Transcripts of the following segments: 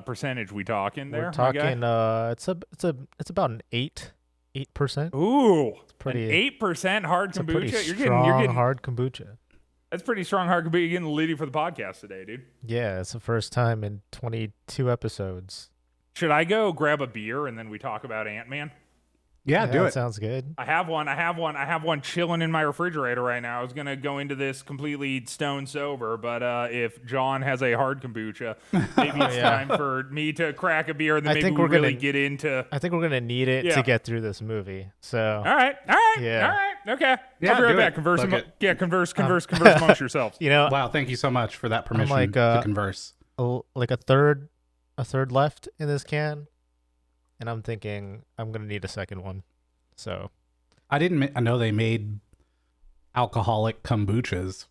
percentage we talking there? We're talking. It's about an 8%. Ooh, It's pretty. an 8% hard It's a kombucha. pretty You're strong getting hard kombucha. That's pretty strong hard kombucha. You're getting litty for the podcast today, dude. Yeah, it's the first time in 22 episodes. Should I go grab a beer and then we talk about Ant-Man? Yeah, do that it. Sounds good. I have one chilling in my refrigerator right now. I was going to go into this completely stone sober, but if John has a hard kombucha, maybe it's time for me to crack a beer and then maybe we're really get into... I think we're going to need it to get through this movie. So. All right. Okay. Yeah, I'll be right back. Converse amongst yourselves. Wow, thank you so much for that permission to converse. Like a third left in this can. And I'm thinking I'm going to need a second one. So I know they made alcoholic kombuchas.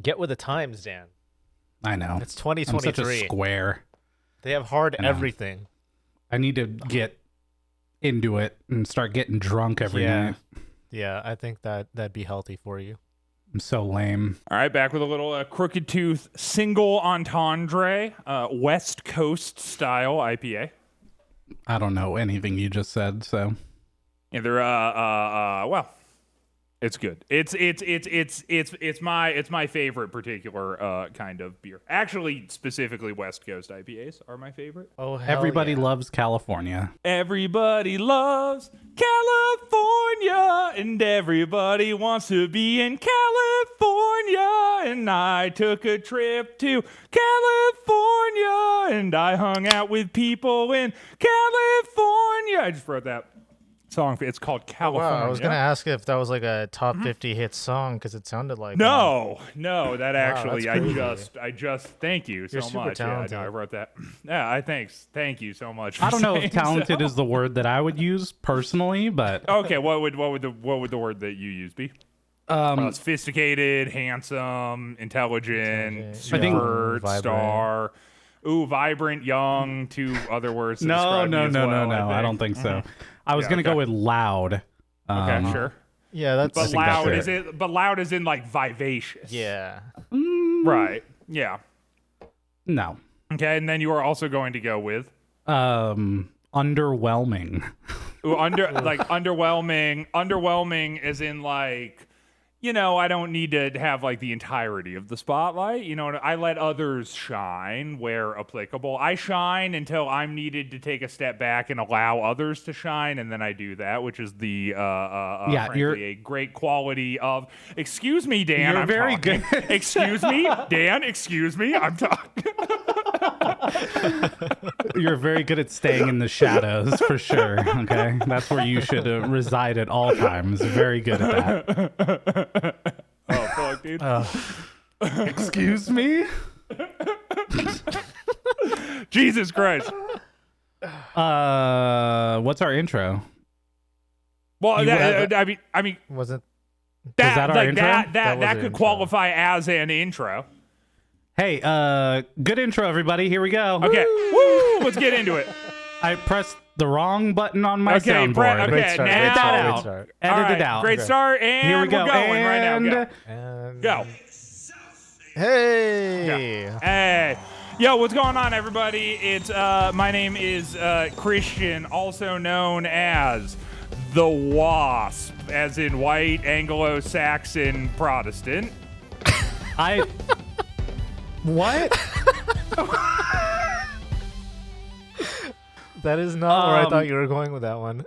Get with the times, Dan. I know. It's 2023. I'm such a square. They have hard everything. I need to get into it and start getting drunk every night. Yeah, I think that'd be healthy for you. I'm so lame. All right, back with a little Crooked Tooth single entendre, West Coast style IPA. I don't know anything you just said, so. Yeah, they're well, it's good. It's my favorite particular kind of beer. Actually, specifically West Coast IPAs are my favorite. Oh, hell Everybody loves California. Everybody loves California, and everybody wants to be in California. And I took a trip to California, and I hung out with people in California. I just wrote that song. It's called California. Wow, I was going to ask if that was like a top 50 hit song because it sounded like No, that actually, I just thank you You're so super much. talented. Yeah, I wrote that. Yeah, thank you so much. I don't know if talented is the word that I would use personally, but okay. What would the word that you use be? Sophisticated, handsome, intelligent, super, star. Ooh, vibrant, young. Two other words. To describe me as well, I don't think so. I was gonna go with loud. Okay, sure. Yeah, that's. But loud is it? But loud is in like vivacious. Yeah. Right. Yeah. No. Okay, and then you are also going to go with underwhelming. Ooh, underwhelming. Underwhelming is in like, I don't need to have like the entirety of the spotlight. I let others shine where applicable. I shine until I'm needed to take a step back and allow others to shine, and then I do that, which is the frankly, a great quality of. Excuse me, Dan. You're I'm very talking. good. Excuse me, Dan. Excuse me. I'm talking. You're very good at staying in the shadows, for sure. Okay, that's where you should reside at all times. Very good at that. Oh, fuck, dude. Excuse me? Jesus Christ. What's our intro? Well, I mean, Was it? that our intro? That could qualify as an intro. Hey, good intro, everybody. Here we go. Okay, woo! Let's get into it. I pressed the wrong button on my soundboard. Okay, start, now great out. start. Edit it out. Great start, and Here we go. We're going right now. Go. And Go. Hey. Hey. Yo, what's going on, everybody? It's my name is Christian, also known as the Wasp, as in white Anglo-Saxon Protestant. What? That is not where I thought you were going with that one.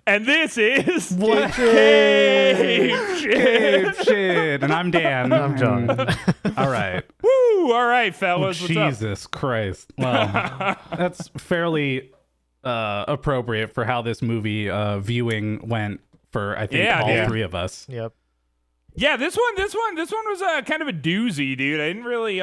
And this is What? Cave Shit. And I'm Dan. I'm John. All right. Woo! All right, fellas, what's up? Jesus Christ. Well, that's fairly appropriate for how this movie viewing went for, I think, all three of us. Yep. Yeah, this one was kind of a doozy, dude. I didn't really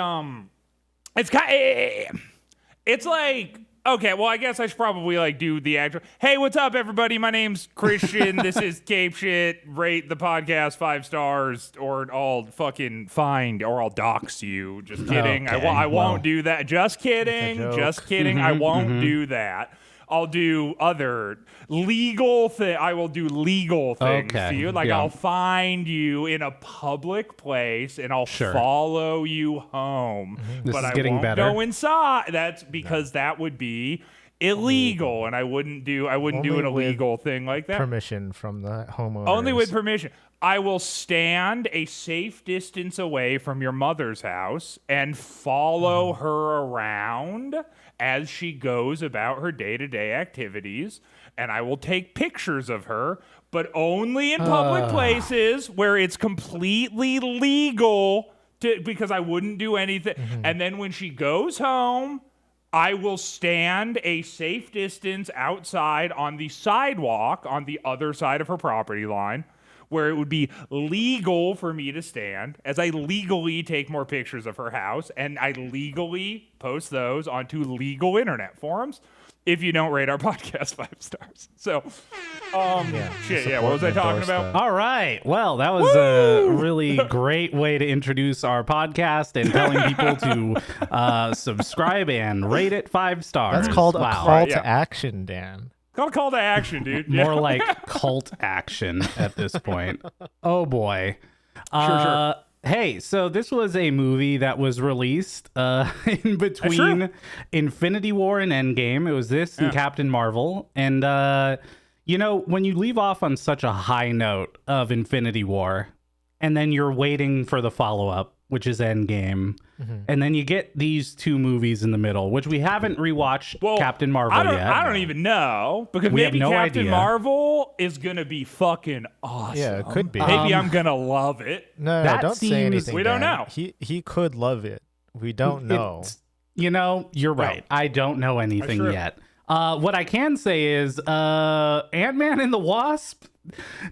it's like, okay, well, I guess I should probably like do the actual. Hey, what's up, everybody? My name's Christian. This is Cape Shit. Rate the podcast 5 stars, or I'll fucking find, or I'll dox you. Just kidding. Okay, I won't do that. Just kidding. Just kidding. I won't do that. I'll do other legal I will do legal things Okay, to you. Like yeah. I'll find you in a public place and I'll Sure. follow you home. This but is I getting won't better. go inside. That's because that would be illegal, and I wouldn't do Only an with illegal thing like that. Permission from the homeowner. Only with permission. I will stand a safe distance away from your mother's house and follow her around as she goes about her day-to-day activities, and I will take pictures of her, but only in public places where it's completely legal because I wouldn't do anything. And then when she goes home, I will stand a safe distance outside on the sidewalk on the other side of her property line, where it would be legal for me to stand as I legally take more pictures of her house, and I legally post those onto legal internet forums if you don't rate our podcast 5 stars. So, what was I talking about? All right. Well, that was a really great way to introduce our podcast and telling people to subscribe and rate it 5 stars. That's called a Wow. call yeah. to action, Dan. Called a call to action, dude. More like cult action at this point. Oh boy. Sure. Hey, so this was a movie that was released in between true. Infinity War and Endgame. It was this and Captain Marvel. And, when you leave off on such a high note of Infinity War, and then you're waiting for the follow-up, which is Endgame, and then you get these 2 movies in the middle, which we haven't rewatched Captain Marvel yet. I don't even know, because We have maybe no Captain idea. Marvel is gonna be fucking awesome. Yeah, it could be. Maybe I'm gonna love it. No, that don't seems- say anything. We don't Dan. know. He could love it. We don't know. You're right. I don't know anything true. yet. What I can say is Ant-Man and the Wasp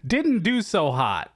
didn't do so hot.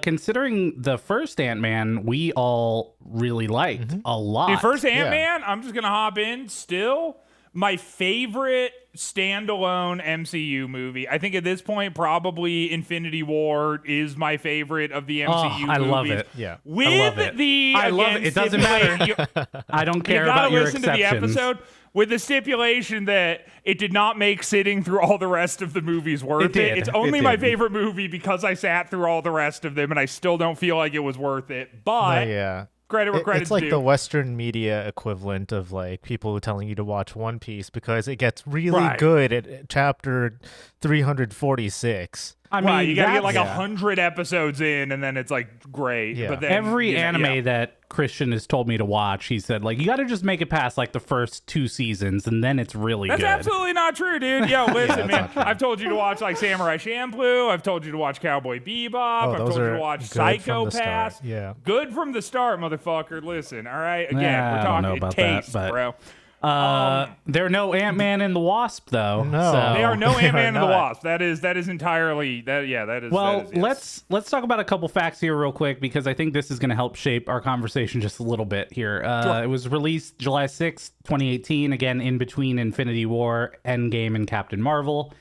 Considering the first Ant-Man we all really liked a lot. The first Ant-Man, I'm just gonna hop in. Still, my favorite standalone MCU movie. I think at this point, probably Infinity War is my favorite of the MCU I movies. love it. Yeah. With I love it. the I love it. It doesn't matter. I don't care You gotta about your listen to the exceptions. episode with the stipulation that it did not make sitting through all the rest of the movies worth it. did. It's It only my did. favorite movie because I sat through all the rest of them, and I still don't feel like it was worth it. But Yeah. credit where credit's It's like due. the Western media equivalent of like people telling you to watch One Piece because it gets really Right. good at chapter 346. I mean, Right, you gotta get like yeah. 100 episodes in, and then it's like great. Yeah. But then Every anime yeah. that Christian has told me to watch, he said, like, you got to just make it past like the first 2 seasons, and then it's really That's good. absolutely not true, dude. Yo, listen, that's man. not true. I've told you to watch like Samurai Champloo. I've told you to watch Cowboy Bebop. Oh, I've those told you are to watch good from the start. Psycho-Pass. Yeah. Good from the start, motherfucker. Listen, all right? Again, Yeah, we're I don't know talking about taste, that, but- bro. There are no Ant-Man and the Wasp, though. No. so- They are no They are Ant-Man and the not. Wasp. That is entirely that. Yeah, that is. Well, that is, yes. let's talk about a couple facts here real quick because I think this is going to help shape our conversation just a little bit here. It was released July 6th, 2018, again in between Infinity War, Endgame, and Captain Marvel.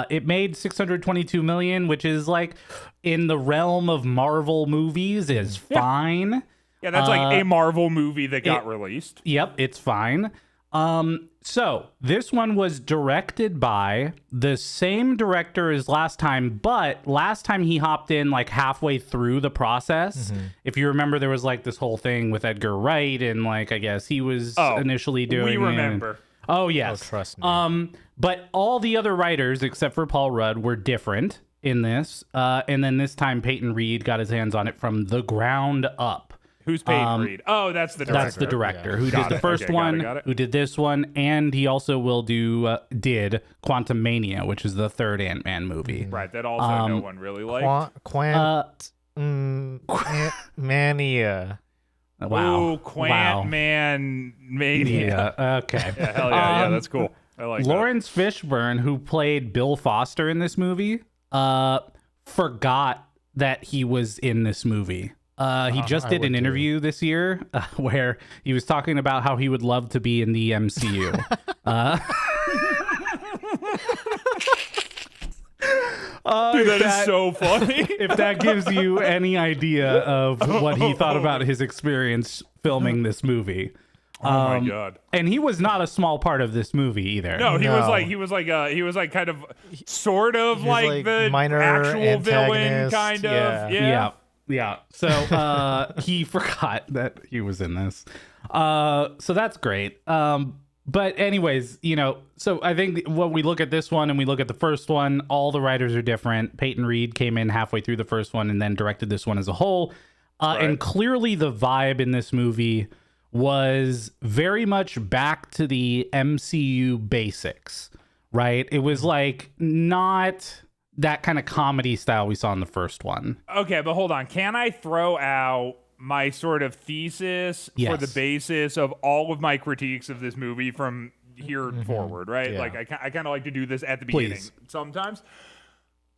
It made $622 million, which is like in the realm of Marvel movies is fine. Yeah, that's like a Marvel movie that got released. Yep, it's fine. So this one was directed by the same director as last time, but last time he hopped in like halfway through the process. If you remember, there was like this whole thing with Edgar Wright, and like I guess he was initially doing. We it. remember. Oh yes, trust me. but all the other writers except for Paul Rudd were different in this, and then this time Peyton Reed got his hands on it from the ground up. Who's Peyton Reed? Oh, that's the director. That's the director who Got did the it. first Okay, one, got it. who did this one, and he also will did Quantum Mania, which is the third Ant-Man movie. Right, that also no one really liked. Mania. Wow. Ooh, Quant Man Mania. Yeah. Okay. Yeah, hell yeah, that's cool. I like Lawrence Fishburne, who played Bill Foster in this movie, forgot that he was in this movie. He just did an interview this year where he was talking about how he would love to be in the MCU. Dude, that is so funny. If that gives you any idea of what he thought about his experience filming this movie. Oh my god! And he was not a small part of this movie either. No, he No. was like kind of sort of like the minor actual villain antagonist, kind of. Yeah. So he forgot that he was in this. So that's great. But anyways, so I think when we look at this one and we look at the first one, all the writers are different. Peyton Reed came in halfway through the first one and then directed this one as a whole. And clearly the vibe in this movie was very much back to the MCU basics, right? It was like not that kind of comedy style we saw in the first one. Okay, but hold on. Can I throw out my sort of thesis for the basis of all of my critiques of this movie from here forward, right? Yeah. Like I kind of like to do this at the beginning sometimes.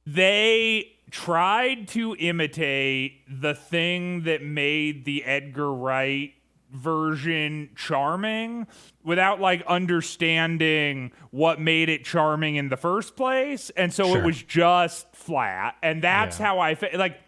They tried to imitate the thing that made the Edgar Wright version charming without like understanding what made it charming in the first place, and so it was just flat. And that's how I like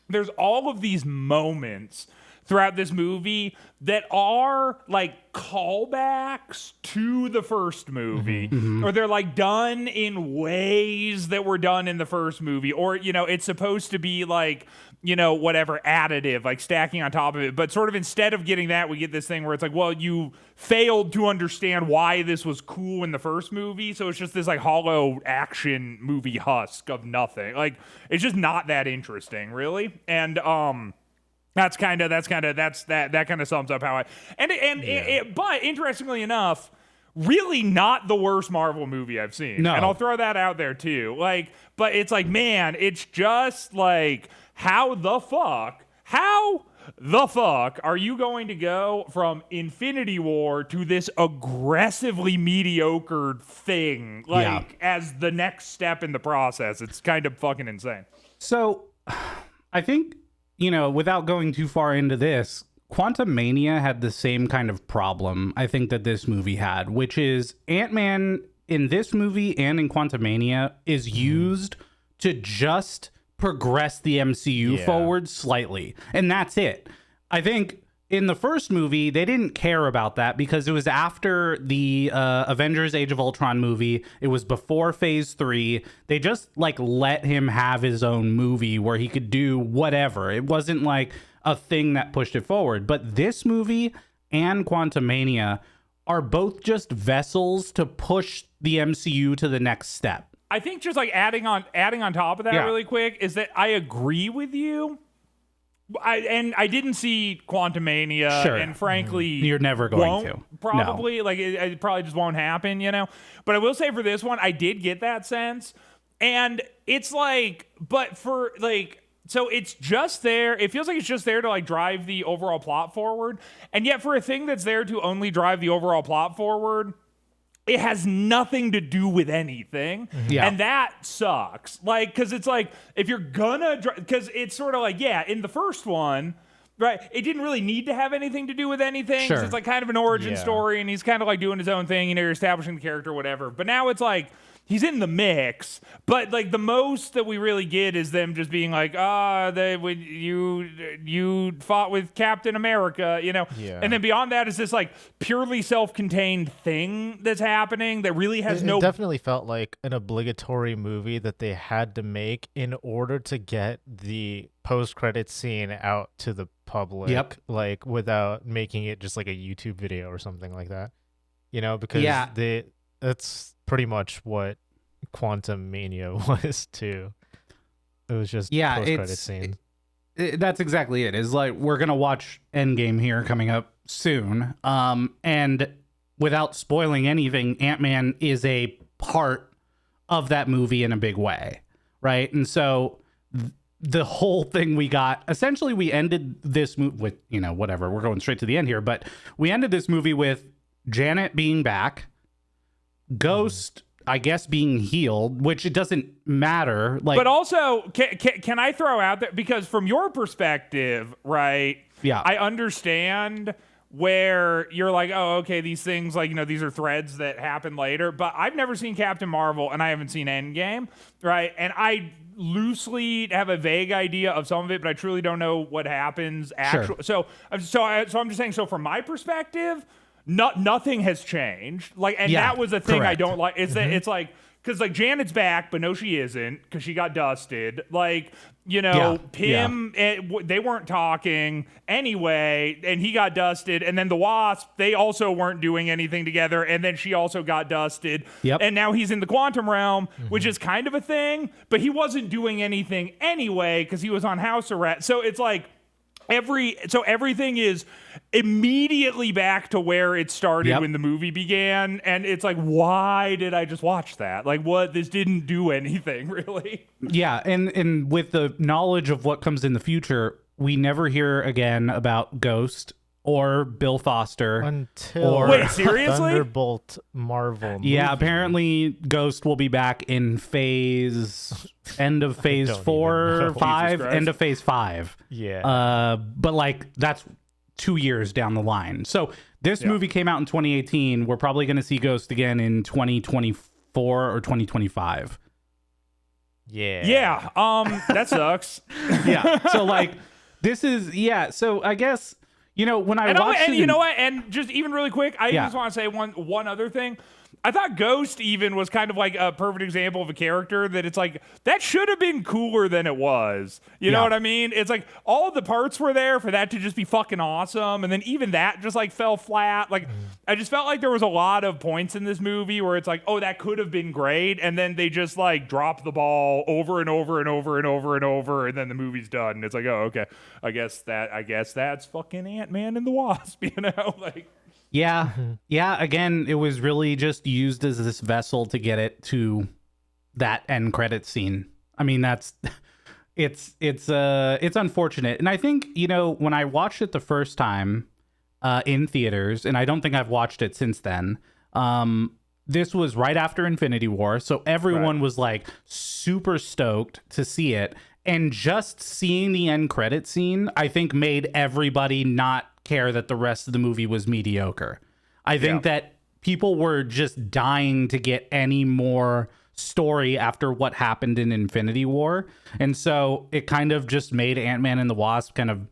there's all of these moments throughout this movie that are like callbacks to the first movie, or they're like done in ways that were done in the first movie, or it's supposed to be like whatever additive, like stacking on top of it, but sort of instead of getting that, we get this thing where it's like, well, you failed to understand why this was cool in the first movie, so it's just this like hollow action movie husk of nothing. Like it's just not that interesting, really. And that kind of sums up how but interestingly enough, really not the worst Marvel movie I've seen. No. And I'll throw that out there too. Like, but it's like, man, it's just like, how the fuck are you going to go from Infinity War to this aggressively mediocre thing, like as the next step in the process? It's kind of fucking insane. So I think, without going too far into this, Quantumania had the same kind of problem I think that this movie had, which is Ant-Man in this movie and in Quantumania is used to just progress the MCU forward slightly. And that's it. I think in the first movie, they didn't care about that because it was after the Avengers Age of Ultron movie. It was before Phase 3. They just like let him have his own movie where he could do whatever. It wasn't like a thing that pushed it forward. But this movie and Quantumania are both just vessels to push the MCU to the next step. I think just like adding on top of that really quick is that I agree with you. I didn't see Quantumania, and frankly, you're never going to. Probably, like it probably just won't happen, But I will say for this one, I did get that sense, and it's like, but for like, so it's just there. It feels like it's just there to like drive the overall plot forward, and yet for a thing that's there to only drive the overall plot forward, it has nothing to do with anything. And that sucks. Like, because it's like, if you're gonna, because it's sort of like, in the first one, right, it didn't really need to have anything to do with anything. It's like kind of an origin story, and he's kind of like doing his own thing, you're establishing the character, whatever. But now it's like, he's in the mix, but like the most that we really get is them just being like, you fought with Captain America, and then beyond that is this like purely self-contained thing that's happening that really has It definitely felt like an obligatory movie that they had to make in order to get the post-credit scene out to the public, like without making it just like a YouTube video or something like that, because that's pretty much what Quantumania was too. It was just post-credit scene. That's exactly it. It's like we're gonna watch Endgame here coming up soon, and without spoiling anything, Ant-Man is a part of that movie in a big way, right? And so the whole thing we got, essentially, we ended this movie with whatever. We're going straight to the end here, but we ended this movie with Janet being back. Ghost, I guess, being healed, which it doesn't matter. Like, but also, can I throw out there, because from your perspective, right? Yeah, I understand where you're like, oh, okay, these things, like, these are threads that happen later. But I've never seen Captain Marvel, and I haven't seen Endgame, right? And I loosely have a vague idea of some of it, but I truly don't know what happens actually. So I'm just saying. So from my perspective, nothing has changed. Like, and Yeah, that was the thing I correct. don't like. It's that it's like, because like Janet's back, but no, she isn't, because she got dusted. Like, you know, Yeah, Pym, they weren't talking anyway, and he got dusted. And then the Wasp, they also weren't doing anything together, and then she also got dusted. Yep. And now he's in the quantum realm, which is kind of a thing, but he wasn't doing anything anyway because he was on house arrest. So it's like everything is immediately back to where it started Yep. when the movie began, and it's like, why did I just watch that? Like, what? This didn't do anything really. Yeah, and with the knowledge of what comes in the future, we never hear again about Ghost or Bill Foster. Until Wait, seriously? Thunderbolt Marvel movie. Yeah, apparently Ghost will be back in end of phase don't even 4, know. 5, Jesus Christ. end of phase 5. Yeah. But like that's 2 years down the line. So this movie came out in 2018. We're probably going to see Ghost again in 2024 or 2025. Yeah. That sucks. Yeah. So like this is so I guess when I watched it, you know what? And just even really quick, I Yeah. just want to say one other thing. I thought Ghost even was kind of like a perfect example of a character that it's like, that should have been cooler than it was. You know Yeah. what I mean? It's like all the parts were there for that to just be fucking awesome. And then even that just like fell flat. Like, I just felt like there was a lot of points in this movie where it's like, oh, that could have been great. And then they just like drop the ball over and over and over and over and over. And then the movie's done. And it's like, oh, okay. I guess that's fucking Ant-Man and the Wasp, you know? Like, Yeah. Again, it was really just used as this vessel to get it to that end credit scene. I mean, it's unfortunate. And I think, when I watched it the first time in theaters, and I don't think I've watched it since then, this was right after Infinity War. So everyone was like super stoked to see it. And just seeing the end credit scene, I think made everybody not care that the rest of the movie was mediocre. I think that people were just dying to get any more story after what happened in Infinity War. And so it kind of just made Ant-Man and the Wasp kind of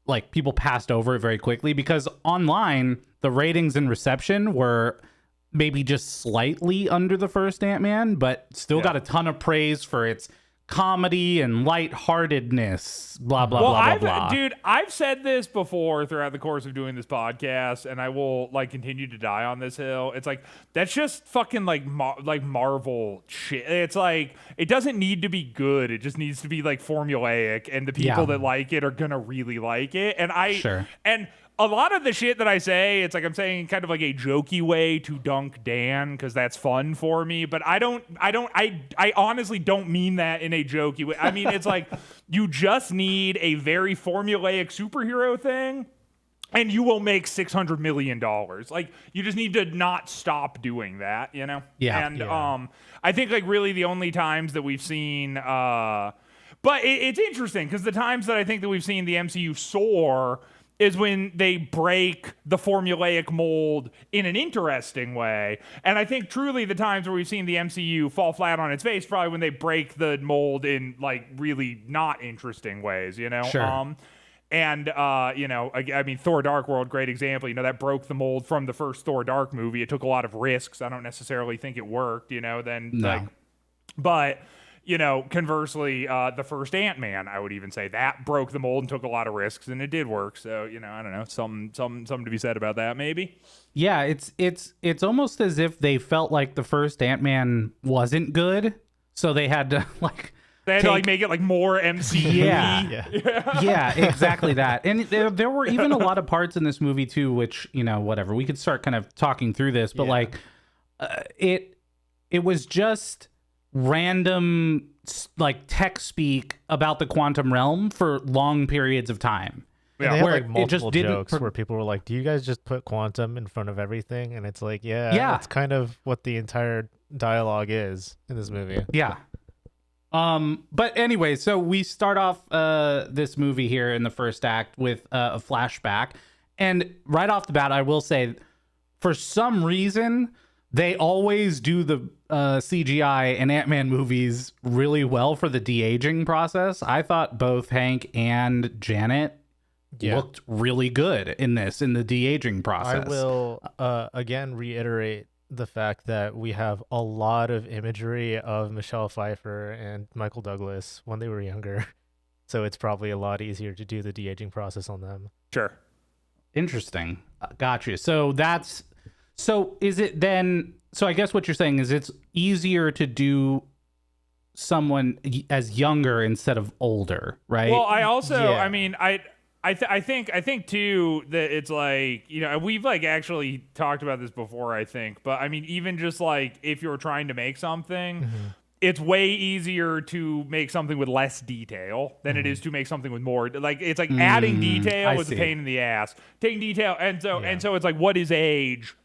like people passed over it very quickly, because online the ratings and reception were maybe just slightly under the first Ant-Man, but still got a ton of praise for its comedy and lightheartedness, blah blah blah blah. Dude, I've said this before throughout the course of doing this podcast, and I will like continue to die on this hill. It's like, that's just fucking like Marvel shit. It's like, it doesn't need to be good. It just needs to be like formulaic, and the people that like it are gonna really like it. And and a lot of the shit that I say, it's like I'm saying kind of like a jokey way to dunk Dan, because that's fun for me. But I honestly don't mean that in a jokey way. I mean, it's like, you just need a very formulaic superhero thing, and you will make $600 million. Like, you just need to not stop doing that, you know? Yeah. And I think like really the only times that we've seen, but it's interesting because the times that I think that we've seen the MCU soar is when they break the formulaic mold in an interesting way. And I think truly the times where we've seen the MCU fall flat on its face, probably when they break the mold in like really not interesting ways, you know? Sure. I mean, Thor Dark World, great example. You know, that broke the mold from the first Thor Dark movie. It took a lot of risks. I don't necessarily think it worked, you know, but conversely, the first Ant-Man, I would even say that broke the mold and took a lot of risks, and it did work. So, I don't know, something to be said about that, maybe. Yeah, it's almost as if they felt like the first Ant-Man wasn't good, so they had to like make it like more MCU. Yeah, exactly that. And there were even a lot of parts in this movie too, which whatever, we could start kind of talking through this, but it was just random like tech speak about the quantum realm for long periods of time. Yeah, they had where like multiple it just didn't jokes where people were like, "Do you guys just put quantum in front of everything?" And it's like, yeah, that's kind of what the entire dialogue is in this movie. Yeah. But anyway, so we start off this movie here in the first act with a flashback, and right off the bat, I will say, for some reason, they always do the CGI in Ant-Man movies really well for the de-aging process. I thought both Hank and Janet looked really good in the de-aging process. I will again reiterate the fact that we have a lot of imagery of Michelle Pfeiffer and Michael Douglas when they were younger. So it's probably a lot easier to do the de-aging process on them. Sure. Interesting. Gotcha. So is it then, so I guess what you're saying is it's easier to do someone as younger instead of older, right? Well, I also, Yeah. I mean, I think too that it's like, you know, we've like actually talked about this before, I think, but I mean, even just like if you're trying to make something, it's way easier to make something with less detail than it is to make something with more. Like it's like adding detail I is a see. pain in the ass. Taking detail, and so it's like, what is age,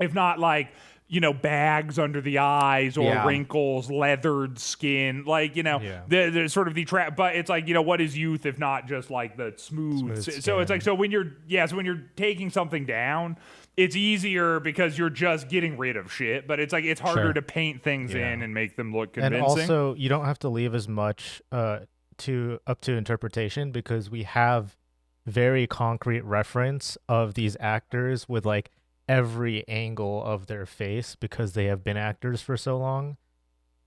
if not like, you know, bags under the eyes or Yeah. wrinkles, leathered skin, like, you know, the sort of the trap. But it's like, you know, what is youth if not just like the smooth? So it's like, so when you're taking something down, it's easier because you're just getting rid of shit. But it's like it's harder to paint things in and make them look convincing. And also, you don't have to leave as much up to interpretation because we have very concrete reference of these actors with like every angle of their face because they have been actors for so long.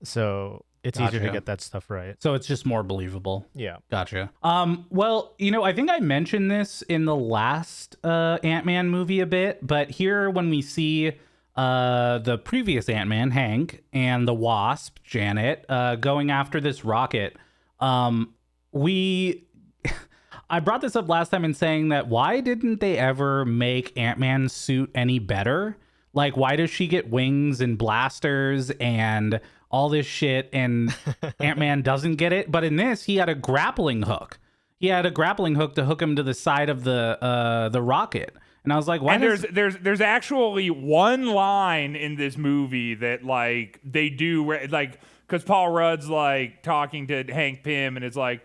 So it's easier to Gotcha. get that stuff right. So it's just more believable. Yeah. Gotcha. Well, you know, I think I mentioned this in the last Ant-Man movie a bit, but here when we see the previous Ant-Man, Hank, and the Wasp, Janet, going after this rocket, I brought this up last time in saying that why didn't they ever make Ant-Man's suit any better? Like, why does she get wings and blasters and all this shit and Ant-Man doesn't get it? But in this, he had a grappling hook. He had a grappling hook to hook him to the side of the rocket. And I was like, why? And there's actually one line in this movie that like they do like, because Paul Rudd's like talking to Hank Pym and it's like,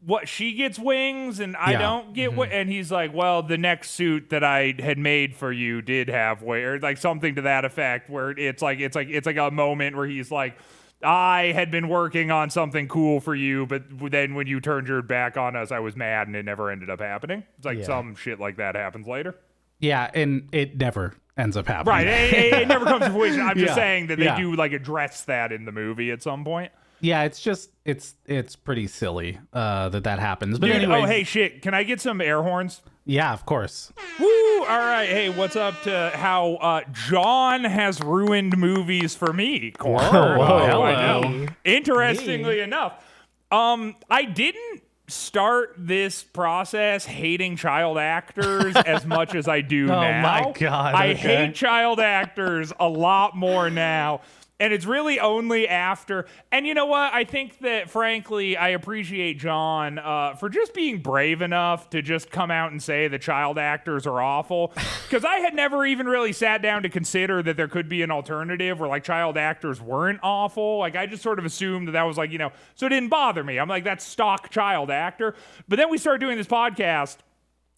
what, she gets wings and I don't get and he's like, well, the next suit that I had made for you did have wings, or like something to that effect, where it's like a moment where he's like, I had been working on something cool for you, but then when you turned your back on us, I was mad and it never ended up happening. It's like some shit like that happens later. Yeah, and it never ends up happening. Right, it never comes to fruition. I'm just saying that they do like address that in the movie at some point. Yeah, it's just it's pretty silly that happens. But Dude, anyways, oh hey shit, can I get some air horns? yeah, of course. Woo! All right, hey, what's up to how John has ruined movies for me? Corner. Whoa, I hello. know. Interestingly enough, I didn't start this process hating child actors as much as I do now. Oh my God, I okay. hate child actors a lot more now. And it's really only after, and you know what? I think that, frankly, I appreciate John for just being brave enough to just come out and say that child actors are awful. Because I had never even really sat down to consider that there could be an alternative where, like, child actors weren't awful. Like, I just sort of assumed that was, like, you know, so it didn't bother me. I'm like, that's stock child actor. But then we started doing this podcast.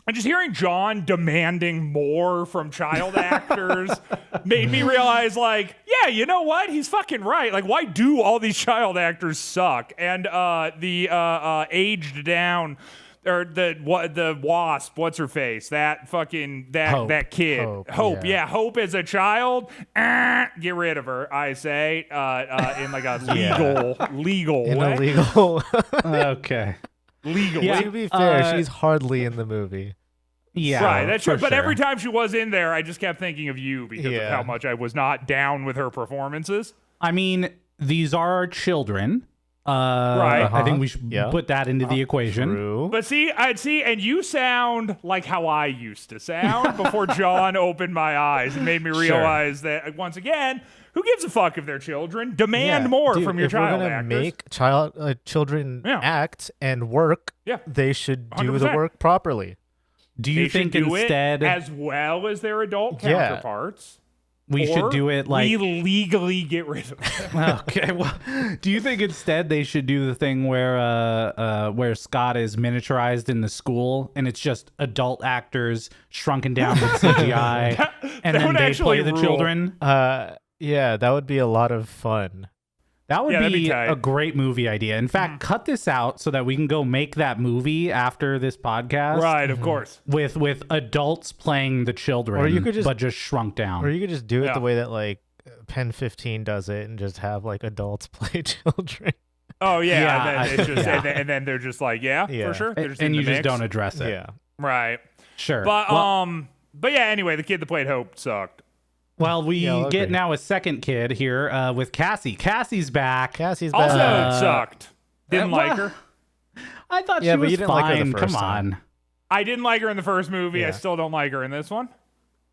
And just hearing John demanding more from child actors made me realize, like, yeah, you know what? He's fucking right. Like, why do all these child actors suck? And the aged down, or the Wasp, what's her face? That fucking that kid, Hope. Yeah, Hope as a child. Get rid of her, I say, in like a legal In way. a legal. Okay. Legally. Yeah. To be fair, she's hardly in the movie. Yeah. Right, that's true. for But sure. every time she was in there, I just kept thinking of you because of Yeah. how much I was not down with her performances. I mean, these are our children. Right. I think we should put that into the equation. True. But and you sound like how I used to sound before John opened my eyes and made me realize that, once again, who gives a fuck if they're children? Demand more Dude, from your if child we're gonna actors. make children Yeah. act and work, Yeah. they should do 100%. the work properly. Do you They think should do instead it as well as their adult Yeah. counterparts? we should Or do it like we legally get rid of them. Okay, well, do you think instead they should do the thing where Scott is miniaturized in the school and it's just adult actors shrunken down with CGI and that then would they actually play the rule. children? Yeah, that would be a lot of fun. That would that'd be be tight. a great movie idea. In fact, cut this out so that we can go make that movie after this podcast. Right, of course. With adults playing the children, Or you could just- but just shrunk down. Or you could just do it Yeah. the way that like Pen 15 does it, and just have like adults play children. Oh yeah, Yeah, and then it's just yeah. and then they're just like, yeah, Yeah. for sure. They're just in and the you just mix. don't address it. Yeah. Right. Sure. But yeah, anyway, the kid that played Hope sucked. Well, we Yeah, I'll get agree. now a second kid here with Cassie. Cassie's back. Cassie's Also back. sucked. Didn't like well, her. I thought Yeah, she but was you didn't fine. like her the Come first time. on. I didn't like her in the first movie. I Yeah. still don't like her in this one.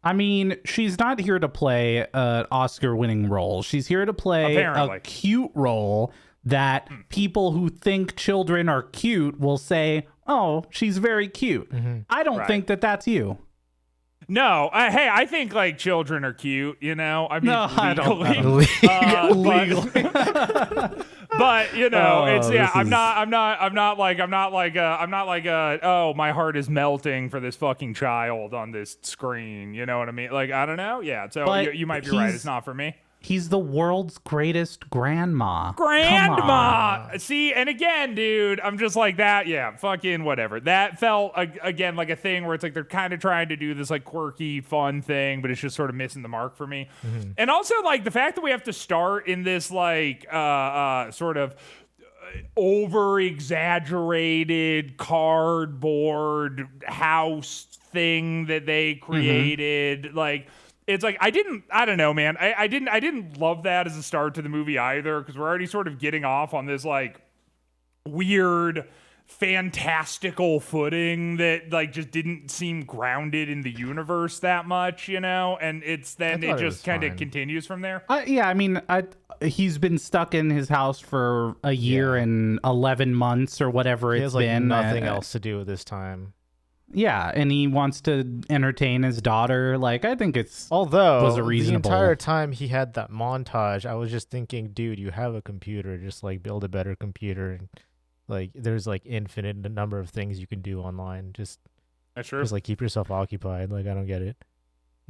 I mean, she's not here to play an Oscar-winning role. She's here to play Apparently. a cute role that people who think children are cute will say, "Oh, she's very cute." I don't Right. think that that's you. No, hey, I think like children are cute. You know, I mean, No, I don't legally. know. Legally. But you know, Oh, it's yeah. this I'm is- not like oh, my heart is melting for this fucking child on this screen. You know what I mean? Like I don't know. Yeah. So But you might be right. he's- It's not for me. He's the world's greatest grandma. Come on. Grandma. See, and again, dude, I'm just like that. Yeah, fucking whatever. That felt again like a thing where it's like they're kind of trying to do this like quirky, fun thing, but it's just sort of missing the mark for me. And also like the fact that we have to start in this like sort of over exaggerated cardboard house thing that they created, like. It's like I don't know, man. I didn't love that as a start to the movie either, because we're already sort of getting off on this like weird fantastical footing that like just didn't seem grounded in the universe that much, you know? And it's then it thought it just was kind of fine. continues from there. Yeah, I mean, he's been stuck in his house for a year and 11 months or whatever He it's has like been. nothing else to do with this time. Yeah, and he wants to entertain his daughter. Like, I think it's Although was a reasonable. the entire time he had that montage, I was just thinking, dude, you have a computer, just like build a better computer. And like, there's like infinite number of things you can do online. Just That's true. like keep yourself occupied. Like, I don't get it.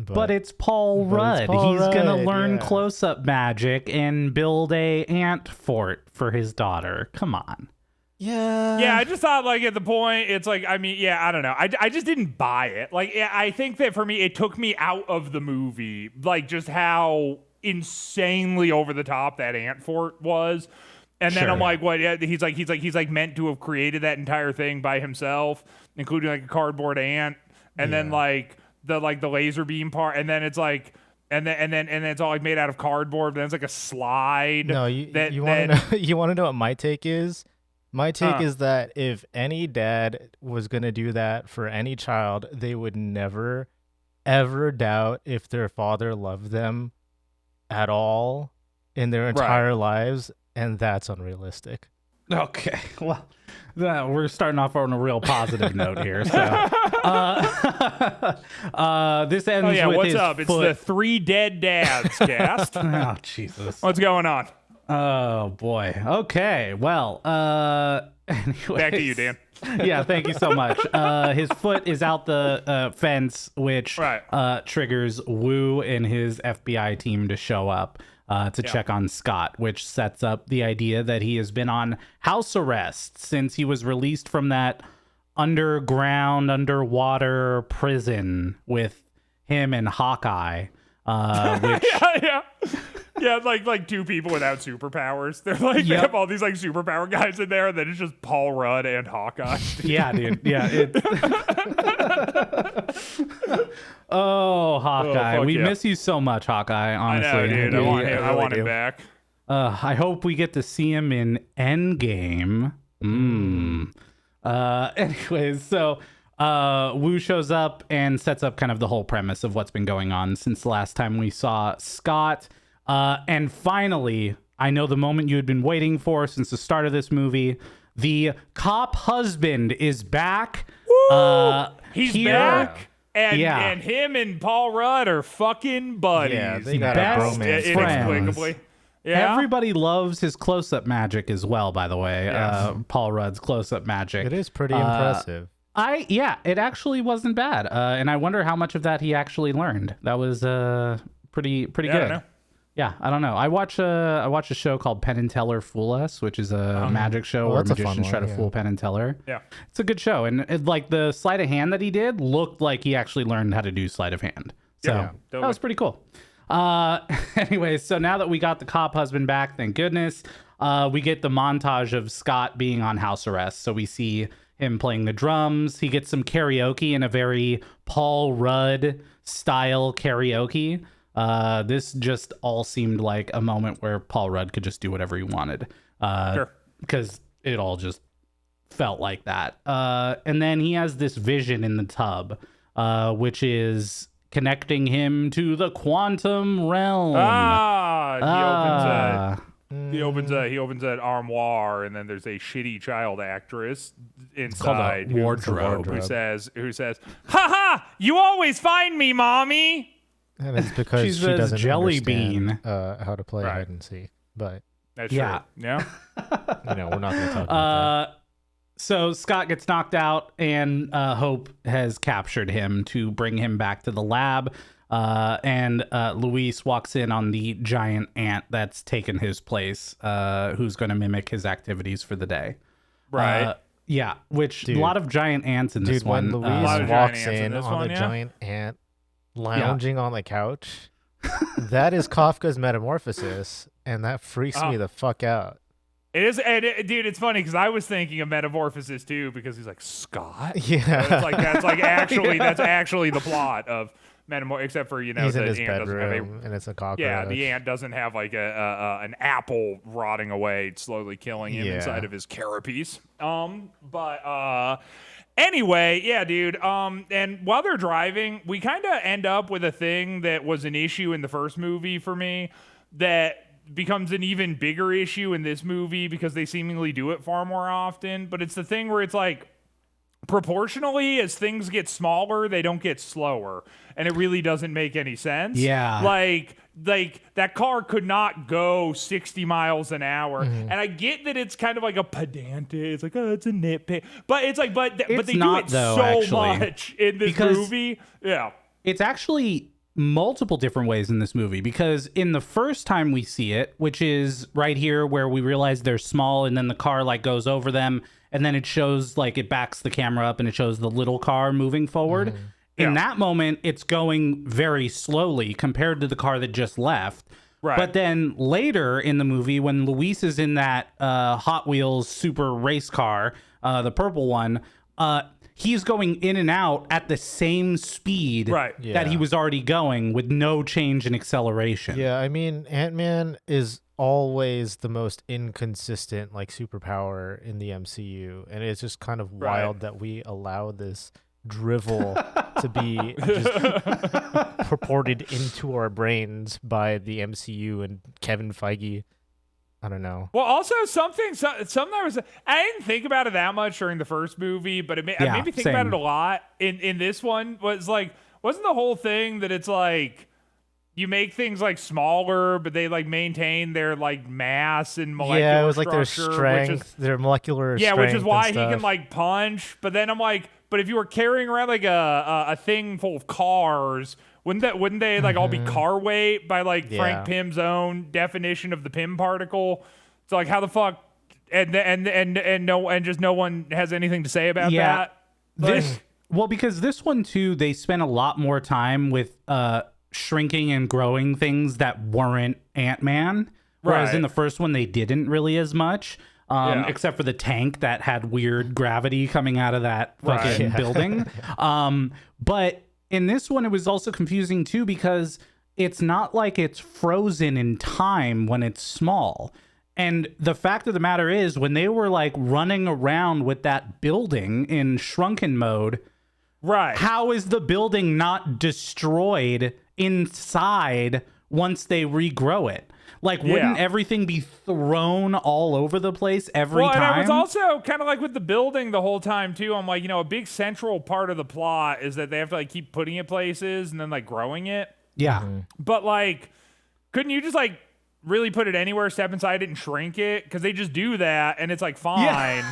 But it's Paul but Rudd. it's Paul He's gonna Rudd, learn yeah. close-up magic and build a ant fort for his daughter. Come on. Yeah, I just thought like at the point, it's like, I mean, yeah, I don't know. I just didn't buy it. Like, I think that for me, it took me out of the movie, like just how insanely over the top that ant fort was. And then Sure. I'm like, what? Yeah, he's like meant to have created that entire thing by himself, including like a cardboard ant, and then like the laser beam part, and then it's like. And then it's all like made out of cardboard. Then it's like a slide. No, you want to know? You want to know what my take is? My take is that if any dad was gonna do that for any child, they would never, ever doubt if their father loved them at all in their entire lives, and that's unrealistic. Okay, well, we're starting off on a real positive note here. So, this ends Oh yeah, with what's his up? It's foot. the Three Dead Dads cast. Oh Jesus! What's going on? Oh boy. Okay. Well. Anyways. Back to you, Dan. Yeah. Thank you so much. His foot is out the fence, which triggers Wu and his FBI team to show up to check on Scott, which sets up the idea that he has been on house arrest since he was released from that underwater prison with him and Hawkeye, which Yeah, like two people without superpowers. They're like they have all these like superpower guys in there, and then it's just Paul Rudd and Hawkeye. yeah, dude. Yeah. Oh, Hawkeye. fuck We yeah. miss you so much, Hawkeye, honestly. I know, dude. I want him. I really want him do. back. I hope we get to see him in Endgame. Anyways, so Wu shows up and sets up kind of the whole premise of what's been going on since the last time we saw Scott. And finally, I know the moment you had been waiting for since the start of this movie. The cop husband is back. He's here- back. And Yeah. and him and Paul Rudd are fucking buddies. Yeah, they got Best a bromance. inexplicably. Yeah. Everybody loves his close-up magic as well, by the way. Paul Rudd's close-up magic. It is pretty impressive. It actually wasn't bad. And I wonder how much of that he actually learned. That was pretty I don't good. know. Yeah, I don't know. I watch a show called Penn and Teller Fool Us, which is a magic show where that's a fun magicians try to one, fool Penn and Teller. Yeah. It's a good show, and like the sleight of hand that he did looked like he actually learned how to do sleight of hand. So Yeah, that was pretty cool. Anyways, so now that we got the cop husband back, thank goodness, we get the montage of Scott being on house arrest. So we see him playing the drums. He gets some karaoke in a very Paul Rudd style karaoke. This just all seemed like a moment where Paul Rudd could just do whatever he wanted. Sure. Because it all just felt like that. And then he has this vision in the tub, which is connecting him to the quantum realm. He opens an armoire, and then there's a shitty child actress inside wardrobe. who says, "Ha ha! You always find me, mommy." And it's because She's she a doesn't jelly understand, bean. how to play Right. hide and seek. But That's Yeah. true. Yeah. we're not going to talk about So Scott gets knocked out, and Hope has captured him to bring him back to the lab. And Luis walks in on the giant ant that's taken his place, who's going to mimic his activities for the day. Right. Yeah, which Dude. a lot of giant ants in that. this Dude, one. when lot Louise of giant walks ants in in this on one, a yeah. giant ant lounging on the couch, that is Kafka's Metamorphosis, and that freaks me the fuck out. It is, dude. It's funny because I was thinking of Metamorphosis too, because he's like Scott. Yeah. That's actually the plot of Metamorphosis, except for He's the in his ant doesn't have bedroom, and it's a cockroach. yeah, the ant doesn't have like an apple rotting away, slowly killing him Yeah. inside of his carapace. Anyway, yeah, dude. And while they're driving, we kind of end up with a thing that was an issue in the first movie for me that becomes an even bigger issue in this movie because they seemingly do it far more often. But it's the thing where it's like, proportionally, as things get smaller, they don't get slower, and it really doesn't make any sense. Yeah. Like that car could not go 60 miles an hour, and I get that it's kind of like a pedantic. It's like, oh, it's a nitpick, but it's like, but they do not, it though, so actually. much in this Because- movie. Yeah. It's actually multiple different ways in this movie, because in the first time we see it, which is right here where we realize they're small and then the car like goes over them, and then it shows like it backs the camera up and it shows the little car moving forward. In that moment, it's going very slowly compared to the car that just left. Right. But then later in the movie, when Luis is in that Hot Wheels super race car, the purple one, he's going in and out at the same speed Right. that he was already going, with no change in acceleration. Yeah, I mean, Ant-Man is always the most inconsistent like superpower in the MCU, and it's just kind of wild that we allow this drivel to be just purported into our brains by the MCU and Kevin Feige. I don't know. Well, also something I was, I didn't think about it that much during the first movie, but it made me think about same. it a lot. In this one was like, wasn't the whole thing that it's like you make things like smaller, but they like maintain their like mass and molecular Yeah, it was like their structure, strength, their molecular strength. which is why and he can stuff. like punch. But then I'm like, but if you were carrying around like a thing full of cars, wouldn't they like all be car weight by like Frank Pym's own definition of the Pym particle? So like, how the fuck and just no one has anything to say about that? Because this one too, they spent a lot more time with shrinking and growing things that weren't Ant-Man, whereas Right. in the first one they didn't really as much. Except for the tank that had weird gravity coming out of that fucking building. But in this one, it was also confusing too, because it's not like it's frozen in time when it's small. And the fact of the matter is, when they were like running around with that building in shrunken mode, Right. how is the building not destroyed inside once they regrow it? Like, wouldn't everything be thrown all over the place every Well, time? and I was also kind of like with the building the whole time too. I'm like, a big central part of the plot is that they have to like keep putting it places and then like growing it. yeah. But like, couldn't you just like really put it anywhere, step inside it and shrink it, because they just do that and it's like fine.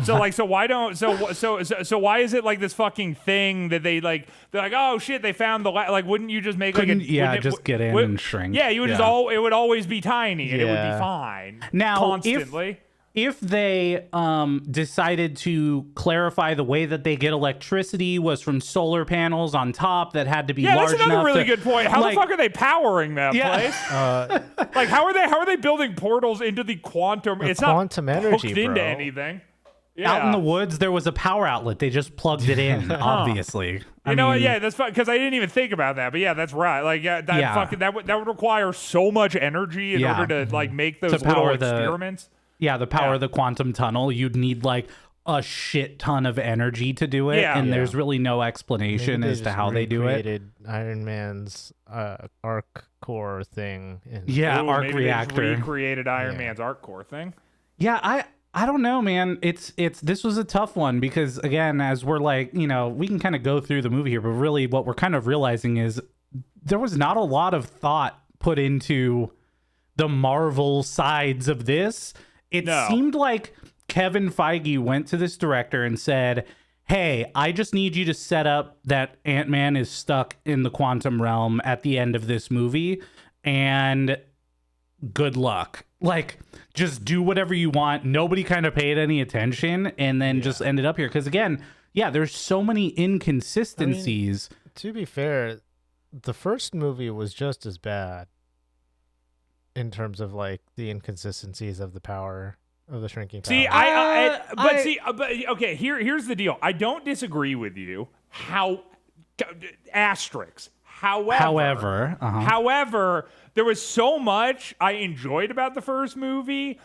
So like, so why don't so why is it like this fucking thing that they're like, oh shit, they found the like, wouldn't you just make just get in and shrink? Yeah, you would just it would always be tiny and it would be fine. Now constantly. If they decided to clarify the way that they get electricity was from solar panels on top that had to be large enough. Yeah, that's another really good point. How the fuck are they powering that place? Like, how are they building portals into the quantum? It's quantum not energy, hooked into bro. anything. Yeah. Out in the woods, there was a power outlet. They just plugged it in, obviously. You know what? Yeah, that's fun because I didn't even think about that. But yeah, that's right. Like, that would require so much energy in order to like make those little experiments. Yeah, the power of the quantum tunnel, you'd need like a shit ton of energy to do it, and there's really no explanation as to how they do it. Created Iron Man's arc core thing. Arc reactor. They recreated Iron Man's arc core thing. Yeah, I don't know, man. This was a tough one because again, as we're like, you know, we can kind of go through the movie here, but really what we're kind of realizing is there was not a lot of thought put into the Marvel sides of this. It seemed like Kevin Feige went to this director and said, hey, I just need you to set up that Ant-Man is stuck in the quantum realm at the end of this movie, and good luck. Like, just do whatever you want. Nobody kind of paid any attention, and then just ended up here. Because again, there's so many inconsistencies. I mean, to be fair, the first movie was just as bad. In terms of like the inconsistencies of the power of the shrinking power. See, okay. Here's the deal. I don't disagree with you. Asterisks. However, there was so much I enjoyed about the first movie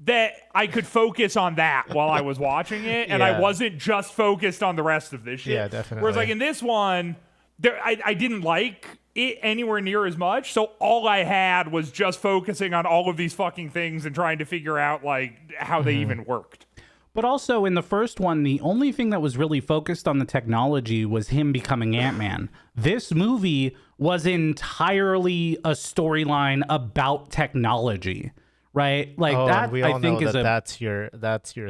that I could focus on that while I was watching it, and I wasn't just focused on the rest of this shit. Yeah, definitely. Whereas like in this one, I didn't like it anywhere near as much, so all I had was just focusing on all of these fucking things and trying to figure out like how they even worked. But also in the first one, the only thing that was really focused on the technology was him becoming Ant-Man. This movie was entirely a storyline about technology, right? Like that. We all I think know is that's your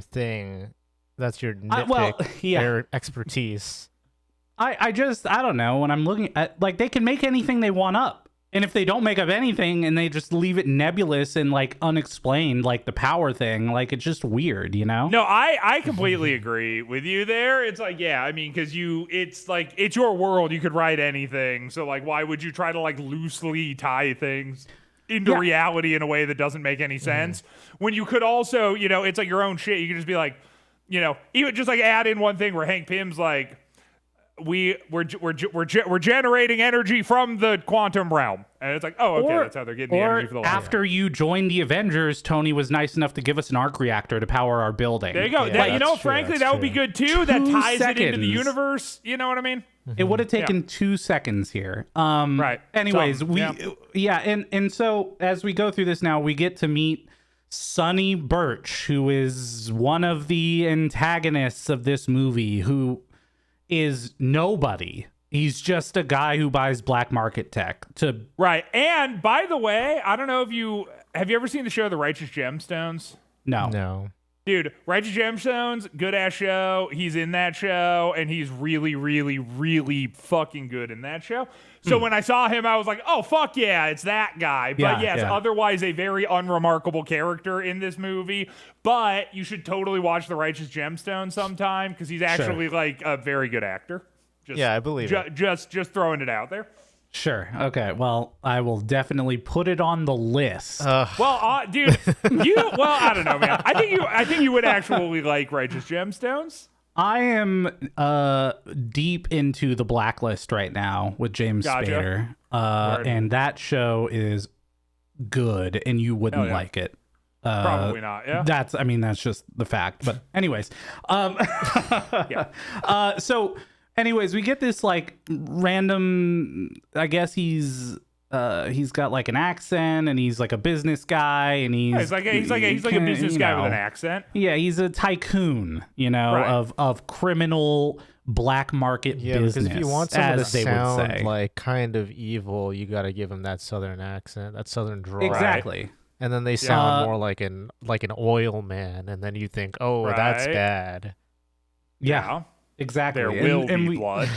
thing. That's your nitpick, expertise. I don't know. When I'm looking at, like, they can make anything they want up. And if they don't make up anything and they just leave it nebulous and, like, unexplained, like the power thing, like, it's just weird, you know? No, I completely agree with you there. It's like, I mean, because it's like, it's your world. You could write anything. So, like, why would you try to, like, loosely tie things into reality in a way that doesn't make any sense? When you could also, you know, it's like your own shit. You could just be like, you know, even just, like, add in one thing where Hank Pym's like, we're generating energy from the quantum realm, and it's like, oh, okay, that's how they're getting the energy for the light. After you joined the Avengers, Tony was nice enough to give us an arc reactor to power our building. There you go. Yeah, You know, frankly, that would be good too. That ties it into the universe. You know what I mean? It would have taken 2 seconds here. Right. Anyways, and so as we go through this now, we get to meet Sonny Birch, who is one of the antagonists of this movie, who is nobody. He's just a guy who buys black market tech to right. And by the way, I don't know if have you ever seen the show The Righteous Gemstones? No. Dude, Righteous Gemstones, good ass show. He's in that show, and he's really, really, really fucking good in that show. So when I saw him, I was like, oh, fuck yeah, it's that guy. But otherwise a very unremarkable character in this movie. But you should totally watch The Righteous Gemstones sometime, because he's actually like a very good actor. I believe it. Just throwing it out there. Sure. Okay. Well, I will definitely put it on the list. Dude, I don't know, man. I think you would actually like Righteous Gemstones. I am deep into The Blacklist right now with James Spader. And that show is good, and you wouldn't like it. Probably not. Yeah. That's just the fact. But anyways, so anyways, we get this like random, I guess he's got like an accent, and he's like a business guy, and he's like a business guy with an accent. Yeah, he's a tycoon, you know, of criminal black market business. Because if you want someone to sound like kind of evil, you got to give him that southern accent, that southern drawl. Exactly. and then they sound more like an oil man, and then you think, oh, that's Right. bad. Yeah. Exactly. There will be blood.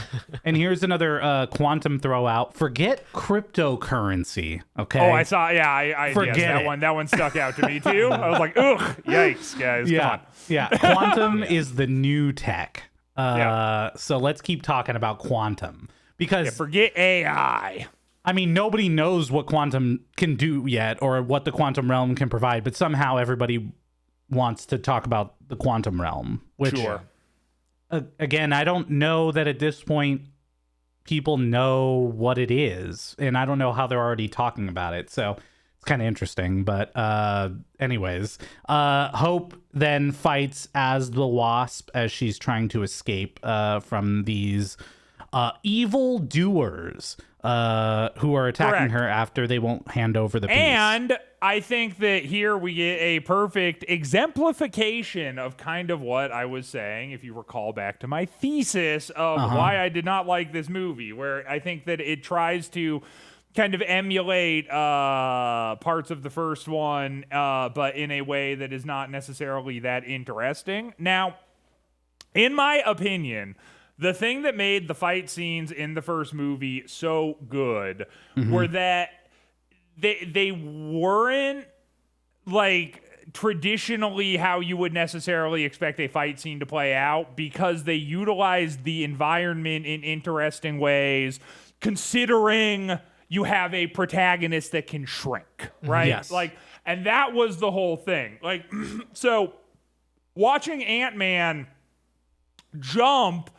And here's another quantum throw out. Forget cryptocurrency. Okay. Oh, I saw. Yeah, I Forget yes, that it. one. That one stuck out to me too. I was like, ugh, yikes, guys. Come on. Yeah. Quantum is the new tech. So let's keep talking about quantum because Forget AI. I mean, nobody knows what quantum can do yet or what the quantum realm can provide, but somehow everybody wants to talk about the quantum realm, which Sure. Again, I don't know that at this point people know what it is, and I don't know how they're already talking about it. So it's kind of interesting. But anyways, Hope then fights as the Wasp as she's trying to escape from these evil doers who are attacking Correct. her after they won't hand over the piece. And I think that here we get a perfect exemplification of kind of what I was saying, if you recall back to my thesis of why I did not like this movie, where I think that it tries to kind of emulate parts of the first one, but in a way that is not necessarily that interesting. Now, in my opinion, the thing that made the fight scenes in the first movie so good were that they weren't like traditionally how you would necessarily expect a fight scene to play out, because they utilized the environment in interesting ways, considering you have a protagonist that can shrink, right? Yes. Like, and that was the whole thing. Like, so watching Ant-Man jump,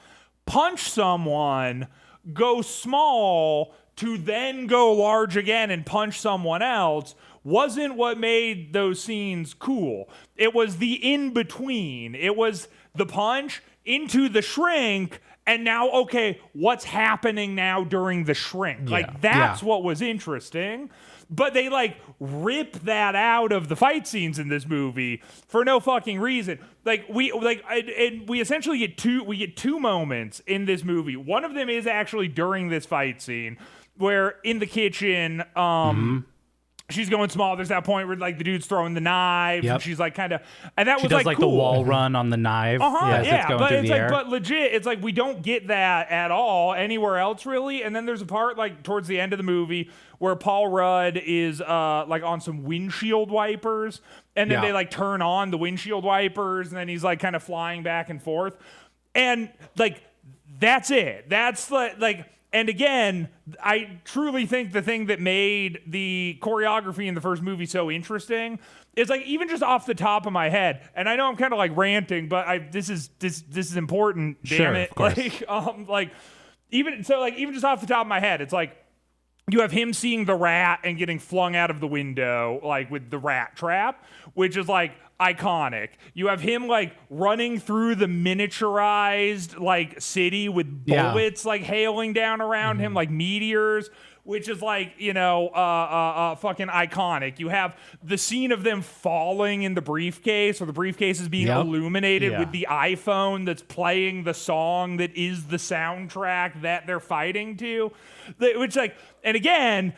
punch someone, go small, to then go large again and punch someone else wasn't what made those scenes cool. It was the in-between. It was the punch into the shrink, and now, okay, what's happening now during the shrink? Like, that's what was interesting. But they like rip that out of the fight scenes in this movie for no fucking reason. We essentially get two moments in this movie. One of them is actually during this fight scene where in the kitchen, she's going small. There's that point where like the dude's throwing the knives, and she's like kind of, and that she was does like the cool. wall run on the knife. As it's going but through it's the like, air. but legit, it's like we don't get that at all anywhere else really. And then there's a part like towards the end of the movie where Paul Rudd is like on some windshield wipers, and then they like turn on the windshield wipers, and then he's like kind of flying back and forth, and like that's it. That's like. And again, I truly think the thing that made the choreography in the first movie so interesting is like, even just off the top of my head, and I know I'm kind of like ranting, but this is important. Damn it! Of course. Even just off the top of my head, it's like you have him seeing the rat and getting flung out of the window, like with the rat trap, which is like iconic. You have him like running through the miniaturized like city with bullets like hailing down around him like meteors, which is like, fucking iconic. You have the scene of them falling in the briefcase, or the briefcase is being illuminated with the iPhone that's playing the song that is the soundtrack that they're fighting to. Which like, and again,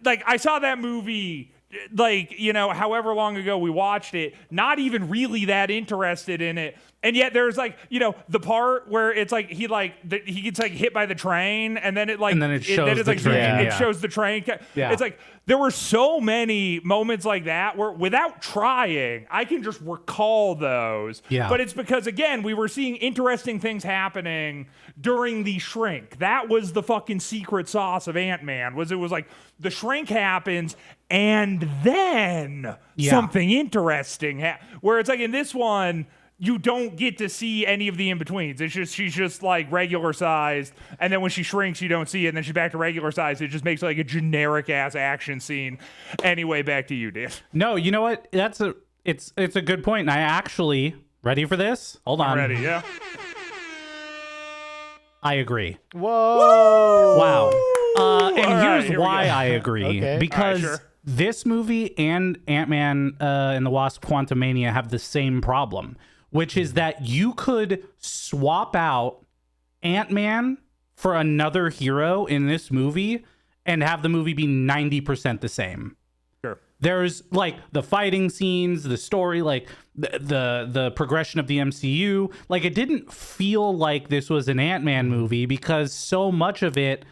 I saw that movie however long ago we watched it, not even really that interested in it. And yet there's like, the part where it's like he gets like hit by the train, and then it shows the train. It shows the train. Yeah. It's like there were so many moments like that where without trying, I can just recall those. Yeah. But it's because again, we were seeing interesting things happening during the shrink. That was the fucking secret sauce of Ant-Man. It was like the shrink happens, and then something interesting where it's like in this one, you don't get to see any of the in-betweens. It's just, she's just like regular sized, and then when she shrinks, you don't see it, and then she's back to regular size. It just makes like a generic ass action scene. Anyway, back to you, Dan. No, you know what? It's a good point. And I actually, ready for this? Hold on. I'm ready, yeah. I agree. Whoa! Wow. And All here's right, here why we go. I agree. Okay. Because All right, sure. this movie and Ant-Man and the Wasp: Quantumania have the same problem, which is that you could swap out Ant-Man for another hero in this movie and have the movie be 90% the same. Sure. there's like the fighting scenes, the story, like the progression of the MCU. Like, it didn't feel like this was an Ant-Man movie because so much of it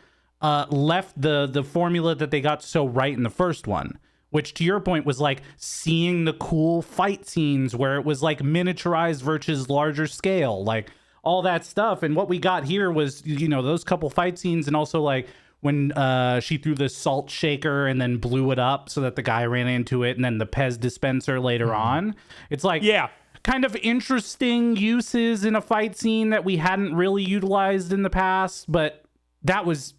left the formula that they got so right in the first one, which to your point was like seeing the cool fight scenes where it was like miniaturized versus larger scale, like all that stuff. And what we got here was, you know, those couple fight scenes, and also like when she threw the salt shaker and then blew it up so that the guy ran into it, and then the Pez dispenser later on. It's like, kind of interesting uses in a fight scene that we hadn't really utilized in the past, but that was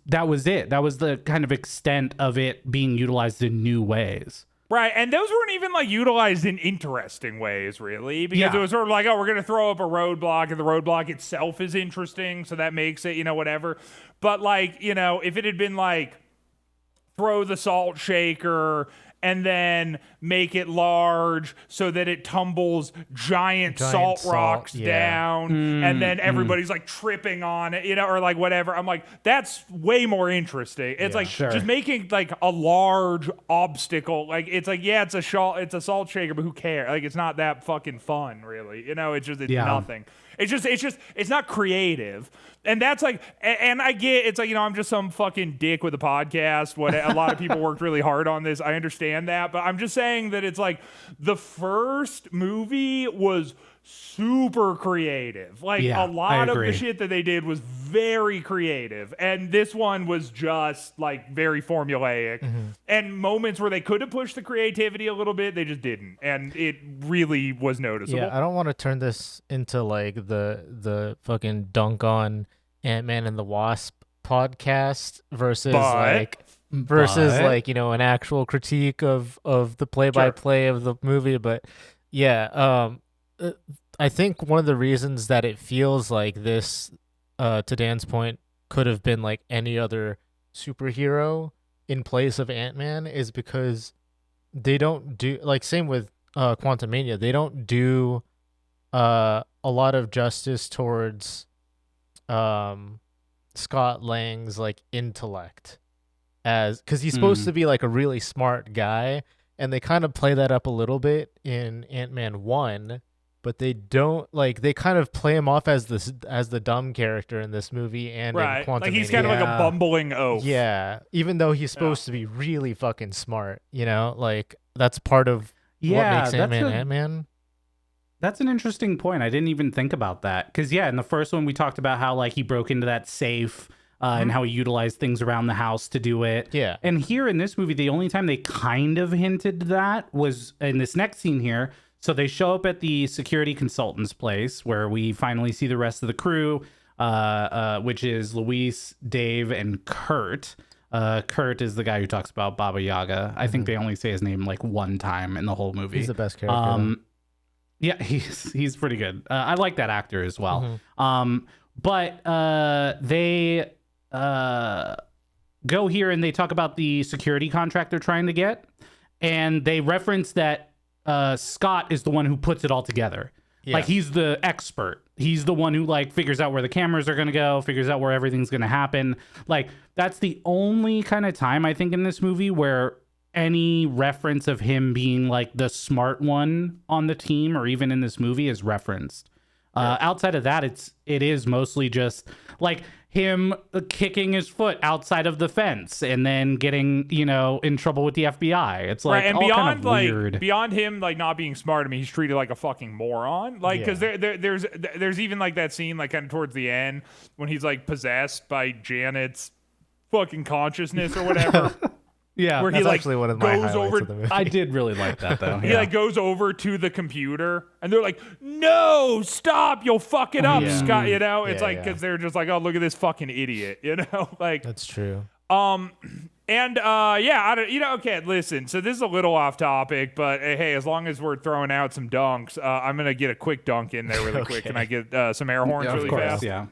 it. That was the kind of extent of it being utilized in new ways. Right, and those weren't even like utilized in interesting ways, really, because it was sort of like, oh, we're gonna throw up a roadblock, and the roadblock itself is interesting, so that makes it, you know, whatever. But like, you know, if it had been like throw the salt shaker and then make it large so that it tumbles giant salt rocks down, and then everybody's like tripping on it, you know, or like whatever. I'm like, that's way more interesting. It's like just making like a large obstacle. Like, it's like, yeah, it's a salt shaker, but who cares? Like, it's not that fucking fun, really. You know, it's nothing. It's not creative. And that's like, and I get, it's like, you know, I'm just some fucking dick with a podcast. What a lot of people worked really hard on this. I understand that, but I'm just saying that it's like the first movie was super creative. Like, a lot of the shit that they did was very creative, and this one was just like very formulaic. And moments where they could have pushed the creativity a little bit, they just didn't, and it really was noticeable. I don't want to turn this into like the fucking dunk on Ant-Man and the Wasp podcast versus like, you know, an actual critique of the play-by-play of the movie. But I think one of the reasons that it feels like this, to Dan's point, could have been like any other superhero in place of Ant-Man is because they don't do, like, same with Quantumania, they don't do a lot of justice towards Scott Lang's like intellect, as because he's supposed to be like a really smart guy, and they kind of play that up a little bit in Ant-Man 1. But they don't, like, they kind of play him off as the dumb character in this movie and in Quantumania. Like, he's kind of like a bumbling oaf. Yeah, even though he's supposed to be really fucking smart, you know? Like, that's part of what makes Ant-Man Ant-Man. That's an interesting point. I didn't even think about that. Because, in the first one, we talked about how, like, he broke into that safe and how he utilized things around the house to do it. Yeah. And here in this movie, the only time they kind of hinted that was in this next scene here. So they show up at the security consultant's place where we finally see the rest of the crew, which is Luis, Dave, and Kurt. Kurt is the guy who talks about Baba Yaga. I think they only say his name like one time in the whole movie. He's the best character. Yeah, he's pretty good. I like that actor as well. But they go here and they talk about the security contract they're trying to get. And they reference that Scott is the one who puts it all together. Like, he's the expert. He's the one who like figures out where the cameras are going to go, figures out where everything's going to happen. Like, that's the only kind of time I think in this movie where any reference of him being like the smart one on the team or even in this movie is referenced. Outside of that, it is mostly just like him kicking his foot outside of the fence and then getting, you know, in trouble with the FBI. It's like, and all beyond kind of weird. Beyond him like not being smart, I mean, he's treated like a fucking moron. Like, because there's even like that scene like kind of towards the end when he's like possessed by Janet's fucking consciousness or whatever. Yeah, where that's he like actually one of my goes highlights over. of the movie. I did really like that though. He like goes over to the computer and they're like, "No, stop! You'll fuck it up, Scott." You know, it's like because they're just like, "Oh, look at this fucking idiot." You know, like That's true. I don't, you know, okay, listen, so this is a little off topic, but hey, as long as we're throwing out some dunks, I'm going to get a quick dunk in there really quick. Can I get some air horns really fast? Yeah.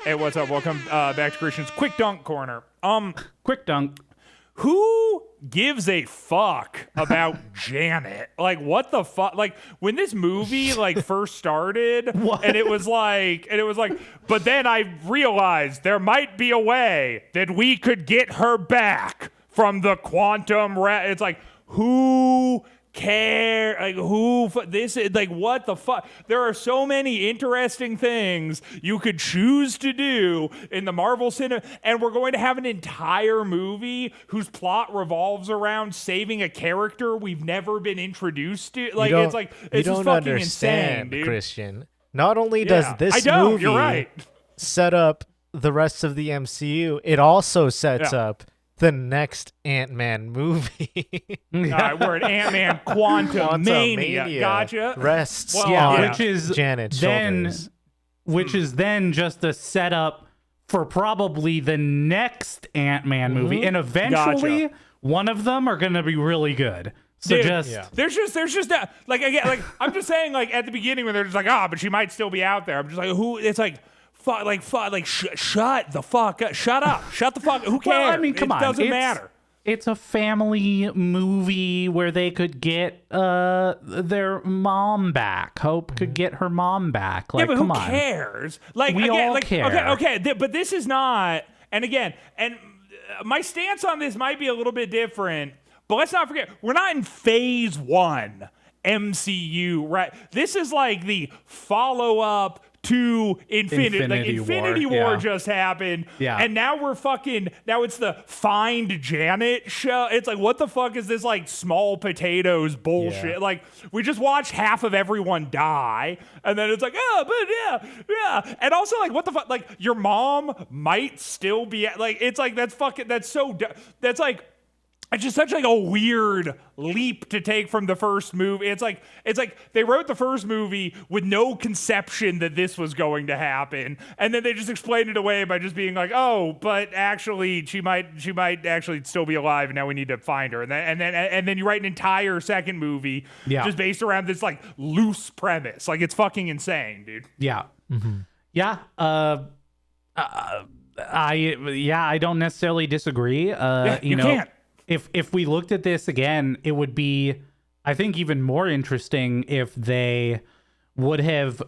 Hey, what's up? Welcome back to Christian's Quick Dunk Corner. Quick dunk. Who gives a fuck about Janet? Like, what the fuck? Like, when this movie like first started, and it was like, but then I realized there might be a way that we could get her back from the quantum. It's like, who care? Like, this is like, what the fuck? There are so many interesting things you could choose to do in the Marvel cinema, and we're going to have an entire movie whose plot revolves around saving a character we've never been introduced to. Like, it's like, it's just fucking insane, dude. Christian. Not only does this movie you're right. set up the rest of the MCU, it also sets up the next Ant-Man movie. We're at Ant-Man Quantumania. Gotcha. Rests which is Janet's then, shoulders. which is then just a setup for probably the next Ant-Man movie, and eventually one of them are going to be really good. So Dude, there's just that, like, again, like, I'm just saying, like, at the beginning when they're just like, but she might still be out there. I'm just like, who? It's like, shut the fuck up. Shut up. Shut the fuck up. Who cares? Well, I mean, come on. It doesn't matter. It's a family movie where they could get their mom back. Hope could get her mom back. Like, but come who on. cares? Like, We again, all like, care. Okay, but this is not, and again, and my stance on this might be a little bit different, but let's not forget, we're not in phase 1 MCU, right? This is like the follow-up to Infinity War just happened. Yeah. And now now it's the Find Janet show. It's like, what the fuck is this, like, small potatoes bullshit? Yeah. Like, we just watched half of everyone die, and then it's like, but yeah. And also, like, what the fuck? Like, your mom might still be, like, it's like, that's like, it's just such, like, a weird leap to take from the first movie. It's like they wrote the first movie with no conception that this was going to happen, and then they just explained it away by just being like, but actually she might actually still be alive, and now we need to find her. And then you write an entire second movie just based around this, like, loose premise. Like, it's fucking insane, dude. Yeah. Mm-hmm. Yeah. I don't necessarily disagree. You know, can't. If we looked at this again, it would be, I think, even more interesting if they would have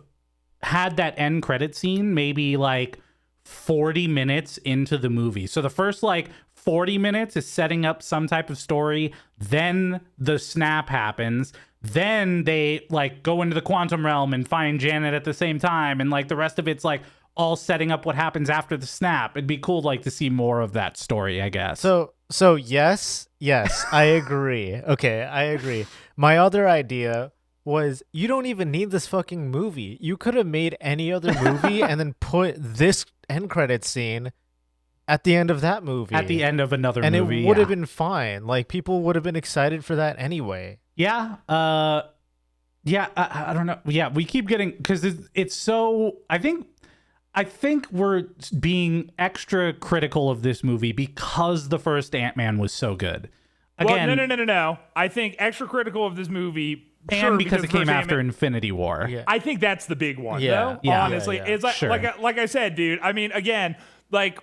had that end credit scene maybe like 40 minutes into the movie. So the first like 40 minutes is setting up some type of story, then the snap happens, then they like go into the quantum realm and find Janet at the same time, and like the rest of it's like all setting up what happens after the snap. It'd be cool like to see more of that story, I guess. So yes, I agree. Okay, I agree. My other idea was you don't even need this fucking movie. You could have made any other movie and then put this end credit scene at the end of that movie. At the end of another and movie. And it would have been fine. Like, people would have been excited for that anyway. Yeah. I don't know. Yeah, we keep getting, because it's so, I think we're being extra critical of this movie because the first Ant-Man was so good. Again, well, no. I think extra critical of this movie, and because it came after Infinity War. Yeah. I think that's the big one, Yeah. though. Yeah. Honestly, Yeah. it's like, Sure. like I said, dude. I mean, again, like,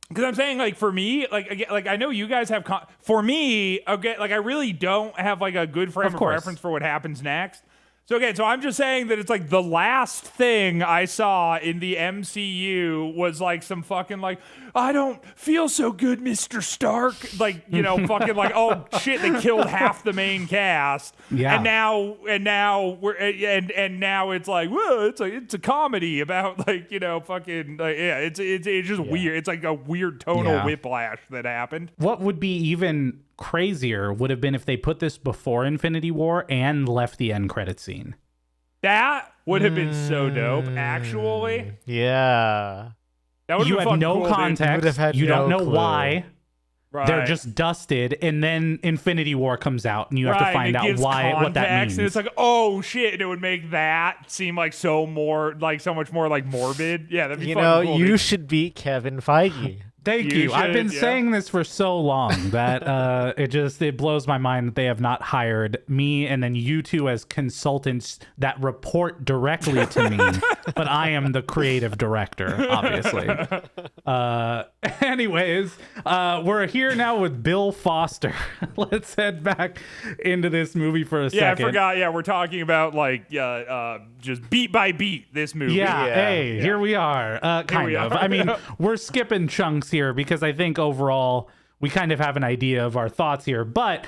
because I'm saying, like, for me, like, again, like, I know you guys have. For me, okay, like, I really don't have like a good frame of reference for what happens next. So again, I'm just saying that it's like the last thing I saw in the MCU was like some fucking like, I don't feel so good, Mr. Stark. Like, you know, fucking like, oh shit, they killed half the main cast. Yeah. And now we're and now it's like, whoa, it's a comedy about, like, you know, fucking like, it's just weird. It's like a weird tonal whiplash that happened. What would be even crazier would have been if they put this before Infinity War and left the end credit scene. That would have been so dope, actually. Yeah. That would You have have been no cool, dude. context. You don't know why. Right. They're just dusted, and then Infinity War comes out, and you have to Right, find it out gives what that context, means. And it's like, oh shit, and it would make that seem like so much more like morbid. Yeah, that'd be You fucking know, cool, you dude. should beat Kevin Feige. Thank You you. I've been should, yeah. saying this for so long that it blows my mind that they have not hired me and then you two as consultants that report directly to me, but I am the creative director, obviously. Anyways, we're here now with Bill Foster. Let's head back into this movie for a second. Yeah, I forgot. Yeah, we're talking about like just beat by beat this movie. Yeah, here we are. Kind of. I mean, we're skipping chunks here because I think overall we kind of have an idea of our thoughts here. But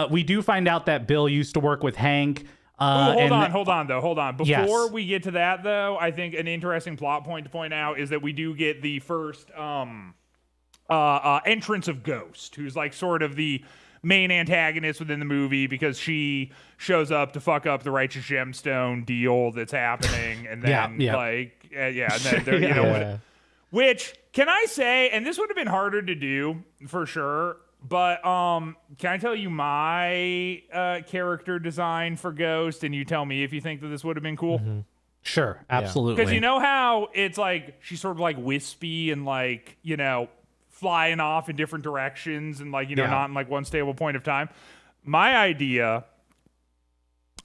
We do find out that Bill used to work with Hank. Hold on. Before Yes. we get to that, though, I think an interesting plot point to point out is that we do get the first entrance of Ghost, who's like sort of the main antagonist within the movie because she shows up to fuck up the Righteous Gemstone deal that's happening, and then which can I say, and this would have been harder to do for sure. But can I tell you my character design for Ghost, and you tell me if you think that this would have been cool? Mm-hmm. Sure, absolutely. Because you know how it's like she's sort of like wispy and like, you know, flying off in different directions and like, you know, not in like one stable point of time. My idea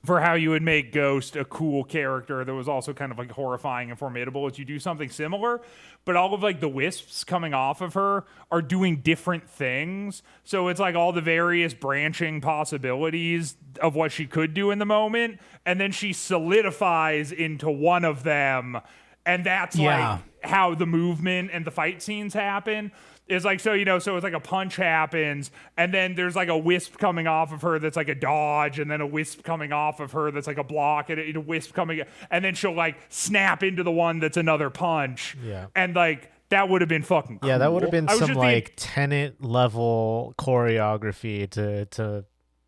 for how you would make Ghost a cool character that was also kind of like horrifying and formidable is you do something similar, but all of like the wisps coming off of her are doing different things. So it's like all the various branching possibilities of what she could do in the moment, and then she solidifies into one of them, and that's like how the movement and the fight scenes happen. Is like, so, you know, so it's like a punch happens, and then there's like a wisp coming off of her that's like a dodge, and then a wisp coming off of her that's like a block, and a wisp coming, and then she'll like snap into the one that's another punch. Yeah. And like, that would have been fucking cool. Yeah, that would have been some like Tenet level choreography to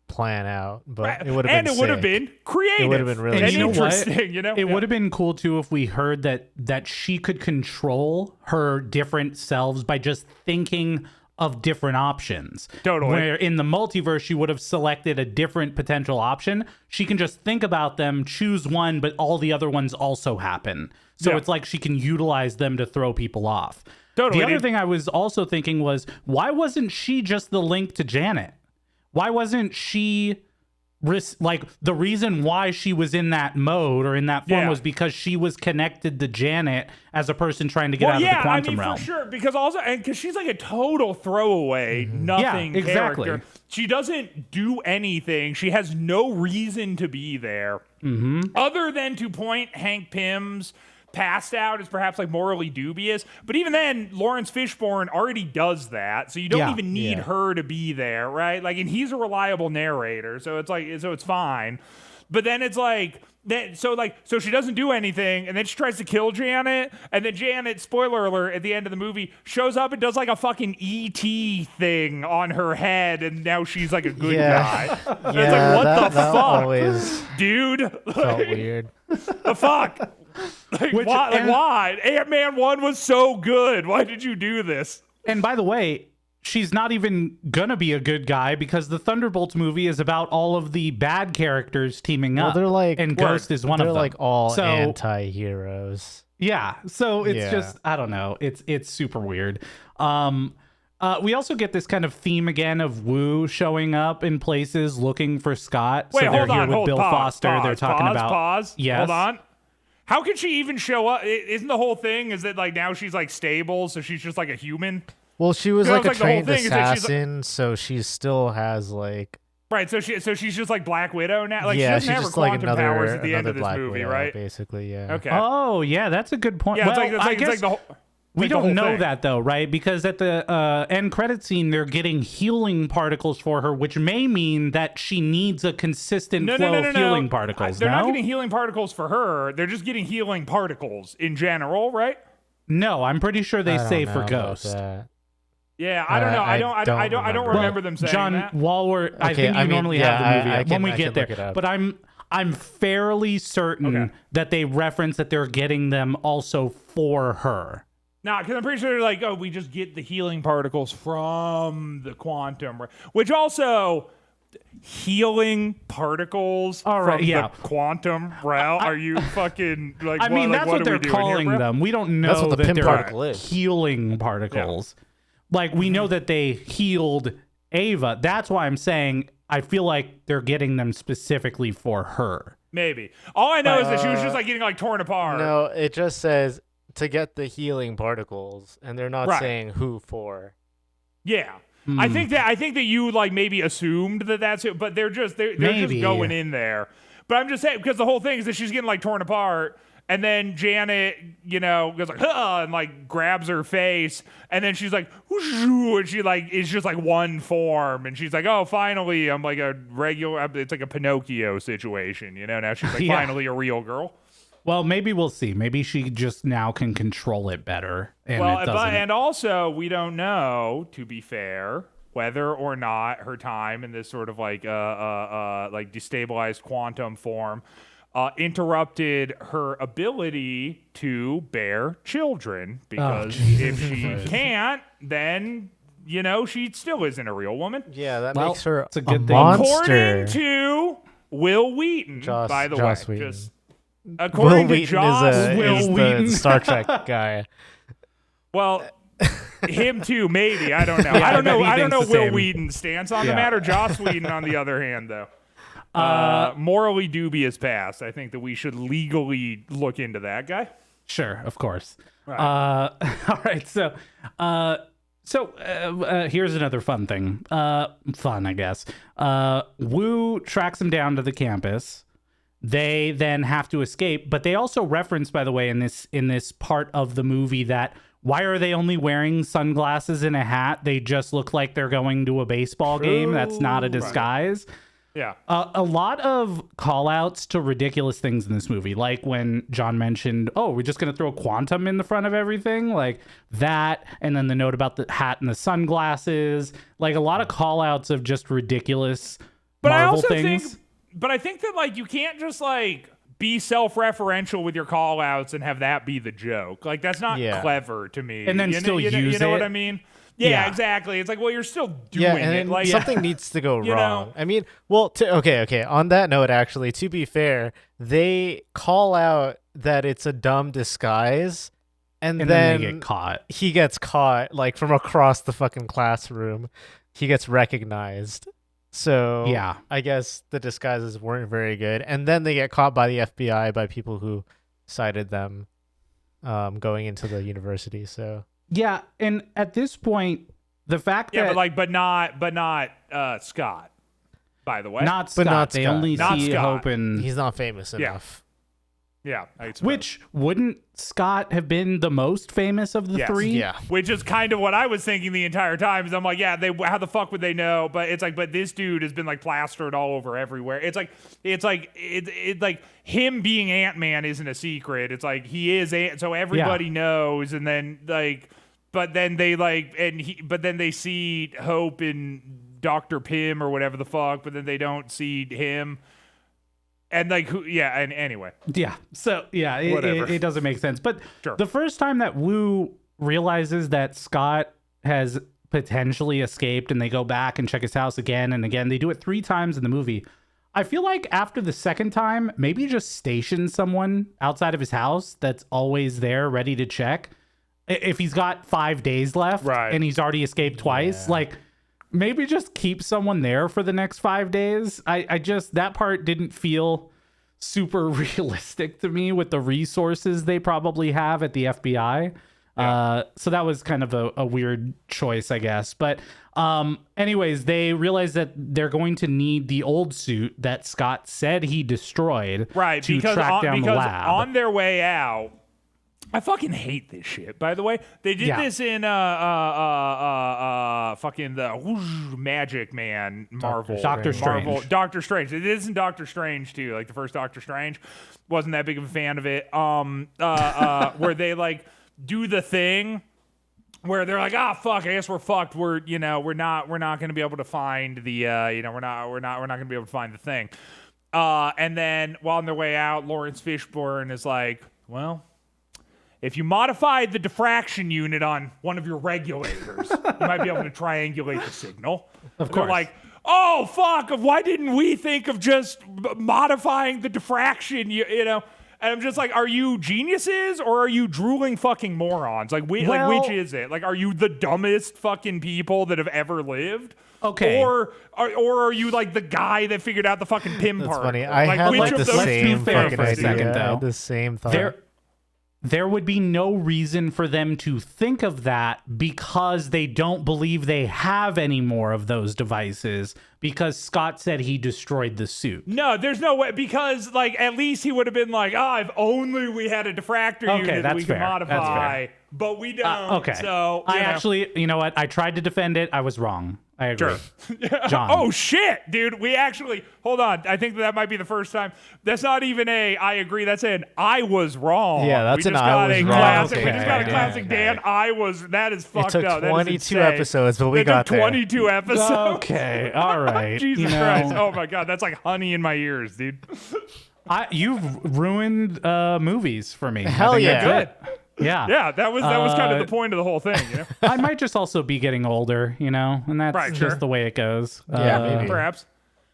plan out, but it would have been sick. It would have been creative. It would have been really and cool. interesting. You know, it would have been cool too if we heard that she could control her different selves by just thinking of different options. Totally. Where in the multiverse she would have selected a different potential option. She can just think about them, choose one, but all the other ones also happen. So it's like she can utilize them to throw people off. Totally. The other thing I was also thinking was, why wasn't she just the link to Janet? Why wasn't she like the reason why she was in that mode or in that form was because she was connected to Janet as a person trying to get out of the quantum realm. For sure, because also, and because she's like a total throwaway, nothing character. She doesn't do anything. She has no reason to be there other than to point Hank Pym's passed out is perhaps like morally dubious, but even then Lawrence Fishburne already does that, so you don't even need her to be there, right? Like, and he's a reliable narrator, so it's like, so it's fine. But then it's like that, so she doesn't do anything, and then she tries to kill Janet, and then Janet, spoiler alert, at the end of the movie shows up and does like a fucking ET thing on her head, and now she's like a good guy. Yeah, it's like, what the fuck, always dude? felt weird. The fuck? Like, why? Ant-Man 1 was so good. Why did you do this? And by the way, she's not even gonna be a good guy because the Thunderbolts movie is about all of the bad characters teaming up. They're like, and Ghost is one of them. They're like all anti-heroes. Yeah. So it's just, I don't know. It's super weird. We also get this kind of theme again of Wu showing up in places looking for Scott. Wait, so they're hold here on, with Bill Foster. They're talking about pause. Yes. Hold on. How could she even show up? Isn't the whole thing is that like now she's like stable, so she's just like a human? Well, she was like a trained assassin, assassin, so she still has like right. So she's just like Black Widow now. Like, yeah, she doesn't have her quantum powers at the end of this movie, right? Basically, yeah. Okay. Oh, yeah, that's a good point. Yeah, well, it's like the whole. We like don't know thing. that though, right? Because at the end credit scene, they're getting healing particles for her, which may mean that she needs a consistent flow of healing particles. They're not getting healing particles for her. They're just getting healing particles in general, right? No, I'm pretty sure they say for Ghost. Yeah, I don't know. I don't remember them saying John, that. While I think you normally have the movie up when we get there, but I'm fairly certain that they reference that they're getting them also for her. Nah, because I'm pretty sure they're like, oh, we just get the healing particles from the quantum, which also healing particles from the quantum realm. Are you fucking like? I mean, that's what they're calling them. We don't know that's what the that Pym they're particle is. healing particles. Yeah. Like we know that they healed Ava. That's why I'm saying I feel like they're getting them specifically for her. Maybe. All I know is that she was just like getting like torn apart. No, it just says to get the healing particles, and they're not saying who for. Yeah. I think that you like maybe assumed that that's it, but they're just going in there. But I'm just saying, because the whole thing is that she's getting like torn apart, And then Janet, goes like, huh, and like grabs her face. And then she's like, whoosh, and she like is just like one form. And she's like, oh, finally, I'm like a regular. It's like a Pinocchio situation, Now she's like finally a real girl. Well, maybe we'll see. Maybe she just now can control it better. And and also we don't know, to be fair, whether or not her time in this sort of like destabilized quantum form interrupted her ability to bear children, because if she can't, then she still isn't a real woman. Yeah, that makes her it's a good thing. monster. According to Will Wheaton, by the way, Wheaton. according Will to Wheaton Joss is the Star Trek guy. Well, him too, maybe. I don't know. Yeah, I don't know. I bet he I don't know thinks the Will same. Wheaton's stance on the Yeah. matter. Joss Whedon, on the other hand, though, morally dubious past. I think that we should legally look into that guy. Sure, of course. Right. All right. So here's another fun thing. Fun, I guess. Wu tracks him down to the campus. They then have to escape, but they also reference, by the way, in this part of the movie, that why are they only wearing sunglasses and a hat? They just look like they're going to a baseball game. That's not a disguise. Right. Yeah. A lot of call-outs to ridiculous things in this movie, like when John mentioned, oh, we're just going to throw quantum in the front of everything, like that, and then the note about the hat and the sunglasses, like a lot of call-outs of just ridiculous Marvel things. But I think that like you can't just like be self-referential with your call-outs and have that be the joke. Like that's not clever to me. And then still use you know it. what I mean? Yeah, exactly. It's like, well, you're still doing it. Like something needs to go wrong. I mean, well, okay. On that note, actually, to be fair, they call out that it's a dumb disguise, and then they get caught. He gets caught, like from across the fucking classroom. He gets recognized. So yeah, I guess the disguises weren't very good, and then they get caught by the FBI, by people who cited them going into the university. So. Yeah, and at this point, the fact that but not Scott. By the way, not Scott. But not they Scott. only Not see Scott. Hope, and He's not famous enough. Yeah, I suppose. which wouldn't Scott have been the most famous of the Yes. three? Yeah. Which is kind of what I was thinking the entire time. Is I'm like, yeah, how the fuck would they know? But it's like, but this dude has been like plastered all over everywhere. It's like him being Ant-Man isn't a secret. It's like he is so everybody knows. And then like, but then they but then they see Hope in Dr. Pym or whatever the fuck. But then they don't see him. And like and anyway. Yeah. So yeah, it doesn't make sense. But Sure. the first time that Wu realizes that Scott has potentially escaped, and they go back and check his house again and again, they do it 3 times in the movie. I feel like after the second time, maybe just station someone outside of his house that's always there ready to check. If he's got 5 days left and he's already escaped twice, like maybe just keep someone there for the next 5 days. I just, that part didn't feel super realistic to me with the resources they probably have at the FBI. So that was kind of a weird choice, I guess. But anyways, they realize that they're going to need the old suit that Scott said he destroyed to track down the lab. On their way out, I fucking hate this shit, by the way. They did this in fucking the whoosh, Magic Man Marvel. Doctor Strange. Doctor Strange. It is in Doctor Strange too. Like the first Doctor Strange. Wasn't that big of a fan of it. Where they like do the thing where they're like, fuck, I guess we're fucked. We're not gonna be able to find the we're not gonna be able to find the thing. And then while on their way out, Lawrence Fishburne is like, well, if you modified the diffraction unit on one of your regulators, you might be able to triangulate the signal. Of course. They're like, oh, fuck, why didn't we think of just modifying the diffraction, you know? And I'm just like, are you geniuses or are you drooling fucking morons? Like, which is it? Like, are you the dumbest fucking people that have ever lived? Okay. Or are you like the guy that figured out the fucking Pym That's part? funny. I had which like of the those same two fair fucking for a idea. second, I though. had the same thought. there would be no reason for them to think of that because they don't believe they have any more of those devices because Scott said he destroyed the suit. No, there's no way, because like at least he would have been like, if only we had a diffrafter unit that we could modify, but we don't. Okay. So I actually, you know what? I tried to defend it. I was wrong. I agree. Sure. John. Oh shit, dude. We actually, hold on. I think that might be the first time. That's not even I agree. That's an I was wrong. Yeah, that's we an just I got was a wrong. classic. Okay, We just got a okay, classic okay. Dan. That is fucked It took up. 22 episodes, but we got there. 22 episodes. Okay. All right. Jesus Christ. Oh my God. That's like honey in my ears, dude. You've ruined movies for me. Hell I think yeah. that's it. Yeah. Yeah, that was kind of the point of the whole thing. You know? I might just also be getting older, and that's Right, just sure. the way it goes. Yeah, maybe. Perhaps.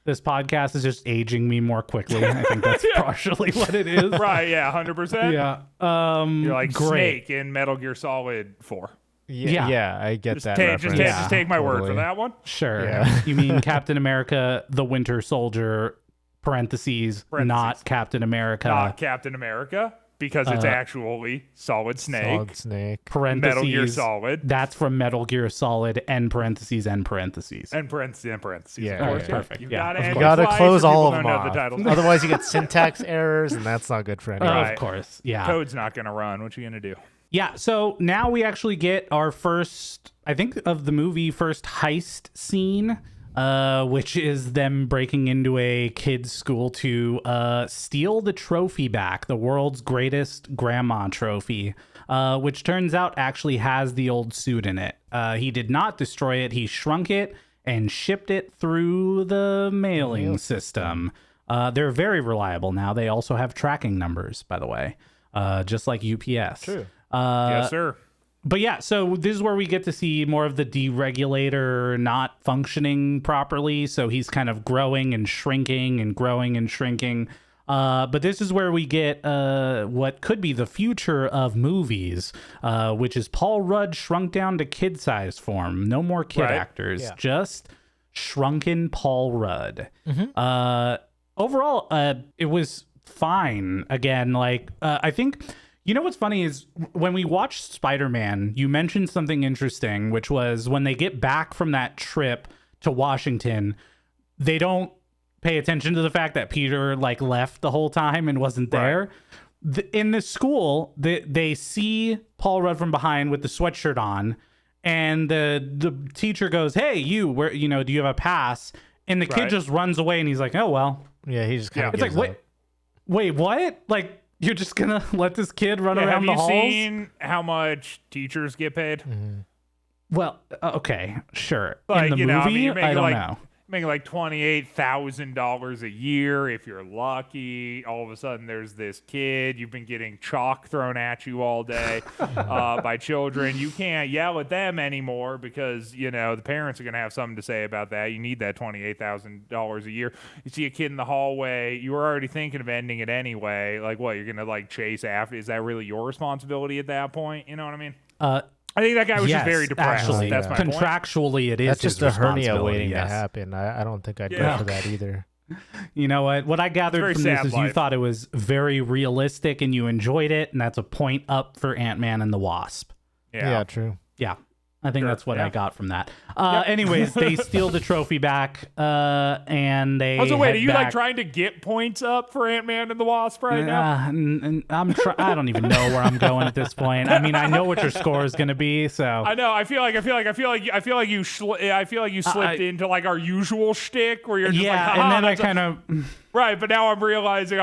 This podcast is just aging me more quickly. I think that's partially what it is. Right. Yeah. 100%. Yeah. You're like great. Snake in Metal Gear Solid 4. Yeah, I get that reference. Just take my word for Totally. that one. Sure. Yeah. You mean Captain America, the Winter Soldier, parentheses, not Captain America. Not Captain America, because it's actually Solid Snake. Solid Snake. Parentheses, Metal Gear Solid. That's from Metal Gear Solid, end parentheses, end parentheses. And parentheses. Yeah, of course. yeah. Perfect. You Yeah, gotta of end You course. your gotta flies close so all people of them don't know off. the titles. Otherwise, you get syntax errors, and that's not good for anyone. Right. Of course. Yeah. Code's not going to run. What you going to do? Yeah, so now we actually get our first, I think, of the movie, first heist scene, which is them breaking into a kid's school to steal the trophy back, the world's greatest grandma trophy, which turns out actually has the old suit in it. He did not destroy it. He shrunk it and shipped it through the mailing system. They're very reliable now. They also have tracking numbers, by the way, just like UPS. True. Yes, sir. But yeah, so this is where we get to see more of the deregulator not functioning properly. So he's kind of growing and shrinking and growing and shrinking. But this is where we get what could be the future of movies, which is Paul Rudd shrunk down to kid-sized form. No more kid actors, just shrunken Paul Rudd. Overall, it was fine. Again, I think... You know what's funny is when we watched Spider-Man, you mentioned something interesting, which was when they get back from that trip to Washington, they don't pay attention to the fact that Peter left the whole time and wasn't there. In the school, they see Paul Rudd from behind with the sweatshirt on, and the teacher goes, "Hey, you, where do you have a pass?" And the kid just runs away, and he's like, "Oh well." Yeah, he just kind of. It's like, wait, what? You're just gonna let this kid run around the halls? Have you seen how much teachers get paid? Mm-hmm. Well, okay, sure. Like, in the movie, I don't know. Making like $28,000 a year if you're lucky. All of a sudden, there's this kid. You've been getting chalk thrown at you all day by children. You can't yell at them anymore because, the parents are going to have something to say about that. You need that $28,000 a year. You see a kid in the hallway. You were already thinking of ending it anyway. Like, what? You're going to, chase after? Is that really your responsibility at that point? You know what I mean? I think that guy was just very depressed. Actually, that's my point. Contractually, it is. That's just his a hernia responsibility, waiting yes. to happen. I don't think I'd go for that either. You know what? What I gathered from this is you thought it was very realistic and you enjoyed it, and that's a point up for Ant-Man and the Wasp. Yeah, true. Yeah. I think that's what I got from that. Anyways, they steal the trophy back, and they. Also, wait, head are you back. trying to get points up for Ant-Man and the Wasp right now? I don't even know where I'm going at this point. I mean, I know what your score is going to be, so. I know. I feel like you slipped into our usual shtick where you're just and then I kind of. Right, but now I'm realizing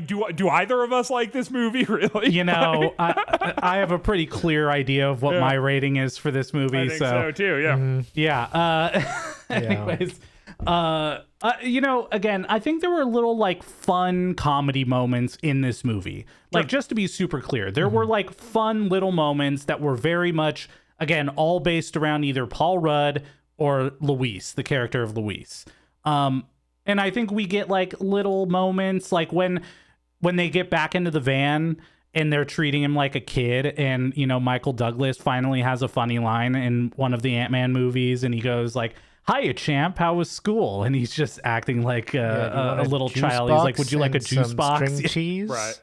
do either of us like this movie really? I have a pretty clear idea of what my rating is for this movie. I think so too. Yeah. Yeah. Anyways, again, I think there were little fun comedy moments in this movie. Just to be super clear, there were fun little moments that were very much, again, all based around either Paul Rudd or Luis, the character of Luis. And I think we get little moments when they get back into the van and they're treating him like a kid, and Michael Douglas finally has a funny line in one of the Ant-Man movies, and he goes "Hiya, champ, how was school?" And he's just acting like a little child. He's like, "Would you like a juice box?" String cheese? Right.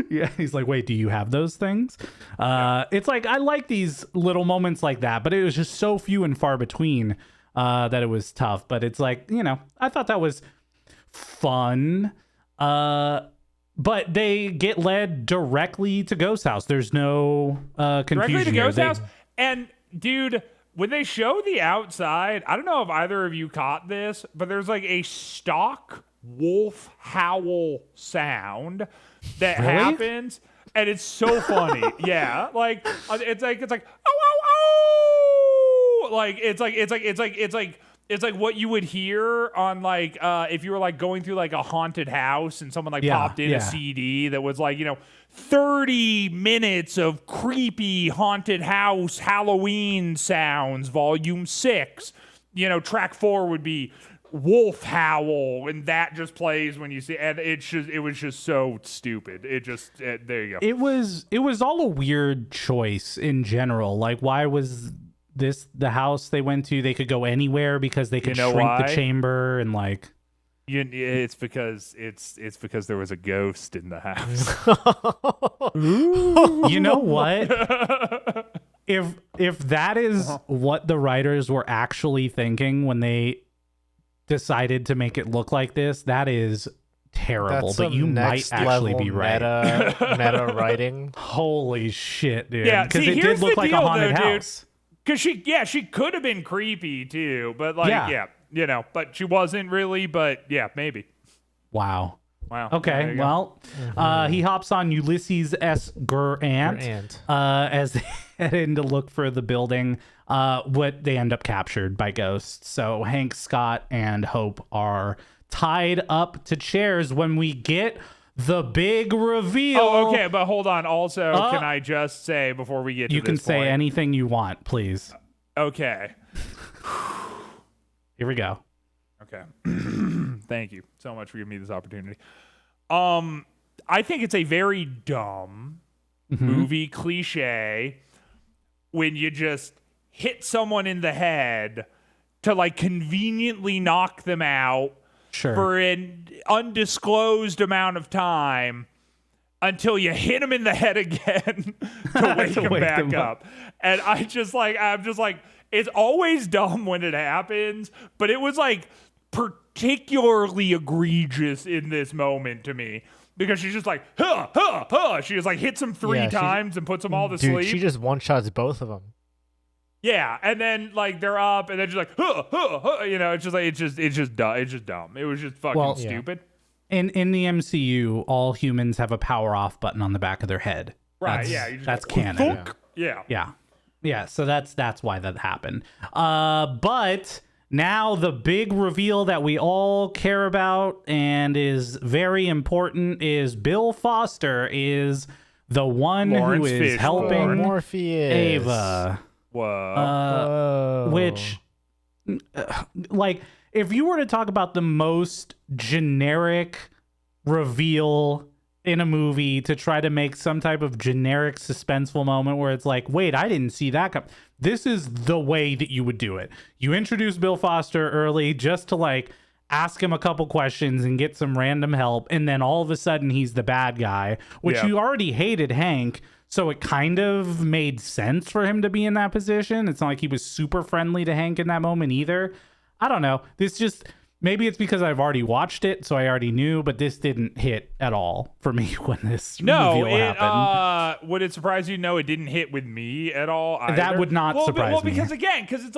Yeah, he's like, wait, do you have those things? It's like, I like these little moments like that, but it was just so few and far between that it was tough. But it's like, I thought that was fun. But they get led directly to Ghost House. There's no confusion. Directly to here. Ghost House. And dude, when they show the outside, I don't know if either of you caught this, but there's like a stock wolf howl sound that happens, and it's so funny. Yeah, like it's like oh oh oh, like it's like what you would hear on like if you were like going through like a haunted house and someone like popped in a CD that was like 30 minutes of creepy haunted house Halloween sounds, volume 6. Track 4 would be wolf howl, and that just plays when you see, and it was just so stupid. There you go. It was all a weird choice in general. Like, why was this the house they went to? They could go anywhere because they could shrink the chamber, and like it's because there was a ghost in the house. You know what? If that is what the writers were actually thinking when they decided to make it look like this, that is terrible. That's but you might actually be right. Meta writing. Holy shit, dude. Yeah, because see, it here's did look the like deal, a haunted though, house. Because she could have been creepy too, but like but she wasn't really. But yeah, maybe. Wow. Okay, well, he hops on Ulysses S. Grant as they head in to look for the building. What they end up captured by ghosts. So Hank, Scott, and Hope are tied up to chairs when we get the big reveal. Oh, okay, but hold on. Also, can I just say before we get to you can say anything you want, please. Okay. Here we go. Okay. Thank you so much for giving me this opportunity. I think it's a very dumb movie cliche when you just hit someone in the head to like conveniently knock them out for an undisclosed amount of time until you hit them in the head again to wake them back up. And I'm just like, it's always dumb when it happens, but it was like particularly egregious in this moment to me. Because she's just like, huh, huh, huh. She just like hits him three times and puts them all to sleep. She just one-shots both of them. Yeah, and then like they're up, and then she's like, huh, huh, huh. It's just like it's just dumb. It's just dumb. It was just fucking stupid. In the MCU, all humans have a power off button on the back of their head. Right? That's canon. Yeah. So that's why that happened. But now the big reveal that we all care about and is very important is Bill Foster is the one who is helping Morpheus. Ava. Whoa. Which, like, if you were to talk about the most generic reveal in a movie to try to make some type of generic suspenseful moment where it's like, wait, I didn't see that come. This is the way that you would do it. You introduce Bill Foster early just to like ask him a couple questions and get some random help. And then all of a sudden he's the bad guy, which you already hated Hank. So it kind of made sense for him to be in that position. It's not like he was super friendly to Hank in that moment either. I don't know. This just, maybe it's because I've already watched it, so I already knew, but this didn't hit at all for me when this reveal happened. Would it surprise you? No, it didn't hit with me at all either. That would not surprise me. Because it's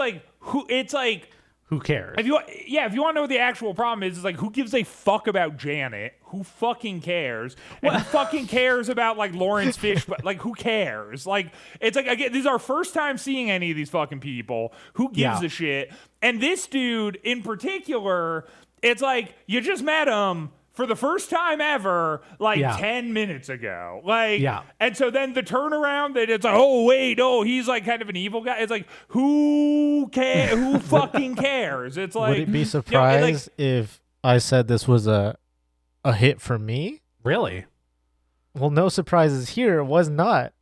like, who cares? If you want to know what the actual problem is, it's like, who gives a fuck about Janet? Who fucking cares? And who fucking cares about like Lawrence Fishburne? Like, who cares? Like, it's like, again, this is our first time seeing any of these fucking people. Who gives a shit? And this dude in particular, it's like, you just met him for the first time ever, like 10 minutes ago. Like, and so then the turnaround that it's like, oh, wait, he's like kind of an evil guy. It's like, who cares? Who fucking cares? It's like, would it be surprised if I said this was a hit for me? Really? Well, no surprises here. It was not.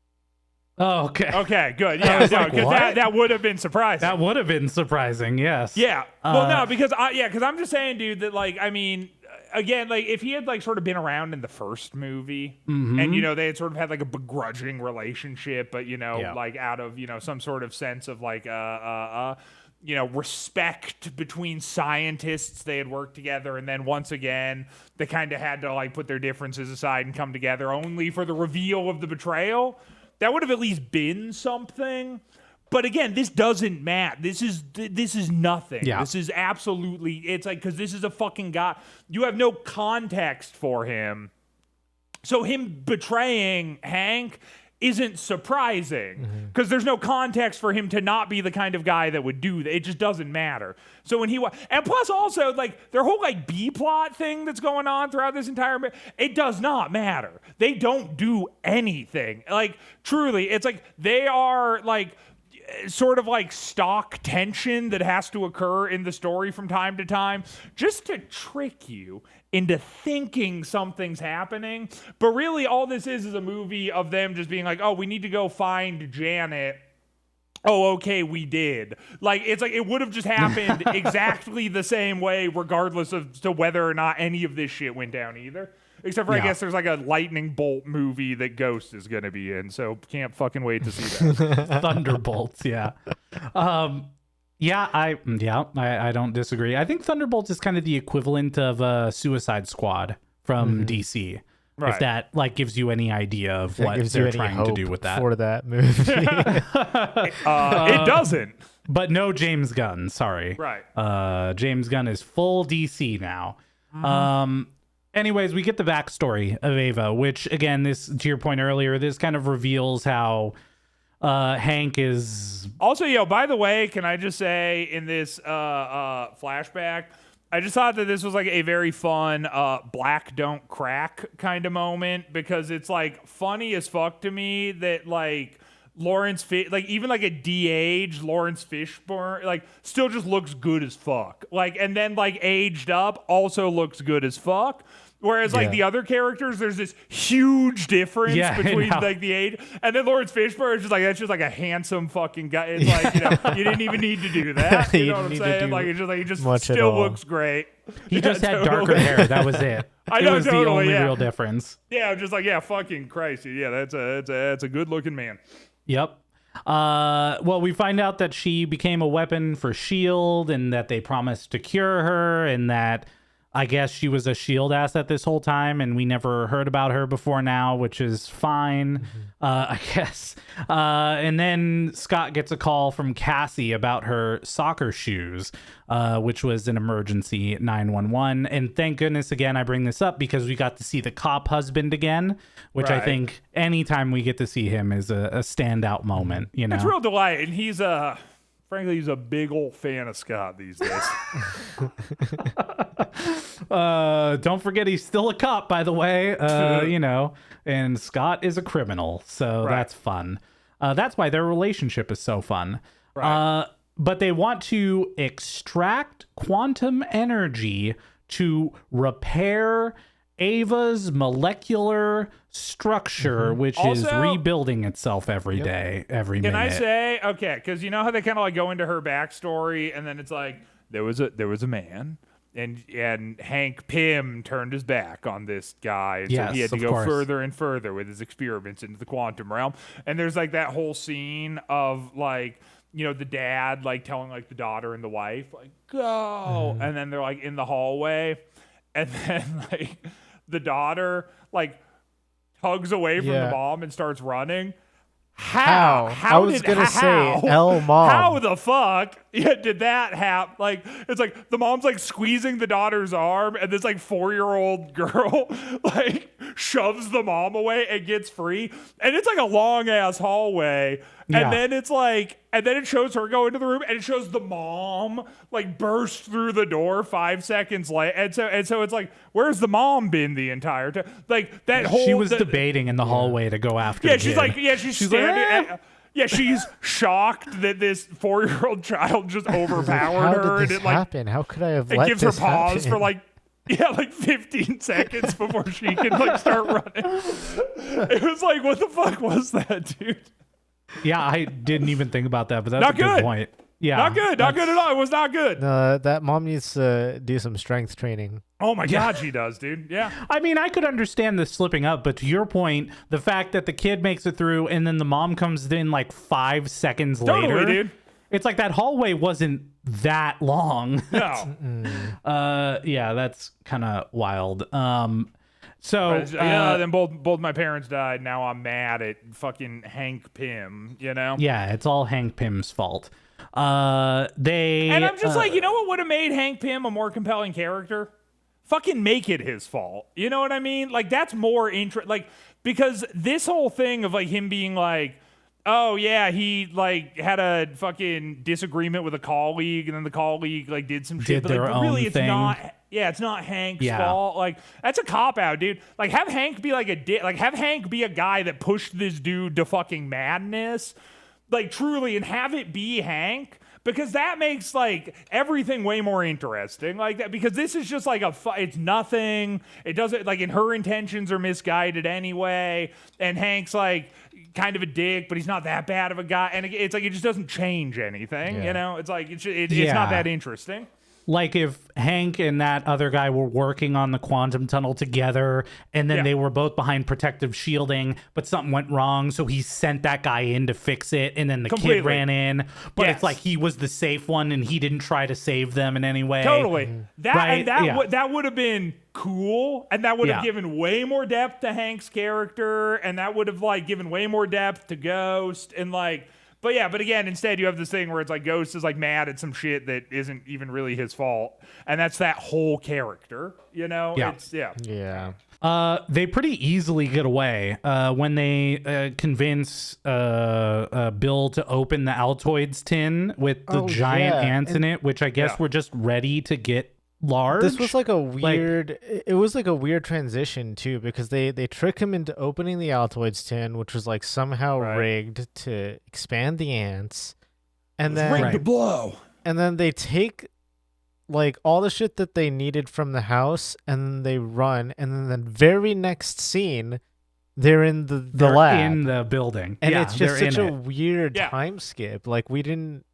Oh, okay. Okay, good. Yeah, because that would have been surprising. That would have been surprising, yes. Yeah. Well, no, because I'm just saying, dude, that like, I mean, again, like if he had like sort of been around in the first movie, and you know they had sort of had like a begrudging relationship, but you know like out of some sort of sense of like respect between scientists, they had worked together, and then once again they kind of had to like put their differences aside and come together only for the reveal of the betrayal. That would have at least been something. But again, this doesn't matter. This is nothing. Yeah. This is absolutely, it's like, because this is a fucking guy. You have no context for him. So him betraying Hank isn't surprising because there's no context for him to not be the kind of guy that would do that. It just doesn't matter. So when and plus also like their whole like B plot thing that's going on throughout this entire, it does not matter. They don't do anything. Like truly, it's like they are like sort of like stock tension that has to occur in the story from time to time just to trick you into thinking something's happening. But really all this is a movie of them just being like, oh, we need to go find Janet. Oh, okay, we did. Like, it's like it would have just happened exactly the same way regardless of to whether or not any of this shit went down either. Except for I guess there's like a lightning bolt movie that Ghost is going to be in, so can't fucking wait to see that. Thunderbolts, yeah. I don't disagree. I think Thunderbolts is kind of the equivalent of Suicide Squad from DC. Right. If that like gives you any idea of what gives they're you any trying to hope do with that. for that movie. It doesn't. But no James Gunn, sorry. Right. James Gunn is full DC now. Anyways, we get the backstory of Ava, which, again, this, to your point earlier, this kind of reveals how Hank is... Also, by the way, can I just say in this flashback, I just thought that this was like a very fun black don't crack kind of moment because it's like funny as fuck to me that like even like a de-aged Lawrence Fishburne like still just looks good as fuck. Like, and then like aged up also looks good as fuck. Whereas, like, the other characters, there's this huge difference between, like, the age. And then Lawrence Fishburne is just like, that's just, like, a handsome fucking guy. It's like, you didn't even need to do that. You know what I'm saying? Like, it's just, like, he just still looks great. He just had darker hair. That was it. I know, it was the only real difference. Yeah, I'm just like, fucking Christ. Yeah, that's a good-looking man. Yep. Well, we find out that she became a weapon for S.H.I.E.L.D. and that they promised to cure her and that... I guess she was a S.H.I.E.L.D. asset this whole time, and we never heard about her before now, which is fine, I guess. And then Scott gets a call from Cassie about her soccer shoes, which was an emergency 911. And thank goodness, again, I bring this up because we got to see the cop husband again, which I think anytime we get to see him is a standout moment. You know, it's real delight, and he's frankly, he's a big old fan of Scott these days. Don't forget he's still a cop, by the way. And Scott is a criminal, so that's fun. That's why their relationship is so fun. Right. But they want to extract quantum energy to repair Ava's molecular structure, which is rebuilding itself every day, every minute. Can I say, okay, because you know how they kind of like go into her backstory, and then it's like there was a man, and Hank Pym turned his back on this guy, and so he had to go further and further with his experiments into the quantum realm. And there's like that whole scene of like, the dad like telling like the daughter and the wife like go, and then they're like in the hallway, and then like the daughter like tugs away from the mom and starts running. How? I was gonna say L mom. How the fuck did that happen? Like, it's like the mom's like squeezing the daughter's arm, and this like 4-year-old girl like shoves the mom away and gets free, and it's like a long ass hallway. And then it's like, and then it shows her go into the room, and it shows the mom like burst through the door 5 seconds later. And so it's like, where's the mom been the entire time? Like that whole. She was debating in the hallway to go after. Yeah, the she's kid. like, she's standing. Yeah, she's shocked that this 4-year-old child just overpowered How her. did this happen? How could I have let this happen? It gives her pause happen? for like 15 seconds before she can like start running. It was like, what the fuck was that, dude? Yeah, I didn't even think about that, but that's Not a good point. Yeah. Not good at all. It was not good. That mom needs to do some strength training. Oh my God, she does, dude. Yeah. I mean, I could understand the slipping up, but to your point, the fact that the kid makes it through and then the mom comes in like 5 seconds Totally, later. dude. It's like that hallway wasn't that long. No. Yeah, that's kind of wild. Then both my parents died. Now I'm mad at fucking Hank Pym, you know? Yeah, it's all Hank Pym's fault. And I'm just like, you know what would have made Hank Pym a more compelling character? Fucking make it his fault. You know what I mean? Like, that's more like, because this whole thing of like him being like, oh yeah, he like had a fucking disagreement with a colleague, and then the colleague like did some shit, but their like, own really, it's thing. not. Yeah, it's not Hank's fault. Like, that's a cop out, dude. Like, have Hank be like have Hank be a guy that pushed this dude to fucking madness, like truly, and have it be Hank. Because that makes like everything way more interesting, like that. Because this is just like it's nothing. It doesn't and her intentions are misguided anyway. And Hank's like kind of a dick, but he's not that bad of a guy. And it's like it just doesn't change anything. You know, it's like it's not that interesting. Like if Hank and that other guy were working on the quantum tunnel together, and then they were both behind protective shielding, but something went wrong, so he sent that guy in to fix it, and then the kid ran in. But it's like he was the safe one, and he didn't try to save them in any way. Totally. That would have been cool, and that would have given way more depth to Hank's character, and that would have like given way more depth to Ghost, and like. But again, instead you have this thing where it's like Ghost is like mad at some shit that isn't even really his fault, and that's that whole character, you know? They pretty easily get away when they convince Bill to open the Altoids tin with the giant ants in it, which I guess were just ready to get large. This was like a weird it was like a weird transition too, because they trick him into opening the Altoids tin, which was like somehow rigged to expand the ants, and then rigged to blow, and then they take like all the shit that they needed from the house, and then they run, and then the very next scene they're in the lab in the building, and it's just such a weird time skip. Like we didn't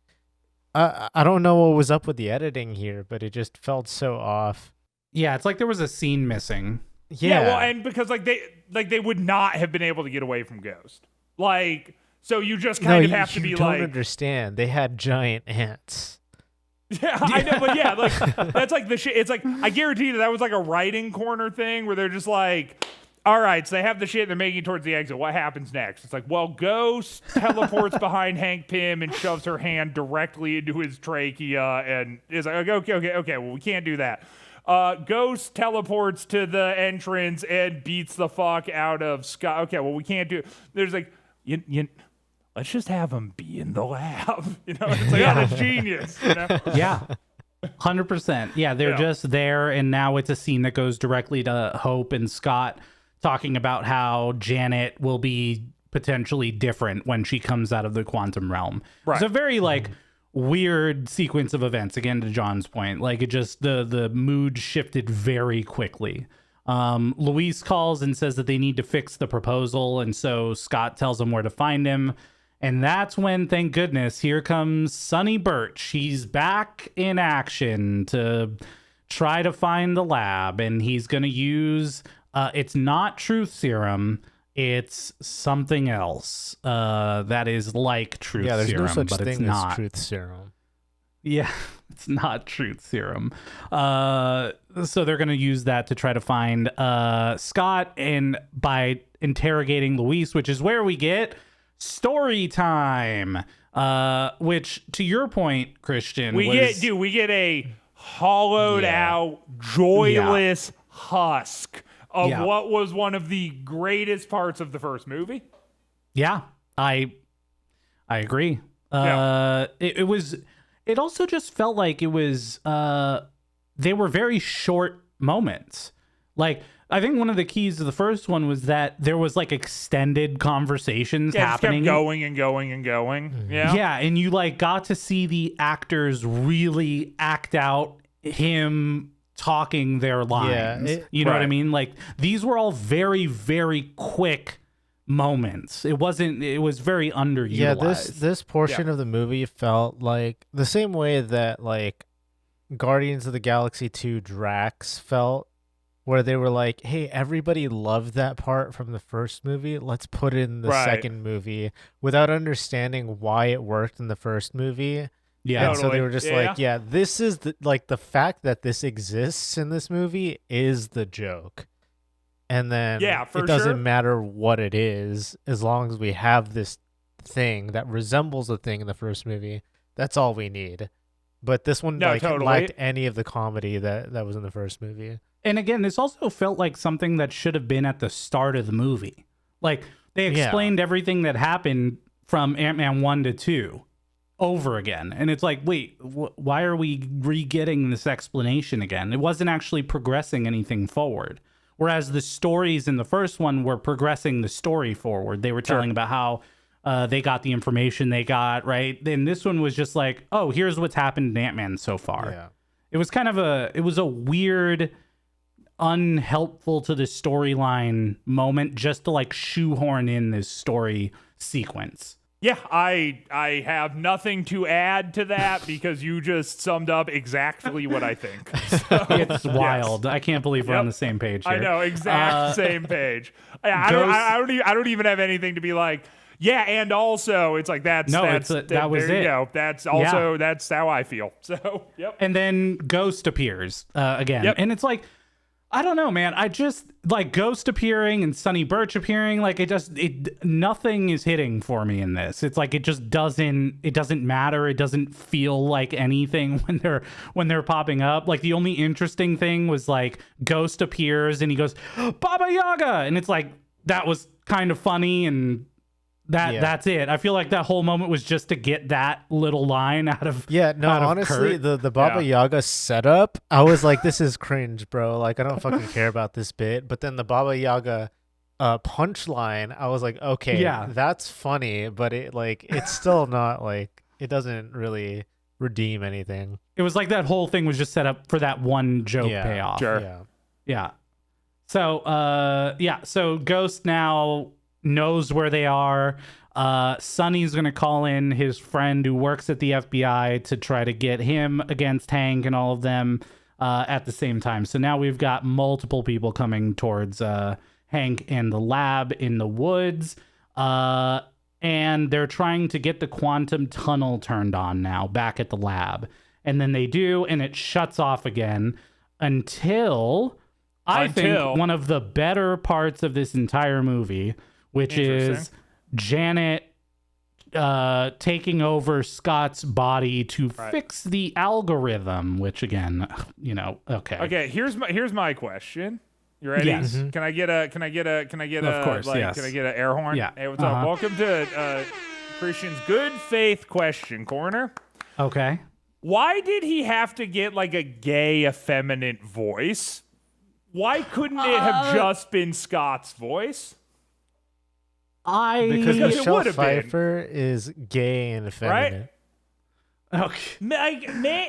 I don't know what was up with the editing here, but it just felt so off. Yeah, it's like there was a scene missing. Yeah, well, and because they would not have been able to get away from Ghost. Like, so you just kind of have to be like. I don't understand. They had giant ants. Yeah, I know, but yeah, like that's like the shit. It's like I guarantee that was like a writing corner thing where they're just like. All right, so they have the shit they're making towards the exit. What happens next? It's like, well, Ghost teleports behind Hank Pym and shoves her hand directly into his trachea and is like, okay, well, we can't do that. Ghost teleports to the entrance and beats the fuck out of Scott. Okay, well, we can't do it. There's like, let's just have him be in the lab. You know, it's like, that's genius. You know? Yeah. 100%. Yeah, they're just there, and now it's a scene that goes directly to Hope and Scott talking about how Janet will be potentially different when she comes out of the quantum realm. Right. It's a very like weird sequence of events, again to John's point. Like it just the mood shifted very quickly. Luis calls and says that they need to fix the proposal, and so Scott tells him where to find him. And that's when, thank goodness, here comes Sonny Birch. He's back in action to try to find the lab, and he's going to use it's not truth serum, it's something else that is like truth serum. Yeah, there's no such but thing it's not. as truth serum. Yeah, it's not truth serum. So they're going to use that to try to find Scott, and by interrogating Luis, which is where we get story time. Which, to your point, Christian, we get a hollowed out, joyless husk of what was one of the greatest parts of the first movie. Yeah, I agree. It also just felt like it was they were very short moments. Like I think one of the keys to the first one was that there was like extended conversations happening. Just kept going and going and going. Yeah. Yeah, and you like got to see the actors really act out him talking their lines. You know what I mean? Like these were all very, very quick moments. It was very underutilized. Yeah, this portion of the movie felt like the same way that like Guardians of the Galaxy 2 Drax felt, where they were like, hey, everybody loved that part from the first movie. Let's put it in the second movie, without understanding why it worked in the first movie. Yeah. And so they were just this is the fact that this exists in this movie is the joke. And then it doesn't matter what it is, as long as we have this thing that resembles a thing in the first movie. That's all we need. But this one lacked any of the comedy that was in the first movie. And again, this also felt like something that should have been at the start of the movie. Like, they explained everything that happened from Ant-Man 1 to 2 over again. And it's like, wait, why are we re-getting this explanation again? It wasn't actually progressing anything forward. Whereas the stories in the first one were progressing the story forward. They were telling about how they got the information they got, right? Then this one was just like, oh, here's what's happened in Ant-Man so far. Yeah. It was kind of a weird, unhelpful to the storyline moment just to like shoehorn in this story sequence. Yeah, I have nothing to add to that because you just summed up exactly what I think. So, it's wild. I can't believe we're on the same page here. I know, same page. I don't even have anything to be like, yeah, and also it's like that was it. There you go. That's also that's how I feel. So, yep. And then Ghost appears again. Yep. And it's like, I don't know, man. I just like Ghost appearing and Sonny Birch appearing. Like nothing is hitting for me in this. It's like it doesn't matter. It doesn't feel like anything when they're popping up. Like the only interesting thing was like Ghost appears and he goes, Baba Yaga, and it's like that was kind of funny and that's it. I feel like that whole moment was just to get that little line out of honestly, Kurt. the Baba Yaga setup, I was like, this is cringe, bro. Like, I don't fucking care about this bit. But then the Baba Yaga punchline, I was like, okay, that's funny, but it's still not like, it doesn't really redeem anything. It was like that whole thing was just set up for that one joke payoff. Sure. Yeah. So Ghost now knows where they are. Sonny's gonna call in his friend who works at the FBI to try to get him against Hank and all of them at the same time. So now we've got multiple people coming towards Hank and the lab in the woods, and they're trying to get the quantum tunnel turned on now back at the lab. And then they do, and it shuts off again until I think one of the better parts of this entire movie, which is Janet taking over Scott's body to fix the algorithm, which again, okay. Okay, here's my question. You ready? Yes. Mm-hmm. Can I get a of course, yes. Can I get an air horn? Yeah. Hey, what's up? Welcome to Christian's good faith question corner. Okay. Why did he have to get like a gay, effeminate voice? Why couldn't it have just been Scott's voice? Because Michelle Pfeiffer is gay and effeminate. Right? Okay.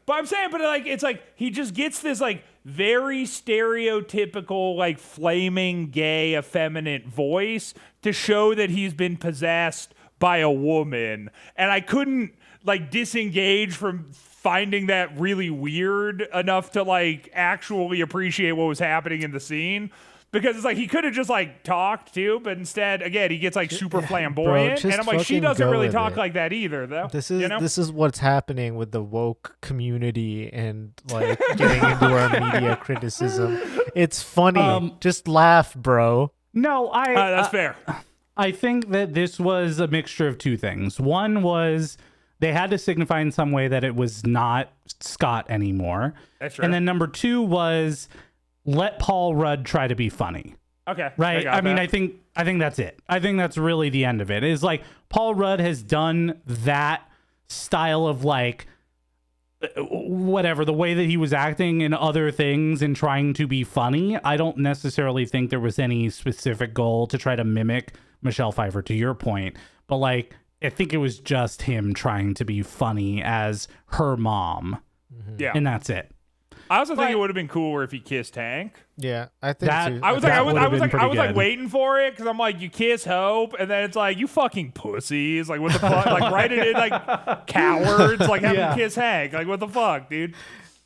But I'm saying, it's like he just gets this like very stereotypical like flaming gay effeminate voice to show that he's been possessed by a woman, and I couldn't like disengage from finding that really weird enough to like actually appreciate what was happening in the scene. Because it's like he could have just like talked too, but instead, again, he gets like super flamboyant, and I'm like, she doesn't really talk like that either, though. This is what's happening with the woke community and like getting into our media criticism. It's funny, just laugh, bro. No, that's fair. I think that this was a mixture of two things. One was they had to signify in some way that it was not Scott anymore. That's right. And then number two was, let Paul Rudd try to be funny. Okay. Right? I mean, I think that's it. I think that's really the end of it. It's like Paul Rudd has done that style of like whatever, the way that he was acting in other things and trying to be funny. I don't necessarily think there was any specific goal to try to mimic Michelle Pfeiffer, to your point. But like, I think it was just him trying to be funny as her mom. Yeah. And that's it. I also think it would have been cooler if he kissed Hank. Yeah, I think too. I was like waiting for it because I'm like, you kiss Hope, and then it's like, you fucking pussies. Like, what the fuck? Like, write it in like cowards. Like, have him kiss Hank. Like, what the fuck, dude?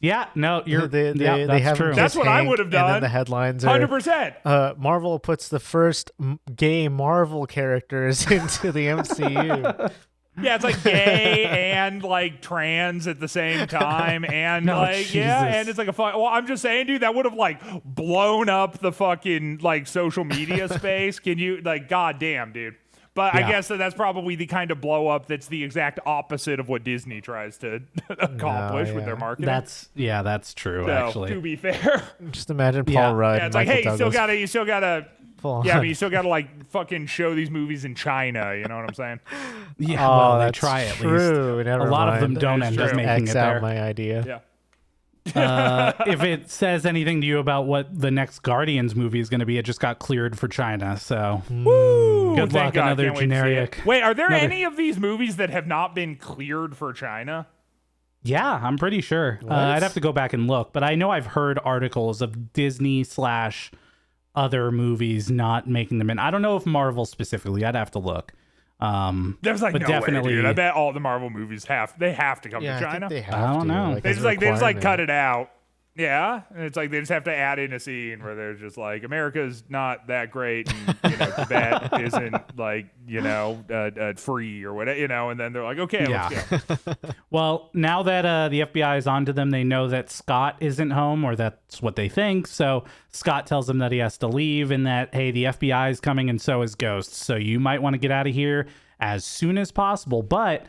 Yeah, no, they that's have true. That's what I would have done. And then the headlines are 100%. Marvel puts the first gay Marvel characters into the MCU. Yeah, it's like gay and like trans at the same time, and and it's like a fun. Well, I'm just saying, dude, that would have like blown up the fucking like social media space. Can you goddamn, dude? But I guess that's probably the kind of blow up that's the exact opposite of what Disney tries to accomplish with their marketing. That's true. So, actually, to be fair, just imagine Paul Rudd. Yeah, it's Michael like, hey, Douglas. you still gotta. You still gotta like fucking show these movies in China. You know what I'm saying? Yeah, well, they that's try at true. least. Never a lot mind. of them don't end up making X it out there. my idea. Yeah. If it says anything to you about what the next Guardians movie is going to be, it just got cleared for China. So, Woo! good luck. God, Another can't wait to see generic. it. Wait, are there any of these movies that have not been cleared for China? Yeah, I'm pretty sure. I'd have to go back and look, but I know I've heard articles of Disney / other movies not making them in. I don't know if Marvel specifically. I'd have to look. There's like but no definitely, way, dude. I bet all the Marvel movies have to come Yeah, to I China. think they have I don't to, know. Like, They as just a like cut requirement. it out. Yeah, and it's like they just have to add in a scene where they're just like, America's not that great, and Tibet isn't like free or whatever, and then they're like, okay, let's go. Well, now that the FBI is onto them, they know that Scott isn't home, or that's what they think. So Scott tells them that he has to leave, and that, hey, the FBI is coming, and so is Ghost. So you might want to get out of here as soon as possible. But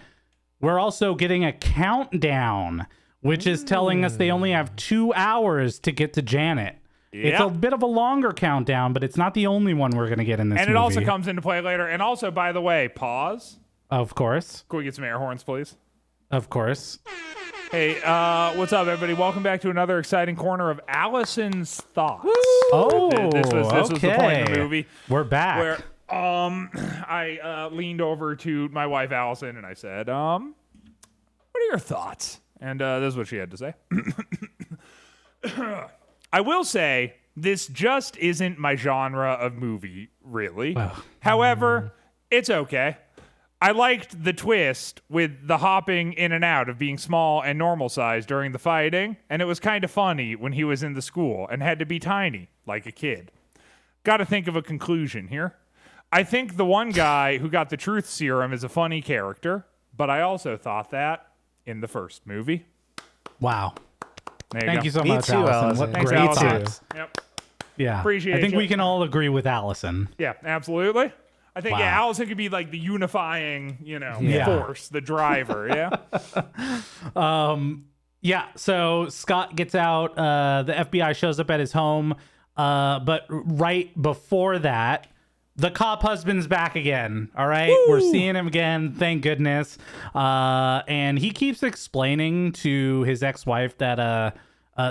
we're also getting a countdown, which is telling us they only have 2 hours to get to Janet. It's a bit of a longer countdown, but it's not the only one we're going to get in this movie. And it also comes into play later. And also, by the way, pause. Of course. Can we get some air horns, please? Of course. Hey, what's up, everybody? Welcome back to another exciting corner of Allison's Thoughts. Oh, this was the point of the movie. We're back. Where I leaned over to my wife, Allison, and I said, what are your thoughts? And this is what she had to say. I will say, this just isn't my genre of movie, really. However, it's okay. I liked the twist with the hopping in and out of being small and normal size during the fighting, and it was kind of funny when he was in the school and had to be tiny, like a kid. Got to think of a conclusion here. I think the one guy who got the truth serum is a funny character, but I also thought that in the first movie. Wow. Thank you so Me much, too, Allison. Allison. What Thanks, great Allison. thoughts. Yep. Yeah. Appreciate I think you. we can all agree with Allison. Yeah, absolutely. I think, Wow. Allison could be like the unifying, Yeah. force, the driver, yeah? Yeah, so Scott gets out. The FBI shows up at his home. But right before that, the cop husband's back again. All right. Woo! We're seeing him again. Thank goodness. And he keeps explaining to his ex-wife that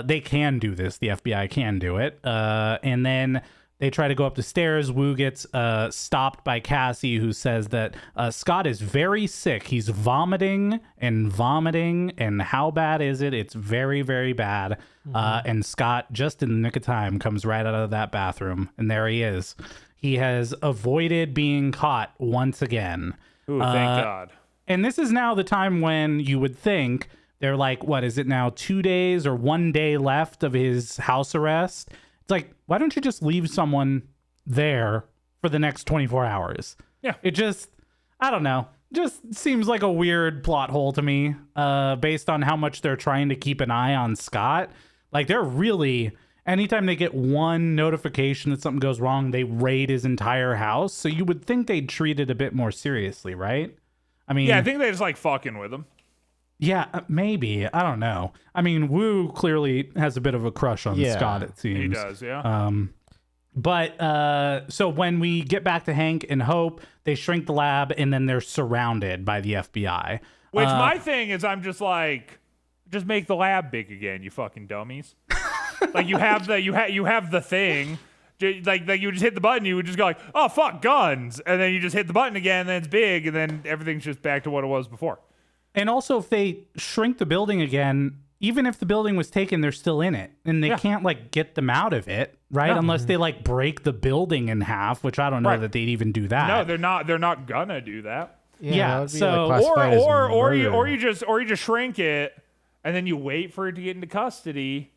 they can do this. The FBI can do it. And then they try to go up the stairs. Wu gets stopped by Cassie, who says that Scott is very sick. He's vomiting. And how bad is it? It's very, very bad. And Scott, just in the nick of time, comes right out of that bathroom. And there he is. He has avoided being caught once again. Ooh, thank God. And this is now the time when you would think they're like, what is it now, 2 days or 1 day left of his house arrest? It's like, why don't you just leave someone there for the next 24 hours? Yeah. It just, I don't know, just seems like a weird plot hole to me, based on how much they're trying to keep an eye on Scott. Like, they're really, anytime they get one notification that something goes wrong, they raid his entire house. So you would think they'd treat it a bit more seriously, right? I mean, Yeah, I think they just like fucking with him. yeah, maybe. I don't know. I mean, Wu clearly has a bit of a crush on Scott, it seems. He does, yeah. But so when we get back to Hank and Hope, they shrink the lab and then they're surrounded by the FBI. Which my thing is, I'm just like, just make the lab big again, you fucking dummies. Like you have the thing. Like you just hit the button, you would just go like, oh fuck, guns, and then you just hit the button again, and then it's big, and then everything's just back to what it was before. And also, if they shrink the building again, even if the building was taken, they're still in it, and they can't like get them out of it, right? Unless they like break the building in half, which I don't know that they'd even do that. No, they're not. They're not gonna do that. Yeah, that would be, so- like, classified as Or murder. you just shrink it, and then you wait for it to get into custody,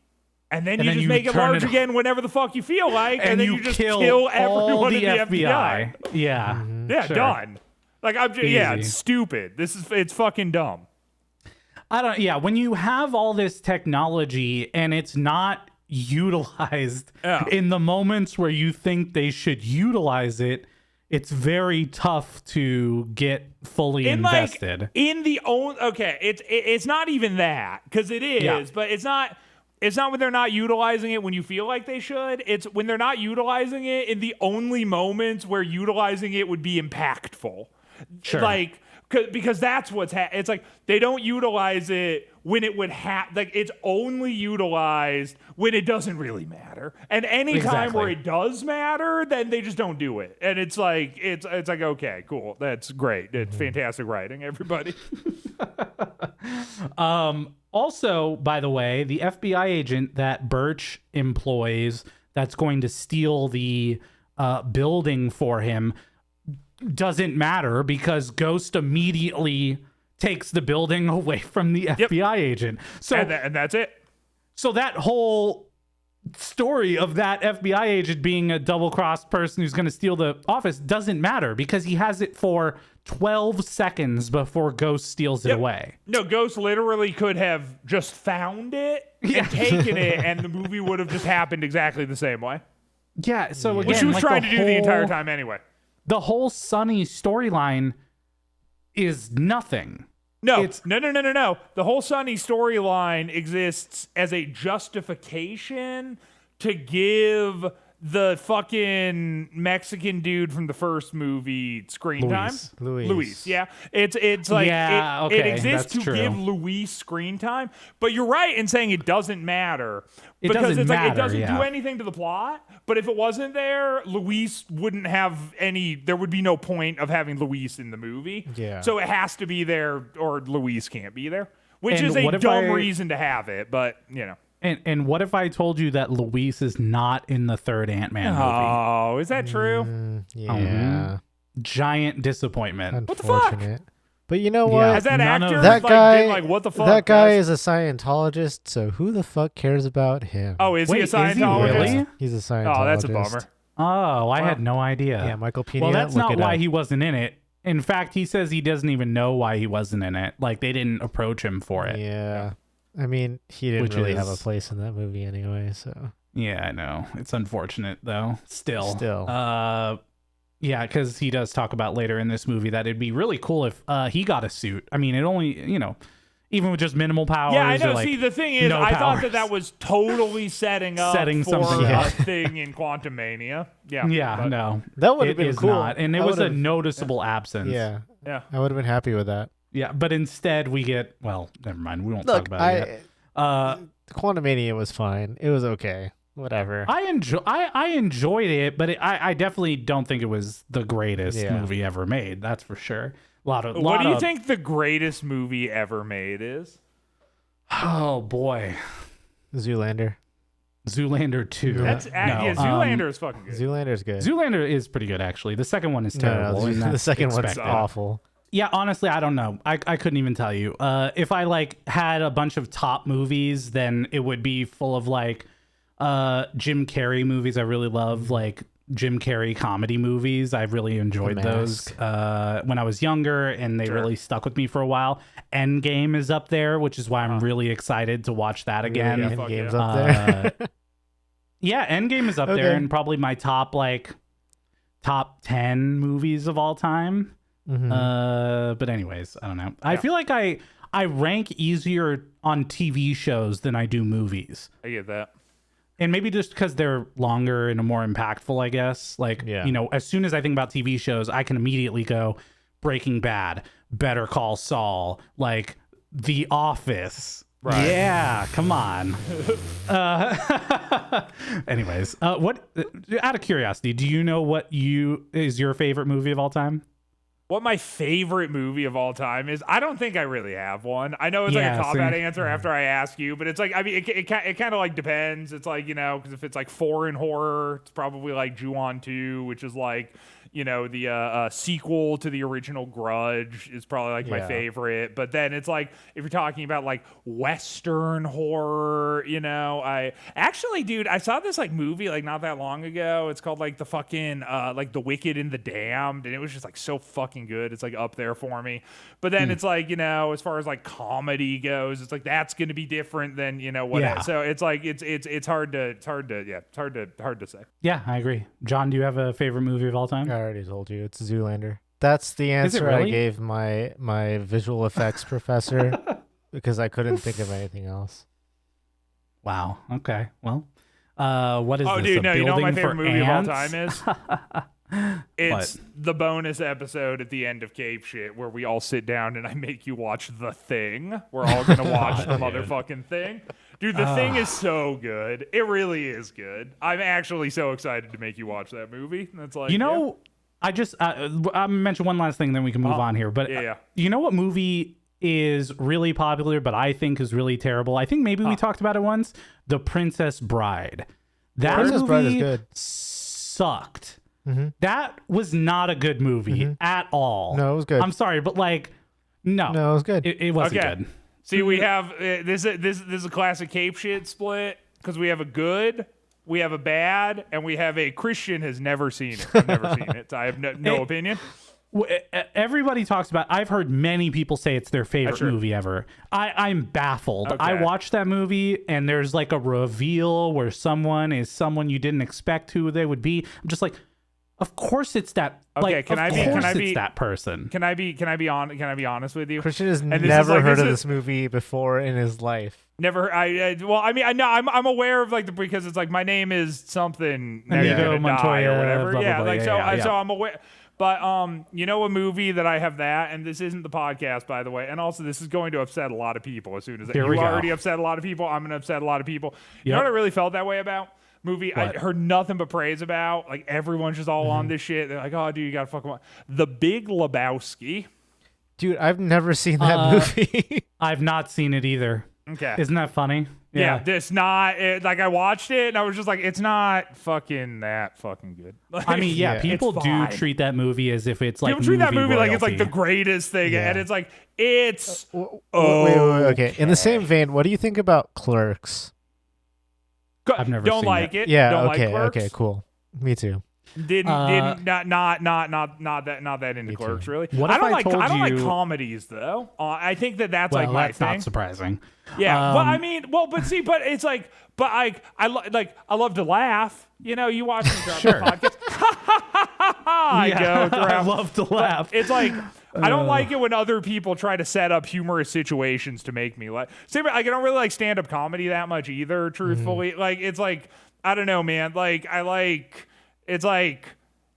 and then you just make it turn large again whenever the fuck you feel like, and then you just kill everyone all in the the FBI. FBI. Yeah, Yeah, sure. done. Like I'm just, yeah, Easy. it's stupid. It's fucking dumb. Yeah, when you have all this technology and it's not utilized in the moments where you think they should utilize it, it's very tough to get fully invested. It's not even that, because it is, but it's not when they're not utilizing it when you feel like they should. It's when they're not utilizing it in the only moments where utilizing it would be impactful. Sure. Like, because that's what's it's like they don't utilize it when it would like it's only utilized when it doesn't really matter, and any time where it does matter, then they just don't do it. And it's like it's like, okay, cool, that's great, it's fantastic writing, everybody. Also, by the way, the FBI agent that Birch employs that's going to steal the building for him doesn't matter because Ghost immediately takes the building away from the FBI agent. So and that's it. So that whole story of that FBI agent being a double-crossed person who's going to steal the office doesn't matter because he has it for 12 seconds before Ghost steals it away. No, Ghost literally could have just found it and taken it, and the movie would have just happened exactly the same way. Yeah, so again, Which he was like trying to do the entire time anyway. The whole Sonny storyline is nothing. No. The whole Sonny storyline exists as a justification to give the fucking Mexican dude from the first movie screen time. Luis. Yeah. It's like it exists to give Luis screen time. But you're right in saying it doesn't matter. Because it doesn't do anything to the plot. But if it wasn't there, Luis wouldn't have there would be no point of having Luis in the movie. Yeah. So it has to be there or Luis can't be there. Which is a dumb reason to have it, but you know. And what if I told you that Luis is not in the third Ant-Man movie? Oh, is that true? Yeah. Giant disappointment. What the fuck? Unfortunate. But you know what? Has that actor that guy, been like, what the fuck? that guy guys? is a Scientologist, so who the fuck cares about him? Oh, is he a Wait, is he Scientologist? really? He's a Scientologist. Oh, that's a bummer. Oh, I had no idea. Yeah, Michael Pena. Well, that's look not it why up. he wasn't in it. In fact, he says he doesn't even know why he wasn't in it. Like, they didn't approach him for it. Yeah. I mean, he didn't Which really have a is- place in that movie anyway, so. Yeah, I know. It's unfortunate, though. Still. Yeah, because he does talk about later in this movie that it'd be really cool if he got a suit. I mean, it only, even with just minimal powers. Yeah, I know. Or like See, the thing is, no I thought powers. that was totally setting up Setting for something a up. thing in Quantum Mania. Yeah. Yeah, but- no. That would have It been is cool. not. And it I was a would've- noticeable absence. Yeah. Yeah. I would have been happy with that. Yeah, but instead we get, well, never mind. We won't Look, talk about it yet. Quantumania was fine. It was okay. Whatever. I enjoyed it, but I definitely don't think it was the greatest movie ever made. That's for sure. What do you think the greatest movie ever made is? Oh boy, Zoolander. Zoolander 2. That's Zoolander is fucking good. Zoolander's good. Zoolander is pretty good actually. The second one is terrible. No, and the that's second one's expected. awful. Yeah, honestly, I don't know. I couldn't even tell you. If I had a bunch of top movies, then it would be full of Jim Carrey movies. I really love Jim Carrey comedy movies. I really enjoyed those when I was younger, and they really stuck with me for a while. Endgame is up there, which is why I'm really excited to watch that again. Yeah, Endgame's up there. Yeah, Endgame is up there, and probably my top 10 movies of all time. But anyways, I don't know. I feel like I rank easier on TV shows than I do movies. I get that. And maybe just because they're longer and more impactful, I guess. As soon as I think about TV shows, I can immediately go Breaking Bad, Better Call Saul, The Office. Right. Yeah, come on. Anyways, what? Out of curiosity, do you know what is your favorite movie of all time? What my favorite movie of all time is, I don't think I really have one. I know it's like a cop-out answer after I ask you, but it's like, I mean, it kind of like depends. It's like, because if it's like foreign horror, it's probably like Ju-on 2, which is like, the sequel to the original Grudge is probably like my favorite. But then it's like, if you're talking about like Western horror, I actually, dude, I saw this like movie like not that long ago. It's called like the fucking like The Wicked and the Damned, and it was just like so fucking good. It's like up there for me. But then it's like, as far as like comedy goes, it's like that's going to be different than what. Yeah. So it's like it's hard to say. Yeah, I agree. John, do you have a favorite movie of all time? I already told you it's Zoolander. That's the answer really? I gave my visual effects professor because I couldn't think of anything else. Wow. Okay. Well, what is this? Dude, no, you know what my favorite movie of all ants? time is? It's the bonus episode at the end of Cape Shit where we all sit down and I make you watch The Thing. We're all going to watch the motherfucking Thing. Dude, The Thing is so good. It really is good. I'm actually so excited to make you watch that movie. That's like, I just I'll mention one last thing, then we can move on here. But you know what movie is really popular, but I think is really terrible? I think maybe we talked about it once. The Princess Bride. That Princess movie Bride is good. Sucked. That was not a good movie at all. No, it was good. I'm sorry, but like, no, it was good. It wasn't good. See, we have this is a classic Cape Shit split because we have a good, we have a bad, and we have a Christian has never seen it. I've never seen it. So I have no opinion. Everybody talks about. I've heard many people say it's their favorite movie ever. I'm baffled. Okay. I watched that movie and there's like a reveal where someone is someone you didn't expect who they would be. I'm just like, of course it's that. Okay, like, can I be it's that person? Can I be honest with you? Christian has And never heard of this movie before in his life. Never. Well, I mean, I know I'm aware of like because it's like my name is something Inigo Montoya or Montoya, whatever. blah, blah, Yeah, blah, like yeah, so I'm aware. But a movie that I have that, and this isn't the podcast, by the way, and also this is going to upset a lot of people as soon as Here we you go. already upset a lot of people. I'm going to upset a lot of people. You know what I really felt that way about? Movie I heard nothing but praise about. Like everyone's just all on this shit. They're like, "Oh, dude, you gotta fucking watch The Big Lebowski." Dude, I've never seen that movie. I've not seen it either. Okay, Isn't that funny? yeah, it's not like I watched it and I was just like, it's not fucking that fucking good. Like, I mean, yeah, people it's do fine. treat that movie as if it's like People treat that movie like it's like royalty. the greatest thing, and it's like it's Wait, okay. In the same vein, what do you think about Clerks? I've never don't seen like it. Yeah, don't okay, like Clerks. okay, cool. Me too. Didn't not that into Clerks really. What I if don't I like told like you- comedies though. I think that's Well, like my that's thing. not surprising. Yeah, but I mean, but it's like, but I love to laugh. You watch me drop the podcast. I go throughout. I love to laugh. It's like I don't like it when other people try to set up humorous situations to make me laugh. Same, like I don't really like stand-up comedy that much either. Truthfully, like it's like I don't know, man. Like it's like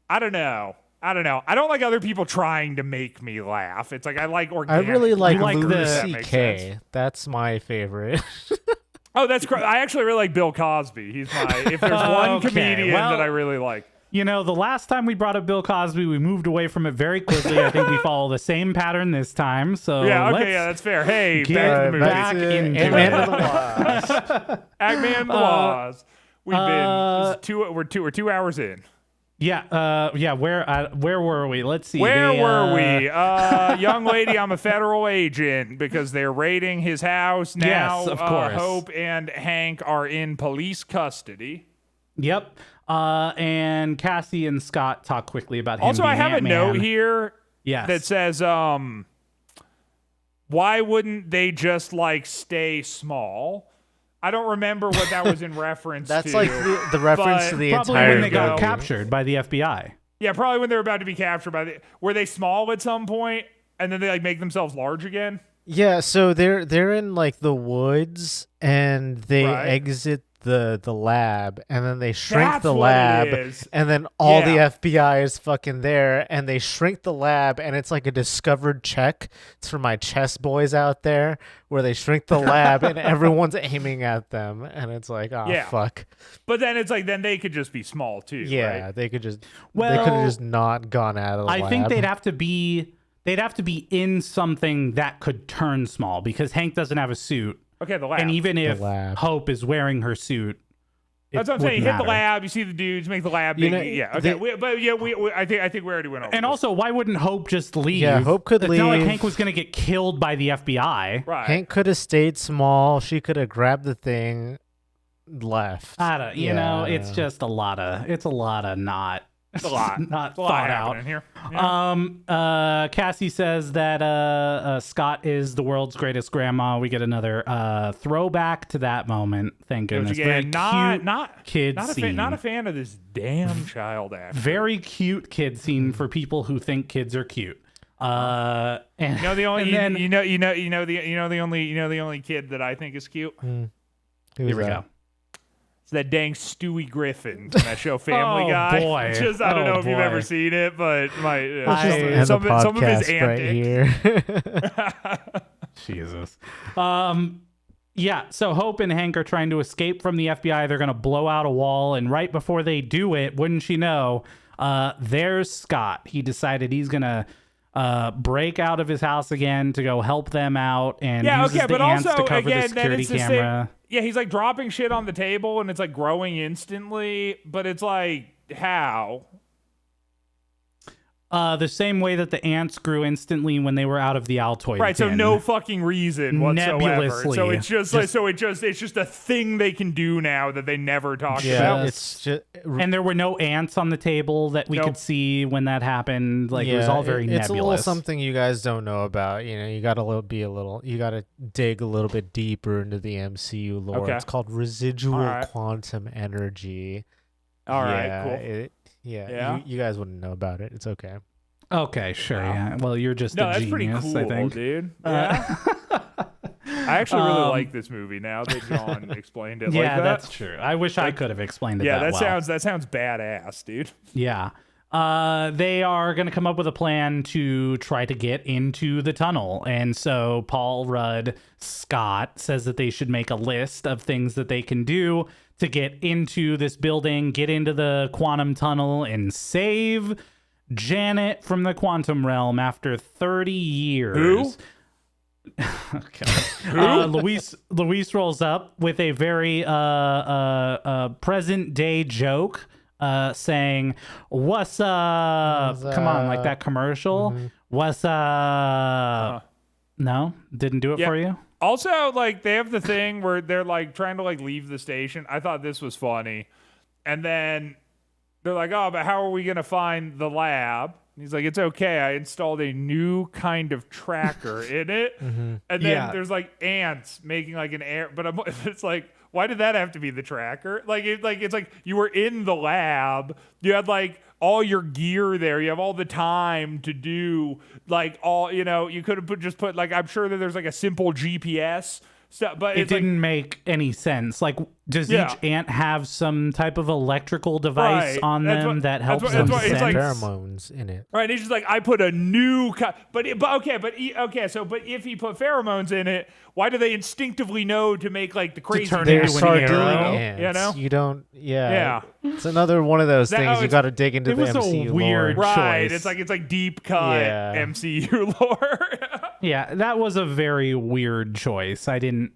I don't know. I don't like other people trying to make me laugh. It's like I like I organic. really like like Louis the- That makes C.K. sense. That's my favorite. Oh, that's great. I actually really like Bill Cosby. He's my if there's one Okay, comedian well- that I really like. You know, the last time we brought up Bill Cosby, we moved away from it very quickly. I think we follow the same pattern this time. So Yeah, let's okay, yeah, that's fair. Hey, get back to the movie. back into Ant-Man it. and the Wasp. Ant-Man and the Wasp. We've been we're 2 hours in. Yeah, where were we? Let's see. Where They, were we? Young lady, I'm a federal agent because they're raiding his house now. Yes, of course. Hope and Hank are in police custody. Yep. And Cassie and Scott talk quickly about him. Also, I being have Ant-Man. a note here Yes. that says, why wouldn't they just like stay small? I don't remember what that was in reference That's to. like the reference but to the probably entire when they got movie. captured by the FBI. Yeah, probably when they were about to be captured by the. Were they small at some point, and then they like make themselves large again? Yeah, so they're in like the woods and they Right. exit the lab, and then they shrink That's the what lab, it is. and then all the Yeah. FBI is fucking there, and they shrink the lab, and it's like a discovered check. It's for my chess boys out there, where they shrink the lab, and everyone's aiming at them, and it's like, oh Yeah. fuck. But then it's like, then they could just be small too. Yeah, right? they could have Well, just not gone out of the lab. I think they'd have to be in something that could turn small because Hank doesn't have a suit. Okay, the lab. And even if lab. Hope is wearing her suit, That's what I'm saying. You hit the lab, you see the dudes, make the lab big. know, Yeah, okay. the- I think we already went over. and this. also, why wouldn't Hope just leave? Yeah, Hope could It's not like leave. Hank was going to get killed by the FBI. right. Hank could have stayed small. She could have grabbed the thing, left. I don't, it's just a lot of not. It's a lot. Not It's a lot thought out. happening here. Yeah. Cassie says that Scott is the world's greatest grandma. We get another throwback to that moment. Thank Which goodness. again, Very not cute kid not a scene. not a fan of this damn child actor. Very cute kid scene for people who think kids are cute. And You know the only and then, the only kid that I think is cute. Who here was we that? go. It's that dang Stewie Griffin from that show Family Oh, Guy. boy. Just I don't Oh, know if you've boy. ever seen it, but Let's just end some the of his podcast right antics. here. Jesus. Yeah, so Hope and Hank are trying to escape from the FBI. They're going to blow out a wall, and right before they do it, wouldn't you know, there's Scott. He decided he's going to break out of his house again to go help them out and uses the but ants also to cover again, the then security it's the camera. same. Yeah, he's like dropping shit on the table and it's like growing instantly, but it's like how? The same way that the ants grew instantly when they were out of the Altoid Right, so tin. no fucking reason whatsoever. Nebulously. So it's just like it's just a thing they can do now that they never talked Yeah, about. it's just And there were no ants on the table that we Nope. could see when that happened. Like it was all very it's nebulous. a little something you guys don't know about. You got to you got to dig a little bit deeper into the MCU lore. Okay. It's called residual All right. quantum energy. All right, yeah, cool. Yeah? You guys wouldn't know about it. It's okay. Okay, sure. Wow. Yeah. Well, you're just No, a that's genius, pretty cool, I think. dude. Yeah. I actually really Um, like this movie now that John explained it Yeah, like that. that's true. I wish I could have explained it Yeah, that well. that sounds badass, dude. Yeah. They are going to come up with a plan to try to get into the tunnel. And so Paul Rudd Scott says that they should make a list of things that they can do to get into this building, get into the quantum tunnel, and save Janet from the quantum realm after 30 years. Who? Okay. Luis rolls up with a very present day joke, saying, "What's up?" What's Come on, like up? that commercial. What's up? No, didn't do it Yeah. for you. Also, like they have the thing where they're like trying to like leave the station. I thought this was funny. And then they're like, "Oh, but how are we going to find the lab?" And he's like, "It's okay. I installed a new kind of tracker in it." And then Yeah. there's like ants making like an air, but it's like, why did that have to be the tracker? It's like you were in the lab. You had like all your gear there. You have all the time to do like all, you could have just put like, I'm sure that there's like a simple GPS stuff, but It it's like, didn't make any sense. Like, does Yeah. each ant have some type of electrical device Right. on That's them what- that that's helps what- them that's what it's sense? like- Pheromones in it. right. He's just like, I put a new, but if he put pheromones in it, why do they instinctively know to make like the crazy turn They're into an sardine arrow, ants. you know? You don't. Yeah. Yeah. It's another one of those That- things oh, you it's- got to dig into it the was a MCU weird lore. Right. choice. It's like deep cut Yeah. MCU lore. Yeah, that was a very weird choice. I didn't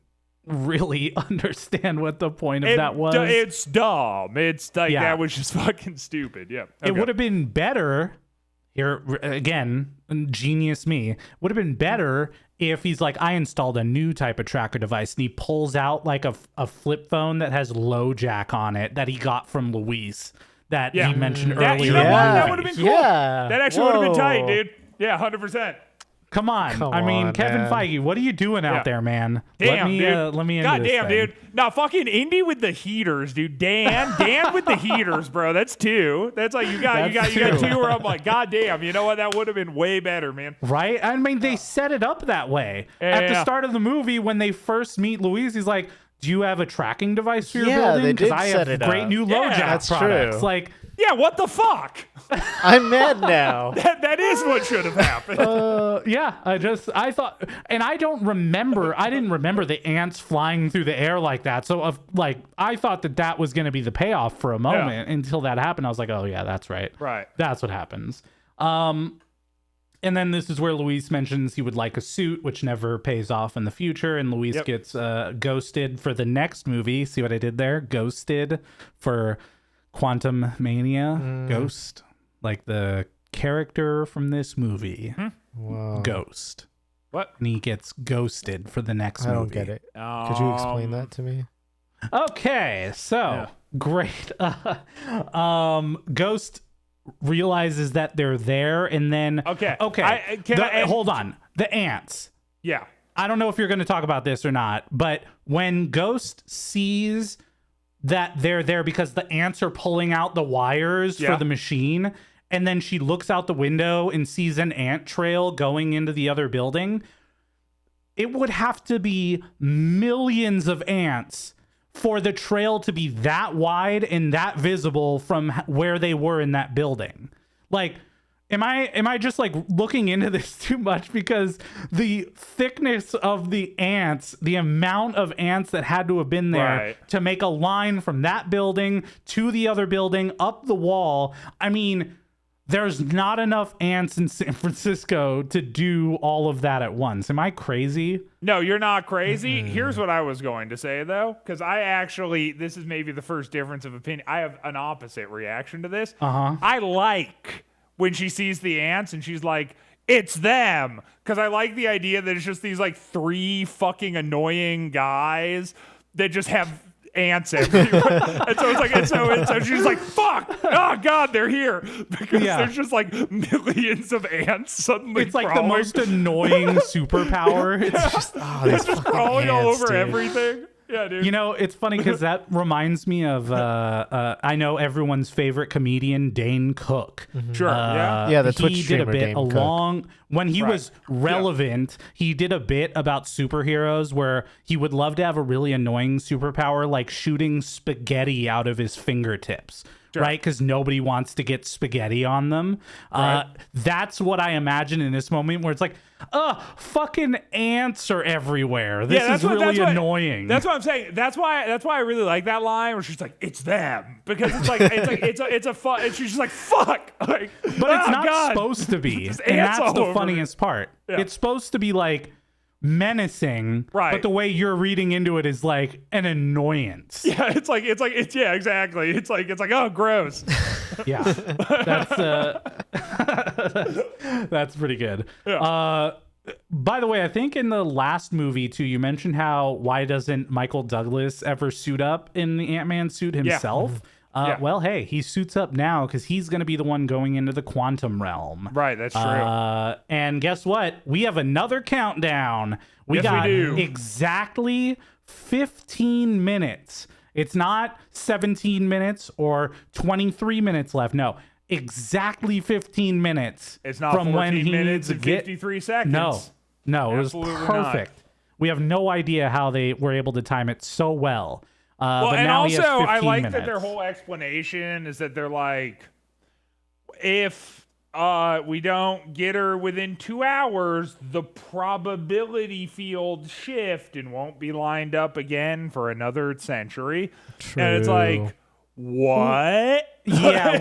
really understand what the point of that was. It's dumb. It's like Yeah. that was just fucking stupid. Yeah. It would have been better. Here again, genius me. Would have been better if he's like, I installed a new type of tracker device, and he pulls out like a flip phone that has low jack on it that he got from Luis that Yeah. he mentioned That, earlier. you know in the what? That movie. would have been cool. Yeah. That actually would have been tight, Whoa. dude. Yeah, 100%. Come on. Come I mean, on, Kevin man. Feige, what are you doing Yeah. out there, man? Damn, dude. Let me into God this damn, thing. dude. Nah, fucking Indy with the heaters, dude. Dan with the heaters, bro. That's two. That's like you got That's two where I'm like, God damn, you know what? That would have been way better, man. Right? I mean, they set it up that way. At the Yeah. start of the movie, when they first meet Louise, he's like, do you have a tracking device for your Yeah, building? they did I set have it great up. new Yeah, LoJack that's products. true. Like, Yeah, what the fuck? I'm mad now. That is what should have happened. yeah, I thought, and I didn't remember the ants flying through the air like that. So I thought that was going to be the payoff for a moment until that happened. I was like, oh yeah, that's right. Right. That's what happens. And then this is where Luis mentions he would like a suit, which never pays off in the future. And Luis gets ghosted for the next movie. See what I did there? Ghosted for Quantum Mania. Ghost. Like the character from this movie. Wow. Ghost. What? And he gets ghosted for the next movie. I don't get it. Could you explain that to me? Okay, so great. Ghost realizes that they're there, and then Okay. hold on. The ants. Yeah. I don't know if you're going to talk about this or not, but when Ghost sees that they're there because the ants are pulling out the wires for the machine, and then she looks out the window and sees an ant trail going into the other building, it would have to be millions of ants for the trail to be that wide and that visible from where they were in that building. Like, am I just like looking into this too much? Because the thickness of the ants, the amount of ants that had to have been there to make a line from that building to the other building up the wall. I mean, there's not enough ants in San Francisco to do all of that at once. Am I crazy? No, you're not crazy. Here's what I was going to say, though, because this is maybe the first difference of opinion. I have an opposite reaction to this. I like when she sees the ants and she's like, it's them. Because I like the idea that it's just these like 3 fucking annoying guys that just have ants everywhere. And so it's like, and so she's like, fuck, oh god, they're here, because there's just like millions of ants suddenly. It's like crawling. the most annoying superpower. It's just They're just crawling all over everything. Yeah, dude. You know, it's funny because that reminds me of I know everyone's favorite comedian, Dane Cook. Sure. Yeah, the Twitch he streamer did a bit Dane Cook. when he was relevant. He did a bit about superheroes where he would love to have a really annoying superpower, like shooting spaghetti out of his fingertips. Sure. Right, because nobody wants to get spaghetti on them. That's what I imagine in this moment, where it's like, fucking ants are everywhere. This is really annoying. That's what I'm saying. That's why I really like that line where she's like, "It's them," because it's a fun. And she's just like, "Fuck," like, but it's not supposed to be, and that's the funniest part. Yeah. It's supposed to be like menacing, but the way you're reading into it is like an annoyance. Yeah, it's exactly. It's like, oh, gross. Yeah, that's pretty good. Yeah. By the way, I think in the last movie too, you mentioned why doesn't Michael Douglas ever suit up in the Ant-Man suit himself? Well, hey, he suits up now because he's going to be the one going into the quantum realm. Right, that's true. And guess what? We have another countdown. We got exactly 15 minutes. It's not 17 minutes or 23 minutes left. No, exactly 15 minutes. It's not from 14 when he minutes and needs to get 53 seconds. No, it was perfect. Not. We have no idea how they were able to time it so well. But and now he also, has 15 I like minutes. that their whole explanation is that they're like, if we don't get her within 2 hours, the probability field shift and won't be lined up again for another century. True. And it's like, what? Yeah,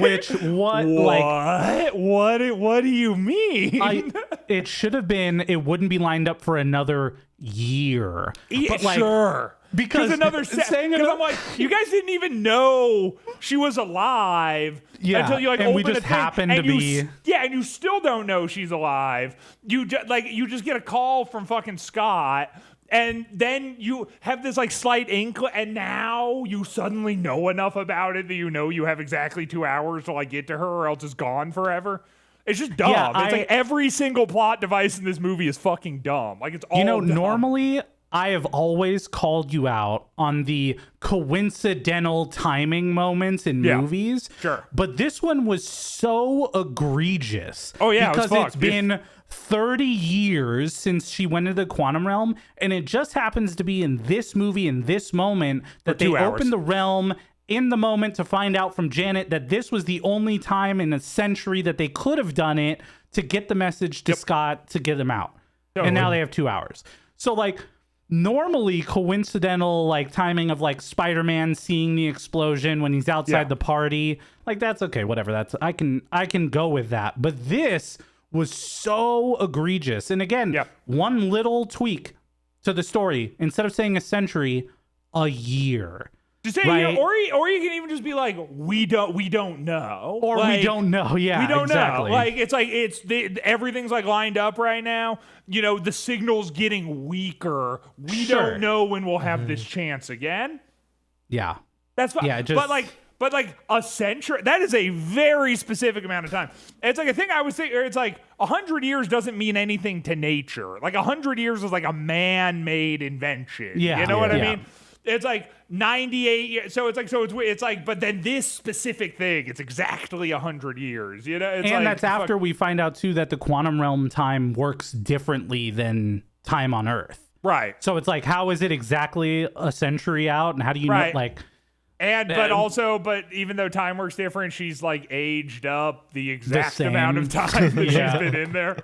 what do you mean? It should have been, it wouldn't be lined up for another year. But sure. Because I'm like, you guys didn't even know she was alive until you like and open we just the thing, happened and to be. And you still don't know she's alive. You just get a call from fucking Scott, and then you have this like slight inkling, and now you suddenly know enough about it that you know you have exactly 2 hours to like get to her, or else it's gone forever. It's just dumb. It's like every single plot device in this movie is fucking dumb. Like it's all dumb. Normally I have always called you out on the coincidental timing moments in movies. Sure. But this one was so egregious. Oh, yeah, because it's it's been 30 years since she went into the quantum realm, and it just happens to be in this movie, in this moment, that they opened the realm in the moment to find out from Janet that this was the only time in a century that they could have done it to get the message to Scott to get him out. Totally. And now they have 2 hours. So, like, normally coincidental, like, timing of, like, Spider-Man seeing the explosion when he's outside the party, like, that's okay, whatever. That's I can go with that. But this was so egregious. And again, one little tweak to the story. Instead of saying a century, a year. Just say, right? or you can even just be like, we don't know, or like, we don't know. Yeah, we don't exactly. know. Like everything's like lined up right now. You know, the signal's getting weaker. We don't know when we'll have this chance again. Yeah, that's fine. Yeah, but like a century, that is a very specific amount of time. It's like a thing I was thinking, it's like 100 years doesn't mean anything to nature. Like 100 years is like a man-made invention. Yeah. You know what I mean? It's like 98 years. So it's like, but then this specific thing, it's exactly 100 years, you know? It's and like, that's after we find out too that the quantum realm time works differently than time on Earth. Right. So it's like, how is it exactly a century out? And how do you know, like, but even though time works different, she's like aged up the exact amount of time that she's been in there.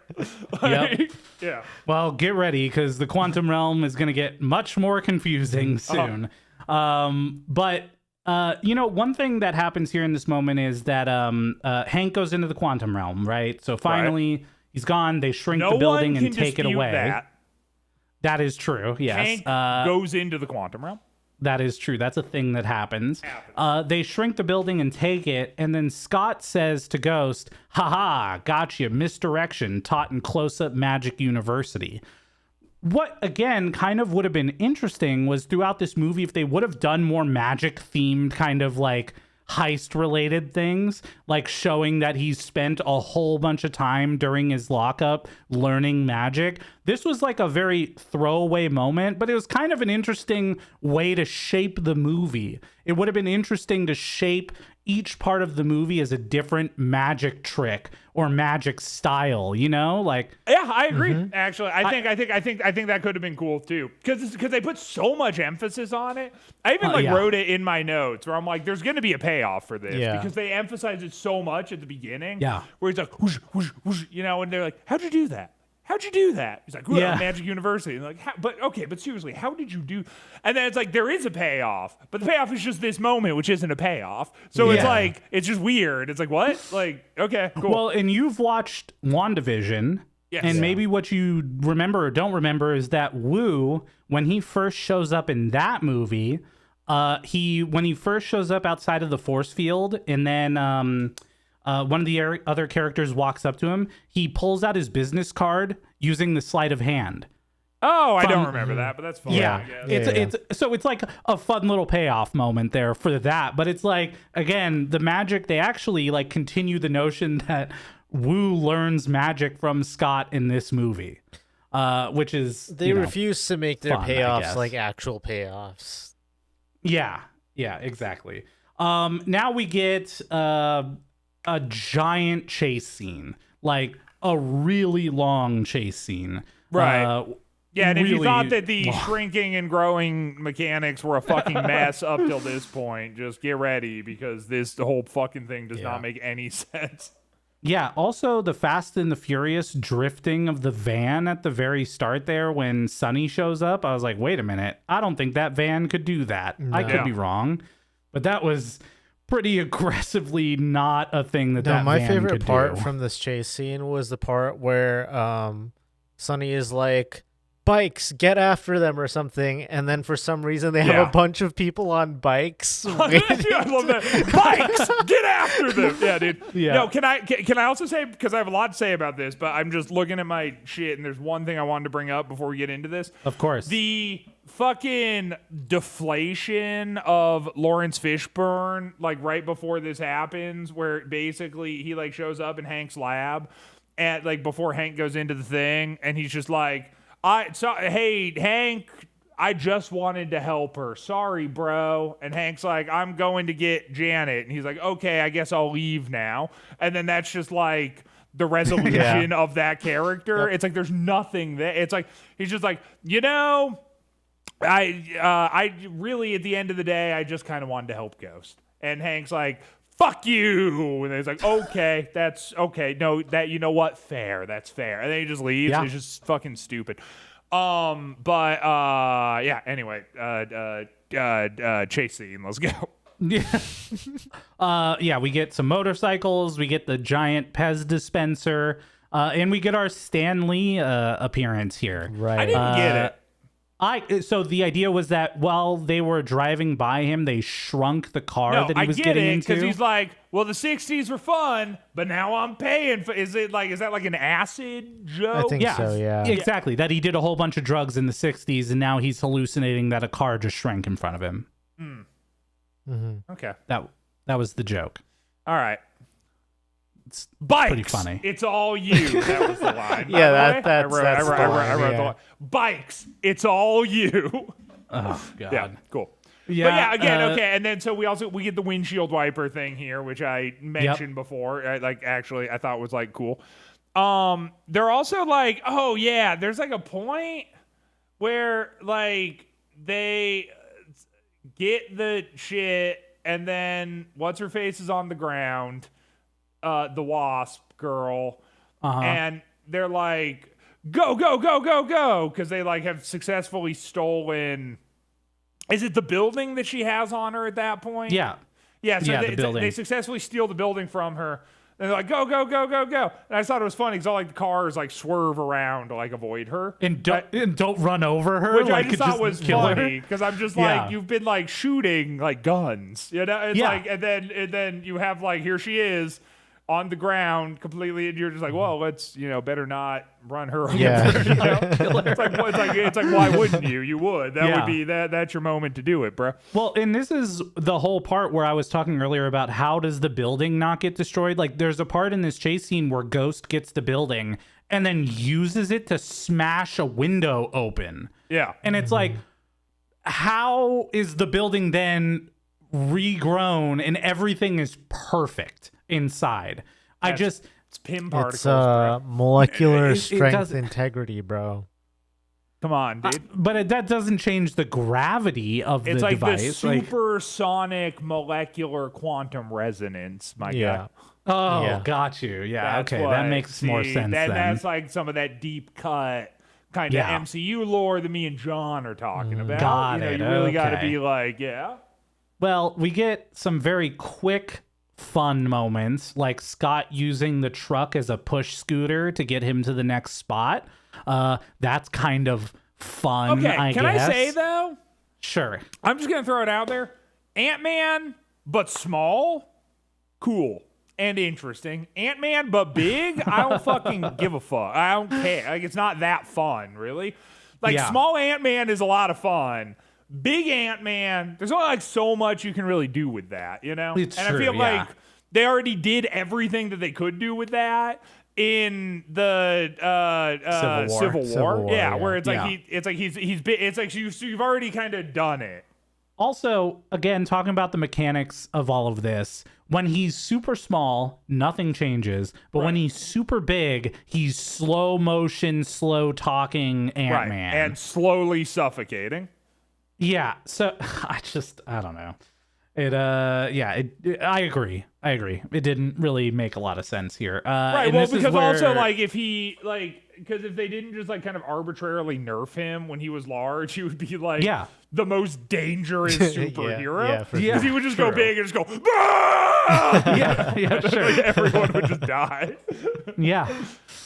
Like, yeah. Well, get ready because the quantum realm is going to get much more confusing soon. But you know, one thing that happens here in this moment is that Hank goes into the quantum realm, right? So finally he's gone. They shrink the building and take it away. That is true. Yes. Hank goes into the quantum realm. That is true. That's a thing that happens. They shrink the building and take it, and then Scott says to Ghost, "Haha, gotcha, misdirection taught in Close-Up Magic University." What, again, kind of would have been interesting was throughout this movie if they would have done more magic-themed kind of, like, heist-related things, like showing that he's spent a whole bunch of time during his lockup learning magic. This was like a very throwaway moment, but it was kind of an interesting way to shape the movie. It would have been interesting to shape each part of the movie as a different magic trick or magic style, you know? Like, yeah, I agree. Actually, I think that could have been cool too, because they put so much emphasis on it. I even wrote it in my notes where I'm like, there's going to be a payoff for this because they emphasize it so much at the beginning. Yeah, where he's like, whoosh, whoosh, whoosh, you know, and they're like, how'd you do that? How'd you do that? He's like, Magic University. And like, but seriously, how did you do? And then it's like, there is a payoff, but the payoff is just this moment, which isn't a payoff. So it's like, it's just weird. It's like, what? Like, okay, cool. Well, and you've watched WandaVision. Yes. And maybe what you remember or don't remember is that Wu, when he first shows up in that movie, when he first shows up outside of the force field, and then one of the other characters walks up to him, he pulls out his business card using the sleight of hand. Oh, I don't remember that, but that's fun. Yeah, it's like a fun little payoff moment there for that. But it's like, again, the magic, they actually like continue the notion that Wu learns magic from Scott in this movie, which is they refuse to make their fun, payoffs like actual payoffs. Yeah, exactly. Now we get a giant chase scene, like a really long chase scene, right? Yeah, and really, if you thought that the shrinking and growing mechanics were a fucking mess up till this point, just get ready because the whole fucking thing does not make any sense. Yeah, also the Fast and the Furious drifting of the van at the very start there when Sonny shows up, I was like, wait a minute, I don't think that van could do that. No. I could be wrong, but that was pretty aggressively not a thing that van my favorite could part do. From this chase scene was the part where Sonny is like, bikes, get after them or something, and then for some reason they have a bunch of people on bikes. I love that. Bikes, get after them. Yeah, dude. Yeah. No, can I also say, because I have a lot to say about this, but I'm just looking at my shit, and there's one thing I wanted to bring up before we get into this. Of course. The fucking deflation of Lawrence Fishburne, like right before this happens, where basically he like shows up in Hank's lab, and like before Hank goes into the thing, and he's just like, hey, Hank, I just wanted to help her. Sorry, bro. And Hank's like, I'm going to get Janet. And he's like, okay, I guess I'll leave now. And then that's just like the resolution of that character. Yep. It's like there's nothing there. It's like he's just like, I really, at the end of the day, I just kind of wanted to help Ghost. And Hank's like, fuck you. And he's like, okay, that's okay. No, that, you know what? Fair. That's fair. And then he just leaves. Yeah. It's just fucking stupid. Anyway, chase scene. Let's go. We get some motorcycles. We get the giant Pez dispenser. And we get our Stan Lee appearance here. Right. I didn't get it. So the idea was that while they were driving by him, they shrunk the car that he was getting into. Because he's like, well, the 60s were fun, but now I'm paying for. Is that like an acid joke? I think so. Yeah. Exactly. That he did a whole bunch of drugs in the 60s, and now he's hallucinating that a car just shrank in front of him. Mm-hmm. Okay. That was the joke. All right. It's Bikes. pretty funny. It's all you. That was the line. Yeah, that's I wrote the line. Bikes. It's all you. Oh God. Yeah. Cool. Yeah. But yeah. Again. Okay. And then so we get the windshield wiper thing here, which I mentioned before. Actually, I thought was like cool. They're also like, oh yeah, there's like a point where like they get the shit, and then what's her face is on the ground. The Wasp girl, and they're like, go, because they like have successfully stolen. Is it the building that she has on her at that point? Yeah. So the building. They successfully steal the building from her. And they're like, go. And I just thought it was funny because all like the cars like swerve around to like avoid her. And don't run over her. Which like, I just thought was funny because I'm just like, you've been like shooting like guns. It's like, and then you have like, here she is on the ground completely, and you're just like, well, let's, better not run her over. Yeah. It's like, why wouldn't you? You would. That would be that's your moment to do it, bro. Well, and this is the whole part where I was talking earlier about how does the building not get destroyed? Like, there's a part in this chase scene where Ghost gets the building and then uses it to smash a window open. Yeah. And it's like, how is the building then regrown and everything is perfect inside? It's Pym particles. It's molecular strength integrity, bro. Come on, dude. But that doesn't change the gravity of the device. It's like the supersonic molecular quantum resonance, my guy. Oh, got you. Yeah, That's okay. That makes more sense then. That's like some of that deep cut kind of MCU lore that me and John are talking about. Got it. You really got to be like, Well, we get some very quick, fun moments, like Scott using the truck as a push scooter to get him to the next spot. That's kind of fun, I guess. Can I say, though? Sure. I'm just going to throw it out there. Ant-Man, but small, cool and interesting. Ant-Man, but big, I don't fucking give a fuck. I don't care. Like, it's not that fun, really. Like, small Ant-Man is a lot of fun. Big Ant-Man, there's only like so much you can really do with that, It's and true, I feel like they already did everything that they could do with that in the Civil War. Where it's like you've already kind of done it. Also, again, talking about the mechanics of all of this, when he's super small, nothing changes. But when he's super big, he's slow motion, slow talking Ant-Man. And slowly suffocating. Yeah, so I don't know. I agree. It didn't really make a lot of sense here. Right, well, because also, like, if they didn't just, like, kind of arbitrarily nerf him when he was large, he would be, like, the most dangerous superhero. Because he would just go big and just go, sure. Like, everyone would just die.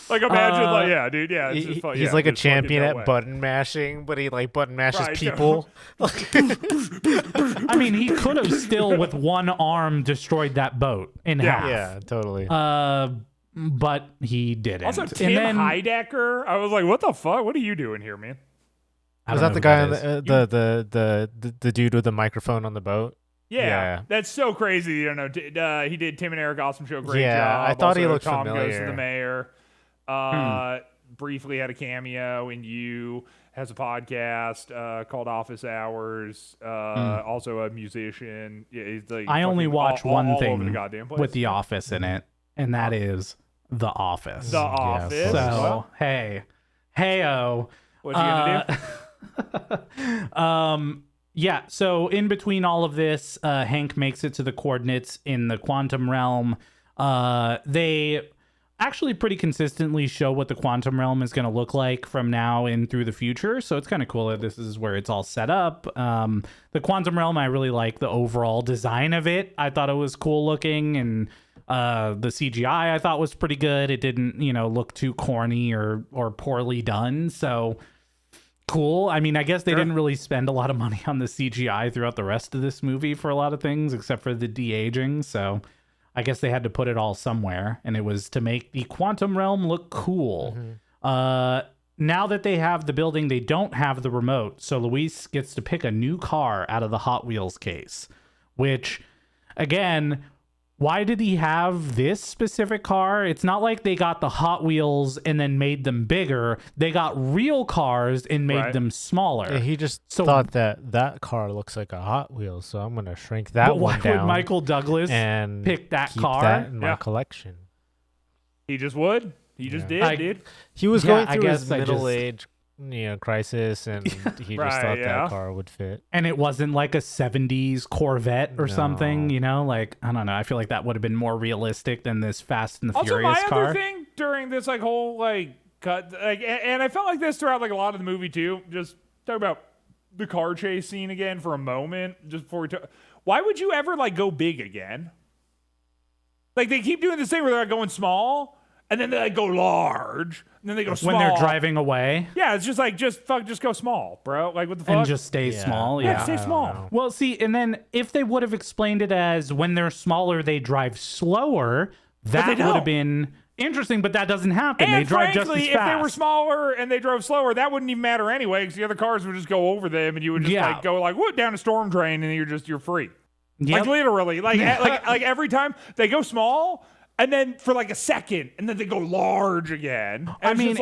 Like, imagine, dude, it's just fun. He's like a champion at button mashing, but he like button mashes people. I mean, he could have still with one arm destroyed that boat in half. Yeah, totally. But he didn't. Also, Tim Heidecker, I was like, what the fuck? What are you doing here, man? Was that the guy on the dude with the microphone on the boat? Yeah, that's so crazy. He did Tim and Eric Awesome Show. Great job. I thought he looked Tom familiar. Goes to the Mayor. briefly had a cameo in You, has a podcast called Office Hours. Also a musician. Yeah, he's like I only watch one all thing over the goddamn place. with The Office in it, and that is The Office. The Office. So hey-o. What's he gonna do? Yeah, so in between all of this, Hank makes it to the coordinates in the quantum realm. They actually pretty consistently show what the quantum realm is going to look like from now and through the future. So it's kind of cool that this is where it's all set up. The quantum realm, I really like the overall design of it. I thought it was cool looking, and the CGI I thought was pretty good. It didn't, look too corny or poorly done. So cool. I mean, I guess they didn't really spend a lot of money on the CGI throughout the rest of this movie for a lot of things, except for the de-aging. So I guess they had to put it all somewhere, and it was to make the quantum realm look cool. Now that they have the building, they don't have the remote, so Luis gets to pick a new car out of the Hot Wheels case, which, again, why did he have this specific car? It's not like they got the Hot Wheels and then made them bigger. They got real cars and made them smaller. Yeah, he just thought that car looks like a Hot Wheels, so I'm going to shrink that one down. Why would Michael Douglas and pick that keep car? that in my collection? He just would. He just did, dude. He was going through guess his middle-age crisis, and he just thought that car would fit. And it wasn't like a 70s Corvette or something, like, I don't know. I feel like that would have been more realistic than this Fast and the Furious my car. Other thing during this whole cut, and I felt like this throughout a lot of the movie too. Just talk about the car chase scene again for a moment, just before we talk. Why would you ever go big again? Like, they keep doing this thing where they're going small, and then they go large, and then they go small when they're driving away. Yeah, it's just go small, bro. Like, what the fuck? And just stay small. Yeah, stay small. Well, see, and then if they would have explained it as when they're smaller, they drive slower, that would have been interesting, but that doesn't happen. And they drive frankly, just as fast. if they were smaller and they drove slower, that wouldn't even matter anyway, because the other cars would just go over them, and you would just go whoop, down a storm drain, and you're free. Yep. Like, literally, like every time they go small, and then for a second, and then they go large again. And you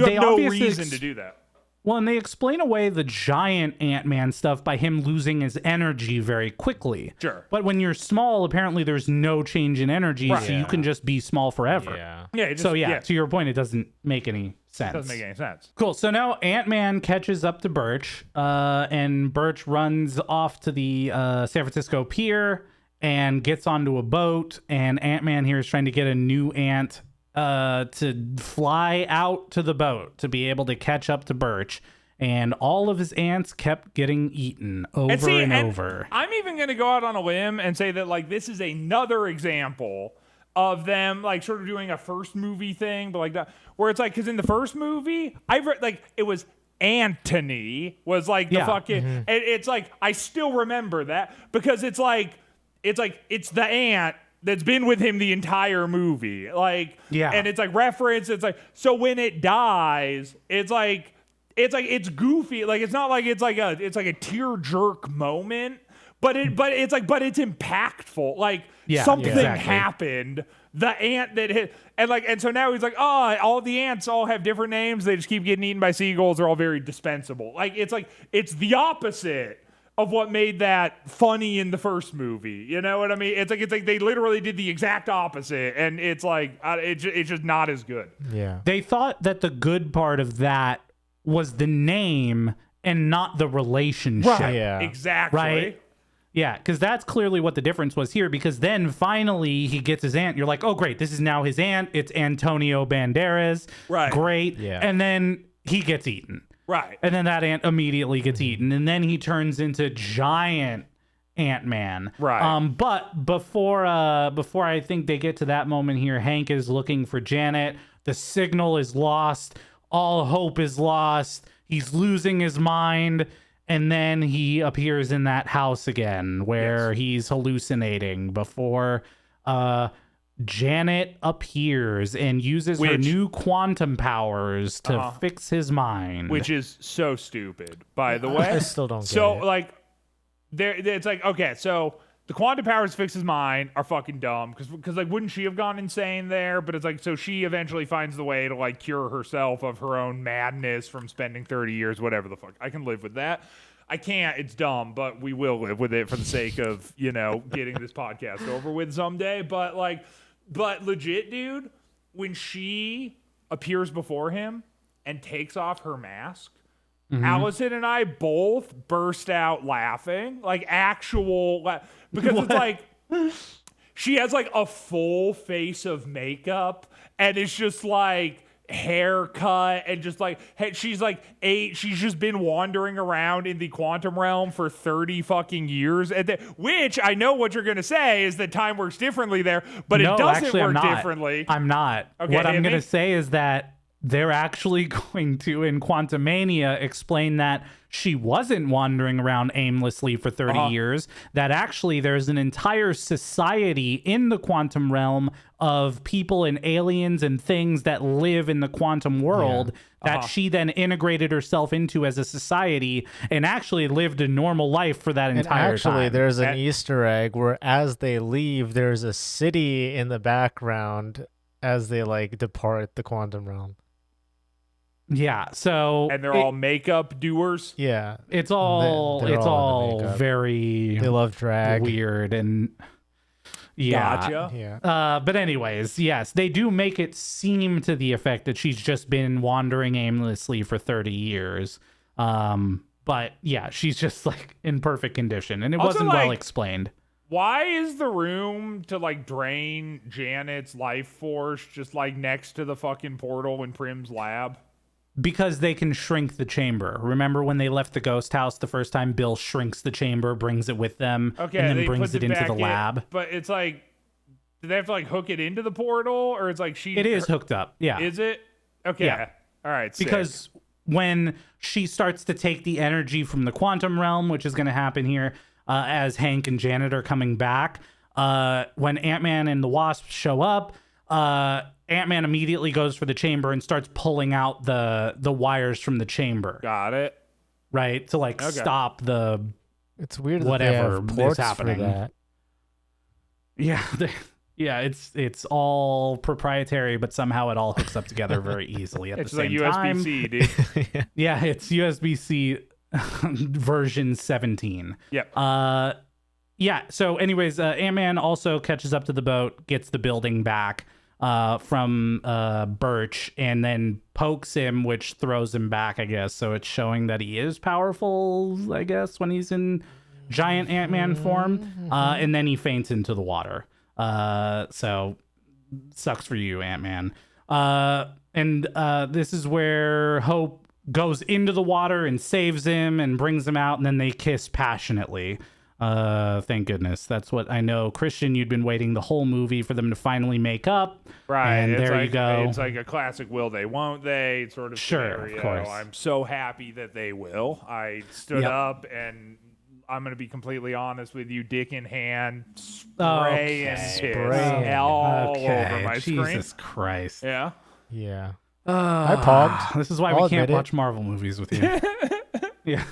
have no reason to do that. Well, and they explain away the giant Ant-Man stuff by him losing his energy very quickly. Sure. But when you're small, apparently there's no change in energy, so you can just be small forever. Yeah. To your point, it doesn't make any sense. It doesn't make any sense. Cool. So now Ant-Man catches up to Birch, and Birch runs off to the San Francisco pier and gets onto a boat, and Ant-Man here is trying to get a new ant to fly out to the boat to be able to catch up to Birch, and all of his ants kept getting eaten over and over. I'm even going to go out on a limb and say that this is another example of them sort of doing a first movie thing, but that where it's because in the first movie I've read it was Anthony was the fucking it's I still remember that because it's the ant that's been with him the entire movie. And it's reference. It's so when it dies, it's goofy. It's not it's a tear jerk moment, but it's impactful. Something happened. The ant that hit, and so now he's all the ants all have different names. They just keep getting eaten by seagulls. They're all very dispensable. It's the opposite of what made that funny in the first movie. You know what I mean? It's like they literally did the exact opposite, and it's just not as good. Yeah. They thought that the good part of that was the name and not the relationship. Right. Yeah. Exactly. Right? Yeah, because that's clearly what the difference was here, because then finally he gets his aunt. You're like, oh, great, this is now his aunt. It's Antonio Banderas. Right. Great. Yeah. And then he gets eaten. Right. And then that ant immediately gets eaten. And then he turns into giant Ant-Man. Right. But before I think they get to that moment here, Hank is looking for Janet. The signal is lost. All hope is lost. He's losing his mind. And then he appears in that house again where he's hallucinating before Janet appears and uses her new quantum powers to fix his mind. Which is so stupid, by the way. I still don't get it. So, it's okay, so the quantum powers fix his mind are fucking dumb because like wouldn't she have gone insane there? But it's like so she eventually finds the way to like cure herself of her own madness from spending 30 years, whatever the fuck. I can live with that. I can't. It's dumb, but we will live with it for the sake of getting this podcast over with someday. But legit, dude, when she appears before him and takes off her mask. Allison and I both burst out laughing, like because it's like she has like a full face of makeup and it's just like haircut and just like she's just been wandering around in the quantum realm for 30 fucking years, which I know what you're gonna say is that time works differently there, but it doesn't work differently. I'm not. Okay, what I'm gonna say is that they're actually going to, in Quantumania, explain that she wasn't wandering around aimlessly for 30 years, that actually there's an entire society in the quantum realm of people and aliens and things that live in the quantum world that she then integrated herself into as a society and actually lived a normal life for that entire time. Actually, there's an Easter egg where as they leave, there's a city in the background as they like depart the quantum realm. Yeah, so and they're all makeup doers. Yeah, it's all very they love drag, weird and Gotcha. Yeah. But anyways, yes, they do make it seem to the effect that she's just been wandering aimlessly for 30 years. But yeah, she's just like in perfect condition, and it wasn't well explained. Why is the room to like drain Janet's life force just like next to the fucking portal in Prim's lab? Because they can shrink the chamber. Remember when they left the ghost house the first time? Bill shrinks the chamber, brings it with them, and then brings it into the lab. But it's like, do they have to like hook it into the portal, or it's like It is hooked up. Yeah. Is it? Okay. Yeah. All right. Because when she starts to take the energy from the quantum realm, which is going to happen here, as Hank and Janet are coming back, when Ant-Man and the Wasp show up, Ant-Man immediately goes for the chamber and starts pulling out the wires from the chamber. Got it. Right? To like stop the it's weird whatever that they have is happening. For that. Yeah. Yeah, it's all proprietary, but somehow it all hooks up together very easily at the same time. It's like USB-C, dude. Yeah, it's USB-C version 17. Yep. Yeah, so anyways, Ant-Man also catches up to the boat, gets the building back from Birch, and then pokes him, which throws him back, I guess. So it's showing that he is powerful, I guess, when he's in giant Ant-Man form. And then he faints into the water. So sucks for you, Ant-Man. And this is where Hope goes into the water and saves him and brings him out, and then they kiss passionately. Thank goodness. That's what I know. Christian, you'd been waiting the whole movie for them to finally make up. Right. And there you go. It's like a classic will they, won't they sort of scenario. Of course. I'm so happy that they will. I stood up and I'm going to be completely honest with you, dick in hand, spray and piss all over my screen. Jesus Christ. Yeah. Yeah. I pogged. This is why we can't watch Marvel movies with you. Yeah.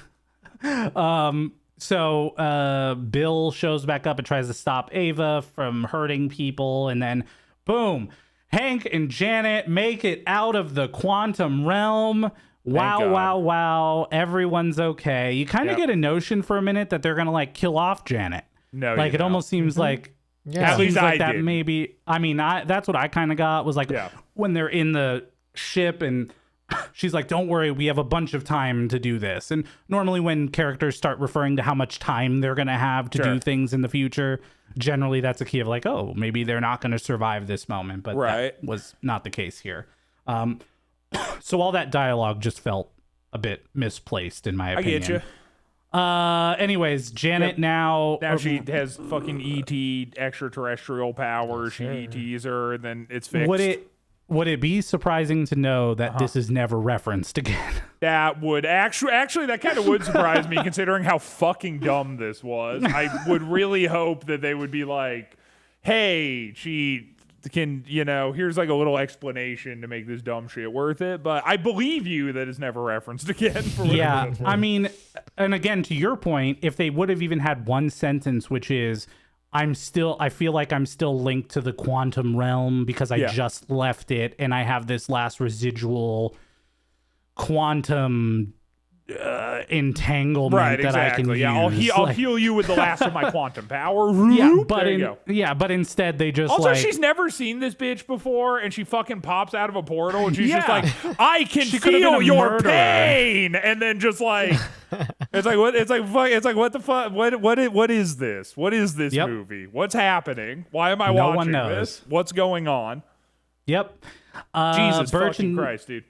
So Bill shows back up and tries to stop Ava from hurting people, and then boom, Hank and Janet make it out of the quantum realm. Wow. Everyone's okay. You kind of get a notion for a minute that they're going to like kill off Janet. No, like it almost seems like at least like I that did. Maybe. I mean, that's what I kind of got was like when they're in the ship and she's like, don't worry, we have a bunch of time to do this. And normally when characters start referring to how much time they're going to have to do things in the future, generally that's a key of like, oh, maybe they're not going to survive this moment. But that was not the case here. So all that dialogue just felt a bit misplaced in my opinion. I get you. Anyways, Janet now she has fucking ET extraterrestrial powers. She ETs her, and then it's fixed. Would it be surprising to know that this is never referenced again? That would actually that kind of would surprise me, considering how fucking dumb this was. I would really hope that they would be like, "Hey, she can, here's like a little explanation to make this dumb shit worth it." But I believe you that it's never referenced again. Yeah, I mean, and again, to your point, if they would have even had one sentence, which is I feel like I'm still linked to the quantum realm because I just left it, and I have this last residual quantum entanglement that I can use. I'll heal you with the last of my quantum power. But instead they just also, she's never seen this bitch before, and she fucking pops out of a portal, and she's just like, I can feel your pain, and then just like, it's like what the fuck? What is this? What is this movie? What's happening? Why am I watching this? What's going on? Yep. Jesus fucking Christ, dude.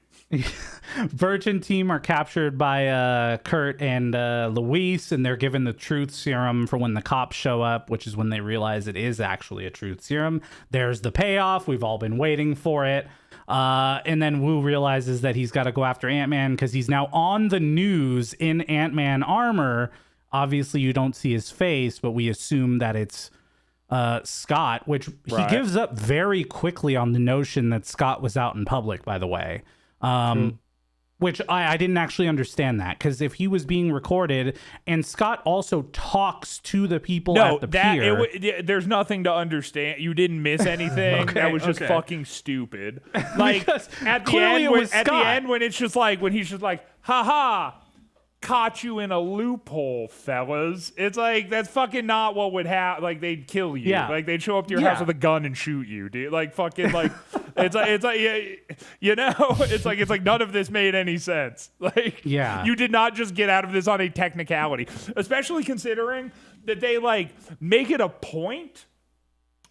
Virgin team are captured by Kurt and Luis, and they're given the truth serum for when the cops show up, which is when they realize it is actually a truth serum. There's the payoff. We've all been waiting for it. And then Wu realizes that he's got to go after Ant-Man because he's now on the news in Ant-Man armor. Obviously, you don't see his face, but we assume that it's Scott, which he gives up very quickly on the notion that Scott was out in public, by the way. Which I didn't actually understand that, because if he was being recorded and Scott also talks to the people at the pier. There's nothing to understand. You didn't miss anything. That was just fucking stupid. Like at the end when it's just like, when he's just like, haha, caught you in a loophole, fellas. It's like, that's fucking not what would happen. Like, they'd kill you. Yeah. Like, they'd show up to your house with a gun and shoot you, dude. Like, fucking, like, it's like, you know, it's like none of this made any sense. Like, you did not just get out of this on a technicality, especially considering that they, like, make it a point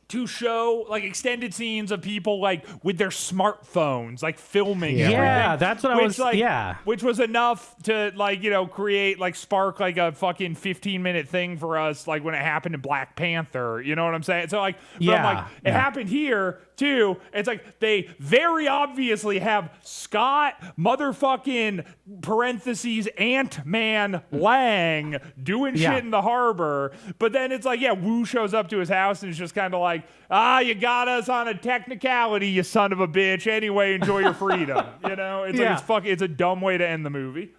to show like extended scenes of people like with their smartphones, like filming everything. Yeah, that's what I was like. Which was enough to like, you know, create like spark like a fucking 15-minute thing for us, like when it happened in Black Panther. You know what I'm saying? So like, but I'm like, it happened here too. It's like they very obviously have Scott motherfucking parentheses Ant-Man Lang doing shit in the harbor, but then it's like, Wu shows up to his house and it's just kind of like, you got us on a technicality, you son of a bitch. Anyway, enjoy your freedom. You know, it's like it's a dumb way to end the movie.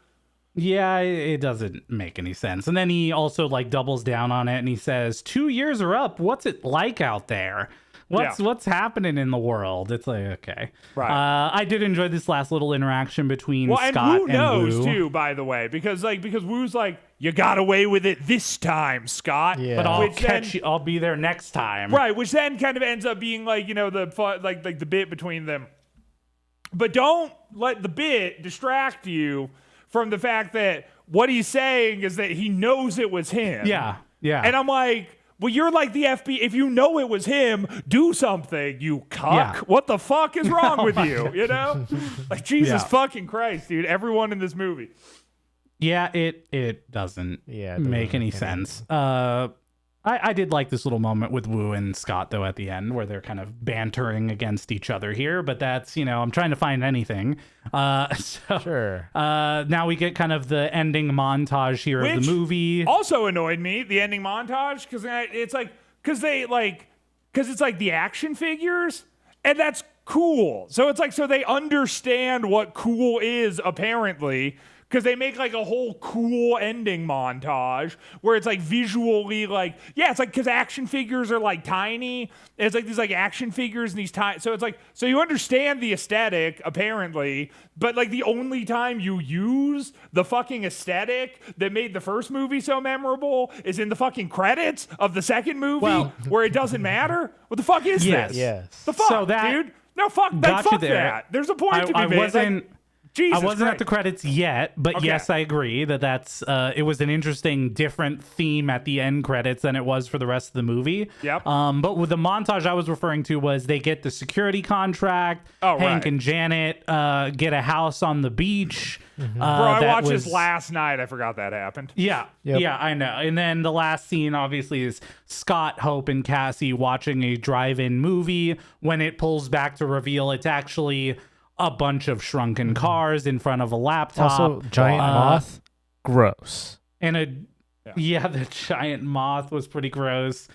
Yeah, it doesn't make any sense. And then he also like doubles down on it and he says, 2 years are up. What's it like out there? What's happening in the world? It's like, okay. Right. I did enjoy this last little interaction between Scott and Wu knows Wu. too, by the way, because Wu's like, you got away with it this time, Scott. Yeah. But I'll catch you. I'll be there next time. Right, which then kind of ends up being like, you know, the bit between them. But don't let the bit distract you from the fact that what he's saying is that he knows it was him. Yeah. And I'm like, well, you're like the FBI. If you know it was him, do something, you cuck. Yeah. What the fuck is wrong with you? You know? Like, Jesus fucking Christ, dude. Everyone in this movie. Yeah, it doesn't make any sense. I did like this little moment with Wu and Scott, though, at the end, where they're kind of bantering against each other here. But that's, you know, I'm trying to find anything. Sure. Now we get kind of the ending montage here of the movie. Also annoyed me, the ending montage, because it's like the action figures, and that's cool. So it's like, so they understand what cool is, apparently. Because they make like a whole cool ending montage where it's like visually like, it's like, because action figures are like tiny. It's like these like action figures and these tiny. So it's like, so you understand the aesthetic apparently, but like the only time you use the fucking aesthetic that made the first movie so memorable is in the fucking credits of the second movie where it doesn't matter. What the fuck is this? Yes. The fuck, so dude? No, fuck that. There's a point to be made. Jesus I wasn't Christ. at the credits yet, but yes, I agree that's it was an interesting, different theme at the end credits than it was for the rest of the movie. Yep. But with the montage I was referring to was they get the security contract. Hank and Janet get a house on the beach. Bro, I watched this last night. I forgot that happened. Yeah, I know. And then the last scene, obviously, is Scott, Hope, and Cassie watching a drive-in movie when it pulls back to reveal it's actually a bunch of shrunken cars in front of a laptop. Also, giant moth, gross. And the giant moth was pretty gross.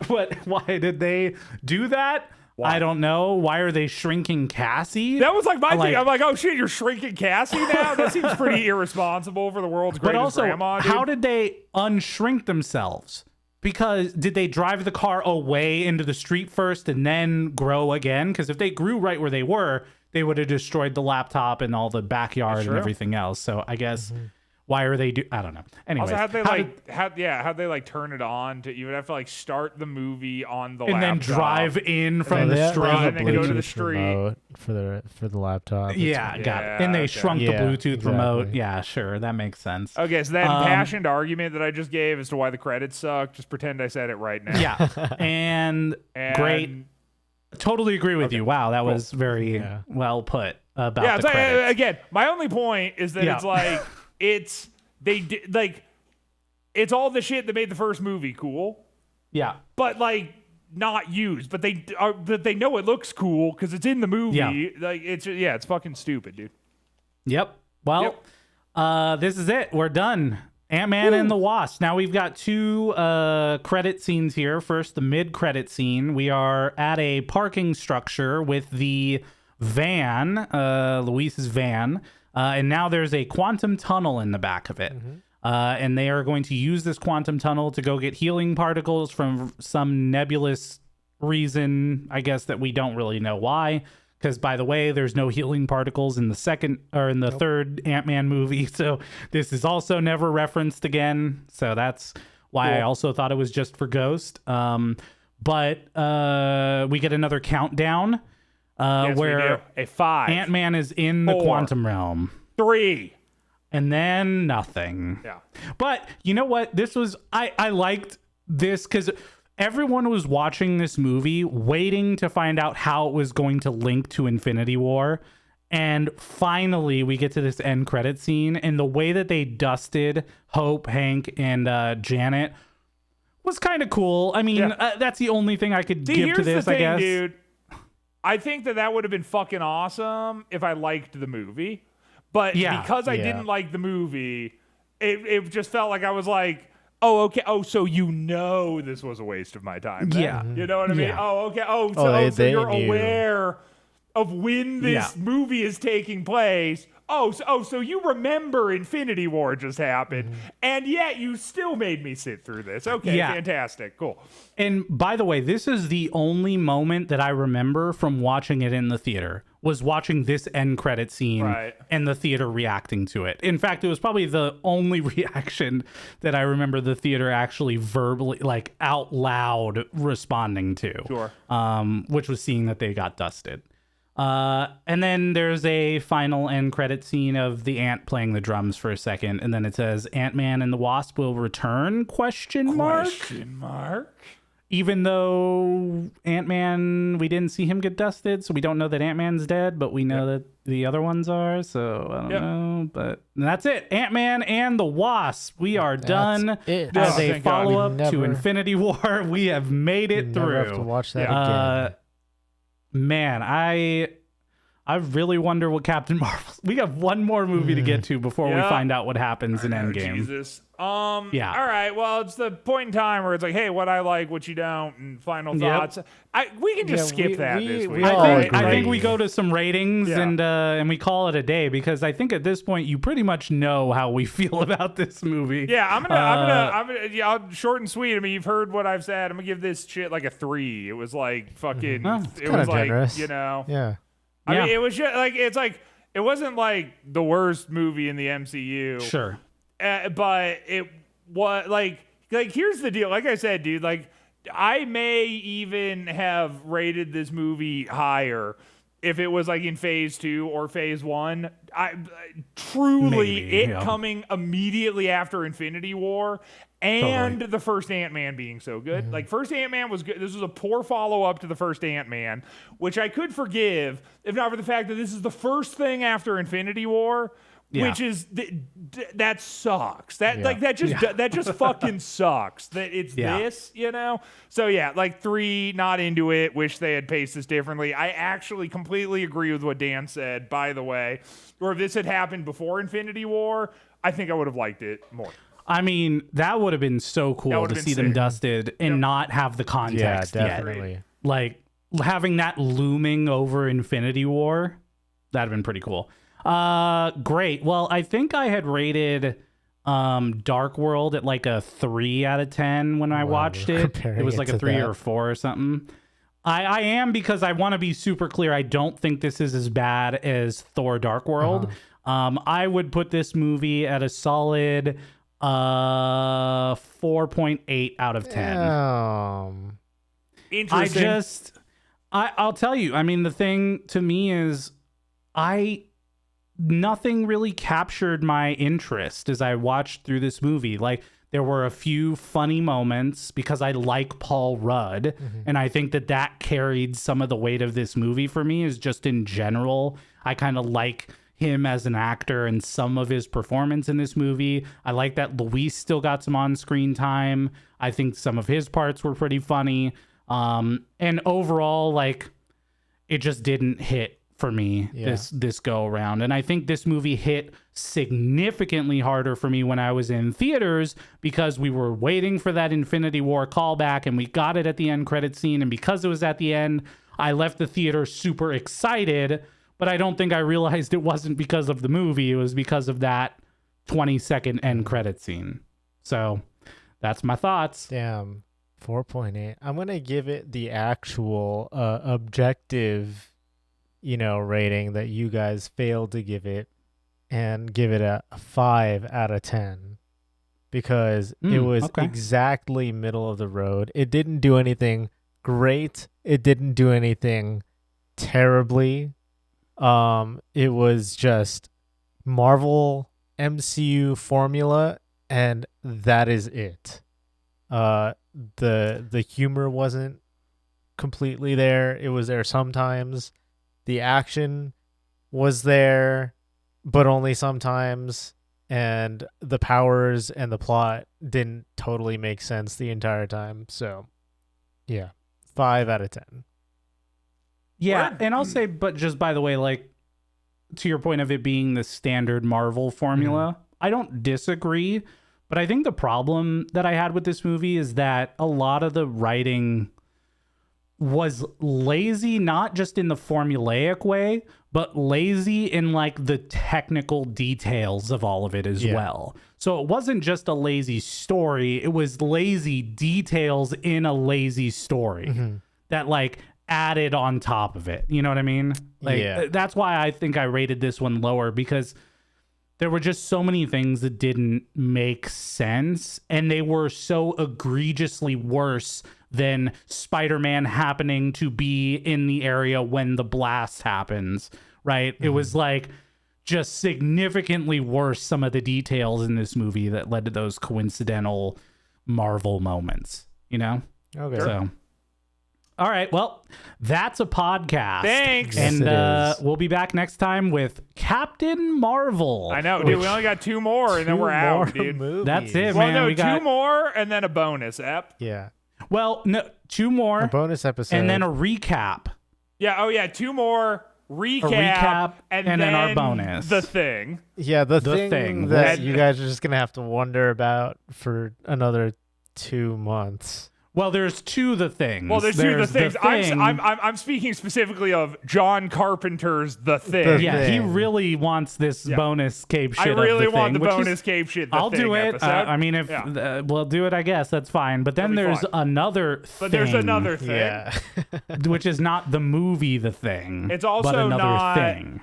But why did they do that? Why? I don't know. Why are they shrinking Cassie? That was like my thing. I'm like, oh shit, you're shrinking Cassie now? That seems pretty irresponsible for the world's greatest grandma. Dude. How did they unshrink themselves? because did they drive the car away into the street first and then grow again? Because if they grew right where they were, they would have destroyed the laptop and all the backyard and everything else. So I guess why are they I don't know. Anyways, Also, how'd they like turn it on to? You would have to like start the movie on the and laptop. then drive in from the They street. have a and then go to the Bluetooth street. remote for the laptop. Yeah, got it. Yeah, And they okay. shrunk the Yeah, Bluetooth remote. exactly. Yeah, sure, that makes sense. Okay, so that impassioned argument that I just gave as to why the credits suck, just pretend I said it right now. Yeah, and great. Totally agree with you. Wow, that was very well put about Yeah, the it's credits. again, my only point is that Yeah. it's like it's all the shit that made the first movie cool, Yeah, but like not used. But they know it looks cool because it's in the movie. Yeah. Like it's fucking stupid, dude. Yep. Well, this is it. We're done. Ant-Man and the Wasp. Now we've got two credit scenes here. First, the mid-credit scene. We are at a parking structure with the van, Luis's van, and now there's a quantum tunnel in the back of it. And they are going to use this quantum tunnel to go get healing particles from some nebulous reason, I guess, that we don't really know why. Because, by the way, there's no healing particles in the third Ant-Man movie, so this is also never referenced again. So that's why I also thought it was just for Ghost. But we get another countdown Yes, we where do. A 5, Ant-Man is in the 4, quantum realm, 3. and then nothing. Yeah. But you know what? I liked this because everyone was watching this movie waiting to find out how it was going to link to Infinity War. And finally, we get to this end credit scene. And the way that they dusted Hope, Hank, and Janet was kind of cool. I mean, that's the only thing I could give to this, the thing, I guess. Dude, I think that would have been fucking awesome if I liked the movie. But because I didn't like the movie, it just felt like I was like, oh, okay. Oh, so this was a waste of my time. Then. Yeah. You know what I mean? Yeah. Oh, okay. So they you're knew. aware of when this movie is taking place. So you remember Infinity War just happened, and yet you still made me sit through this. Okay, fantastic. Cool. And by the way, this is the only moment that I remember from watching it in the theater, was watching this end credit scene and the theater reacting to it. In fact, it was probably the only reaction that I remember the theater actually verbally, like out loud responding to. Sure. Which was seeing that they got dusted. And then there's a final end credit scene of the ant playing the drums for a second, and then it says Ant-Man and the Wasp will return? Question mark. Even though Ant-Man, we didn't see him get dusted, so we don't know that Ant-Man's dead, but we know that the other ones are, so I don't know. But that's it. Ant-Man and the Wasp. We are done. It. As a Thank God. follow-up to Never- Infinity War, we have made it Never have to through. watch that again. Man, I really wonder what Captain Marvel. We have one more movie to get to before we find out what happens in Endgame. Jesus. Yeah. All right. Well, it's the point in time where it's like, hey, what I like, what you don't, and final thoughts. We can just skip that this week. I think agree. we go to some ratings and we call it a day, because I think at this point you pretty much know how we feel about this movie. Yeah, I'm gonna I'll short and sweet. I mean, you've heard what I've said. I'm gonna give this shit like a 3. It was like fucking. It was like generous. I mean, it was just like it wasn't like the worst movie in the MCU. Sure. But it was like here's the deal. Like I said, dude, like I may even have rated this movie higher if it was like in phase 2 or phase 1. Coming immediately after Infinity War and the first Ant-Man being so good. Like first Ant-Man was good. This was a poor follow-up to the first Ant-Man, which I could forgive if not for the fact that this is the first thing after Infinity War. Yeah. Which is that sucks. That just fucking sucks. That it's this, you know. So yeah, like 3, not into it. Wish they had paced this differently. I actually completely agree with what Dan said. By the way, or if this had happened before Infinity War, I think I would have liked it more. I mean, that would have been so cool to see them dusted and not have the context Yeah, yet. definitely. Like having that looming over Infinity War, that'd have been pretty cool. Great. Well, I think I had rated Dark World at like a 3 out of 10 when I watched it. It was like a 3 or a 4 or something. I am, because I want to be super clear. I don't think this is as bad as Thor Dark World. I would put this movie at a solid 4.8 out of 10. Interesting. I'll tell you, I mean, the thing to me is nothing really captured my interest as I watched through this movie. Like, there were a few funny moments because I like Paul Rudd, and I think that carried some of the weight of this movie for me. Is just in general, I kind of like him as an actor and some of his performance in this movie. I like that Luis still got some on-screen time. I think some of his parts were pretty funny. And overall, like, it just didn't hit for me this go around. And I think this movie hit significantly harder for me when I was in theaters, because we were waiting for that Infinity War callback and we got it at the end credit scene. And because it was at the end, I left the theater super excited, but I don't think I realized it wasn't because of the movie. It was because of that 20-second end credit scene. So that's my thoughts. Damn. 4.8. I'm going to give it the actual objective rating that you guys failed to give it, and give it a 5 out of 10, because it was exactly middle of the road. It didn't do anything great. It didn't do anything terribly. It was just Marvel MCU formula, and that is it. The humor wasn't completely there. It was there sometimes. The action was there, but only sometimes, and the powers and the plot didn't totally make sense the entire time. So, yeah, 5 out of 10. Yeah, and I'll say, but just by the way, like, to your point of it being the standard Marvel formula, I don't disagree, but I think the problem that I had with this movie is that a lot of the writing was lazy, not just in the formulaic way, but lazy in like the technical details of all of it as well. So it wasn't just a lazy story, it was lazy details in a lazy story that like added on top of it. You know what I mean? Like that's why I think I rated this one lower, because there were just so many things that didn't make sense, and they were so egregiously worse than Spider-Man happening to be in the area when the blast happens, right? It was like just significantly worse, some of the details in this movie that led to those coincidental Marvel moments, you know? Okay. So, all right, well, that's a podcast. Thanks. And Yes, it is. we'll be back next time with Captain Marvel. I know, dude. We only got 2 more, and then we're out, dude. Movies. That's it, Well, man. no, We 2 got more, and then a bonus ep. Yeah. Well, no, 2 more, A bonus episode. and then a recap. Yeah. Oh, yeah. 2 more. Recap, and then our bonus. The thing. Yeah, the thing that And- you guys are just going to have to wonder about for another 2 months. Well, there's 2 the things. Well, there's 2 the things. Thing. I'm speaking specifically of John Carpenter's The Thing. Yeah, he Thing. really wants this bonus cape shit. I really of the want thing, the which is- bonus cape shit. The I'll Thing do it. Episode. I mean, if we'll do it, I guess that's fine. But then That'll be there's fine. another thing. But there's another thing. Yeah. which is not the movie The Thing. It's also but another not thing.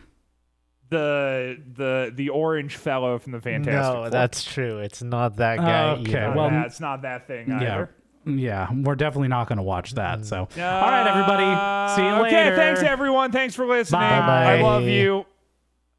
The orange fellow from the Fantastic No, Four. that's true. It's not that guy. Okay, either. well, it's not that thing Yeah. either. Yeah, we're definitely not going to watch that. So, all right, everybody. See you Okay, later. thanks everyone. Thanks for listening. Bye. I love you.